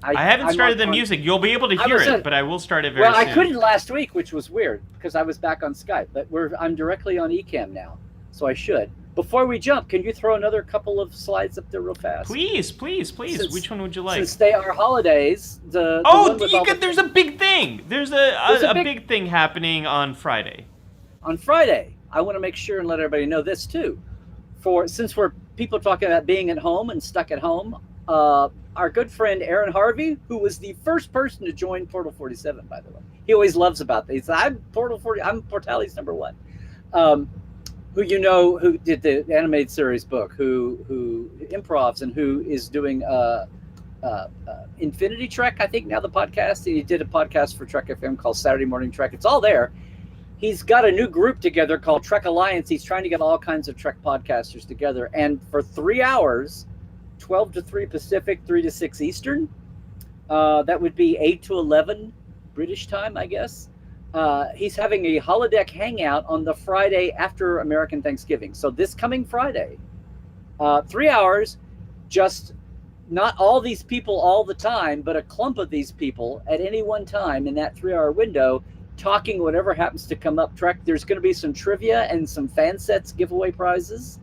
I haven't started the music. You'll be able to hear it, but I will start it very soon. Well, I couldn't last week, which was weird because I was back on Skype. But I'm directly on Ecamm now, so I should. Before we jump, can you throw another couple of slides up there real fast? Please. Which one would you like? Since they are holidays, there's a big thing. There's a big thing happening on Friday. On Friday, I want to make sure and let everybody know this too. Since we're people talking about being at home and stuck at home, our good friend Aaron Harvey, who was the first person to join Portal 47, by the way, he always loves about this. I'm Portal 40. I'm Portales #1. Who did the animated series book, who improvs and who is doing Infinity Trek, I think now the podcast. He did a podcast for Trek FM called Saturday Morning Trek. It's all there. He's got a new group together called Trek Alliance. He's trying to get all kinds of Trek podcasters together. And for 3 hours, 12 to 3 Pacific, 3 to 6 Eastern, that would be 8 to 11 British time, I guess. He's having a holodeck hangout on the Friday after American Thanksgiving. So this coming Friday, 3 hours, just not all these people all the time, but a clump of these people at any one time in that 3 hour window, talking whatever happens to come up. Trek. There's going to be some trivia and some fan sets giveaway prizes,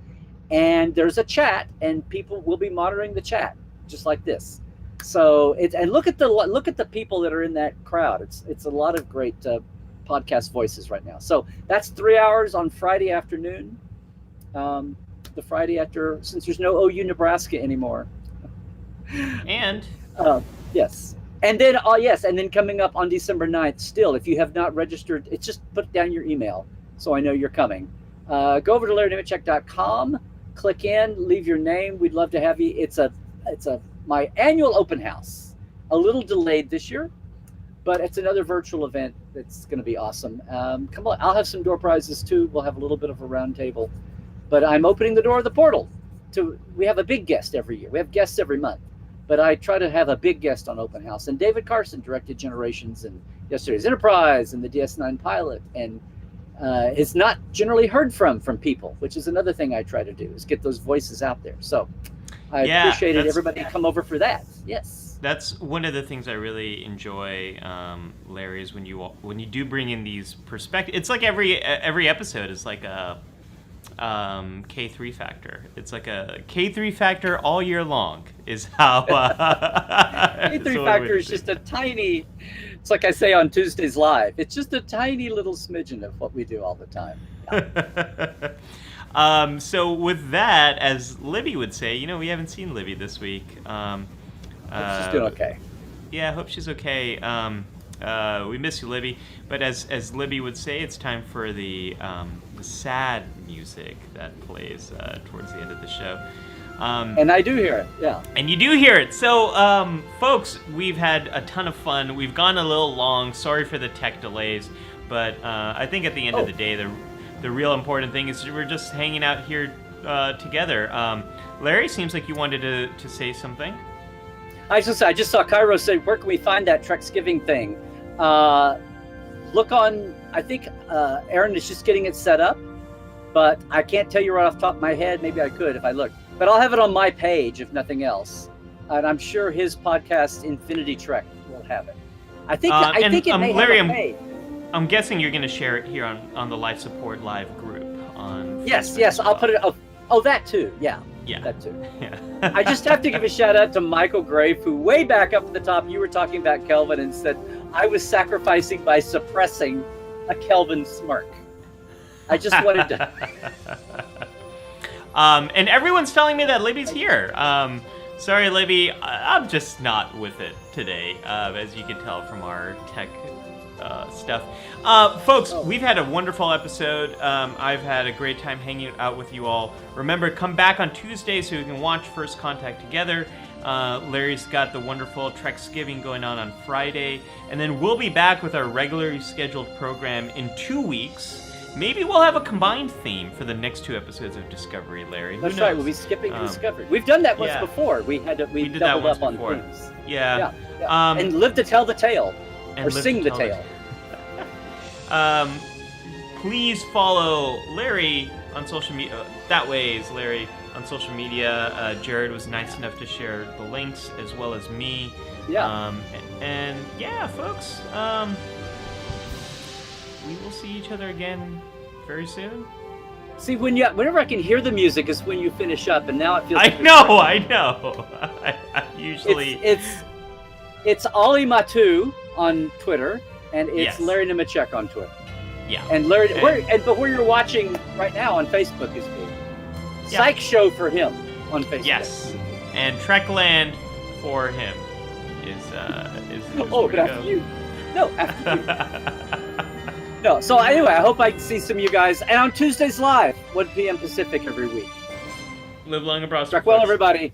and there's a chat, and people will be monitoring the chat just like this. So look at the people that are in that crowd. It's a lot of great podcast voices right now. So that's 3 hours on Friday afternoon. The Friday after, since there's no OU Nebraska anymore. And yes. And then, and then coming up on December 9th, still, if you have not registered, it's just put down your email so I know you're coming. Go over to LarryNemecek.com, click in, leave your name. We'd love to have you. It's my annual open house. A little delayed this year, but it's another virtual event that's going to be awesome. Come on, I'll have some door prizes too. We'll have a little bit of a round table. But I'm opening the door of the portal. We have a big guest every year. We have guests every month. But I try to have a big guest on Open House. And David Carson directed Generations and Yesterday's Enterprise and the DS9 pilot. And is not generally heard from people, which is another thing I try to do, is get those voices out there. So I appreciated everybody come over for that. Yes. That's one of the things I really enjoy, Larry, is when you do bring in these perspectives. It's like every episode is like a K3 factor. It's like a K3 factor all year long is how K3 factor is just a tiny, it's like I say on Tuesdays Live, it's just a tiny little smidgen of what we do all the time. Yeah. So with that, as Libby would say, we haven't seen Libby this week. She's doing okay. Yeah, I hope she's okay. We miss you, Libby. But as Libby would say, it's time for the sad music that plays towards the end of the show. And I do hear it, yeah. And you do hear it. So, folks, we've had a ton of fun. We've gone a little long. Sorry for the tech delays. But I think at the end of the day, the real important thing is we're just hanging out here together. Larry, seems like you wanted to say something. I just saw Cairo say, where can we find that Treksgiving thing? Look on, I think Aaron is just getting it set up, but I can't tell you right off the top of my head. Maybe I could if I look. But I'll have it on my page, if nothing else. And I'm sure his podcast, Infinity Trek, will have it. I think it may Larry, have a page. I'm guessing you're going to share it here on the Life Support Live group on Yes, Facebook. I'll put it. Oh, that too. Yeah. That too. Yeah. I just have to give a shout out to Michael Grave, who way back up at the top, you were talking about Kelvin and said, I was sacrificing by suppressing a Kelvin smirk. I just wanted to. And everyone's telling me that Libby's here. Sorry, Libby, I'm just not with it today, as you can tell from our tech stuff. Folks, we've had a wonderful episode. I've had a great time hanging out with you all. Remember, come back on Tuesday so we can watch First Contact together. Larry's got the wonderful Treksgiving going on Friday. And then we'll be back with our regularly scheduled program in 2 weeks. Maybe we'll have a combined theme for the next 2 episodes of Discovery, Larry. Who That's knows? right. We'll be skipping Discovery. We've done that once before. We did that doubled once up on before. things. Yeah. And live to tell the tale, and or live sing to the tell tale. Please follow Larry on social media. That way is Larry on social media. Jared was nice enough to share the links as well as me. Yeah. And yeah, folks. We will see each other again very soon. See, whenever I can hear the music is when you finish up, and now it feels. I know. I usually. It's Ollie Mattu on Twitter, and it's Yes. Larry Nemecek on Twitter. Yeah. And Larry, but where you're watching right now on Facebook is me. Psych Show for him on Facebook. Yes. And Trekland for him is Oh, where but to after go. you. No, after you. No, so anyway, I hope I see some of you guys. And on Tuesdays live, 1 p.m. Pacific every week. Live long and prosper. Trek well, folks. everybody.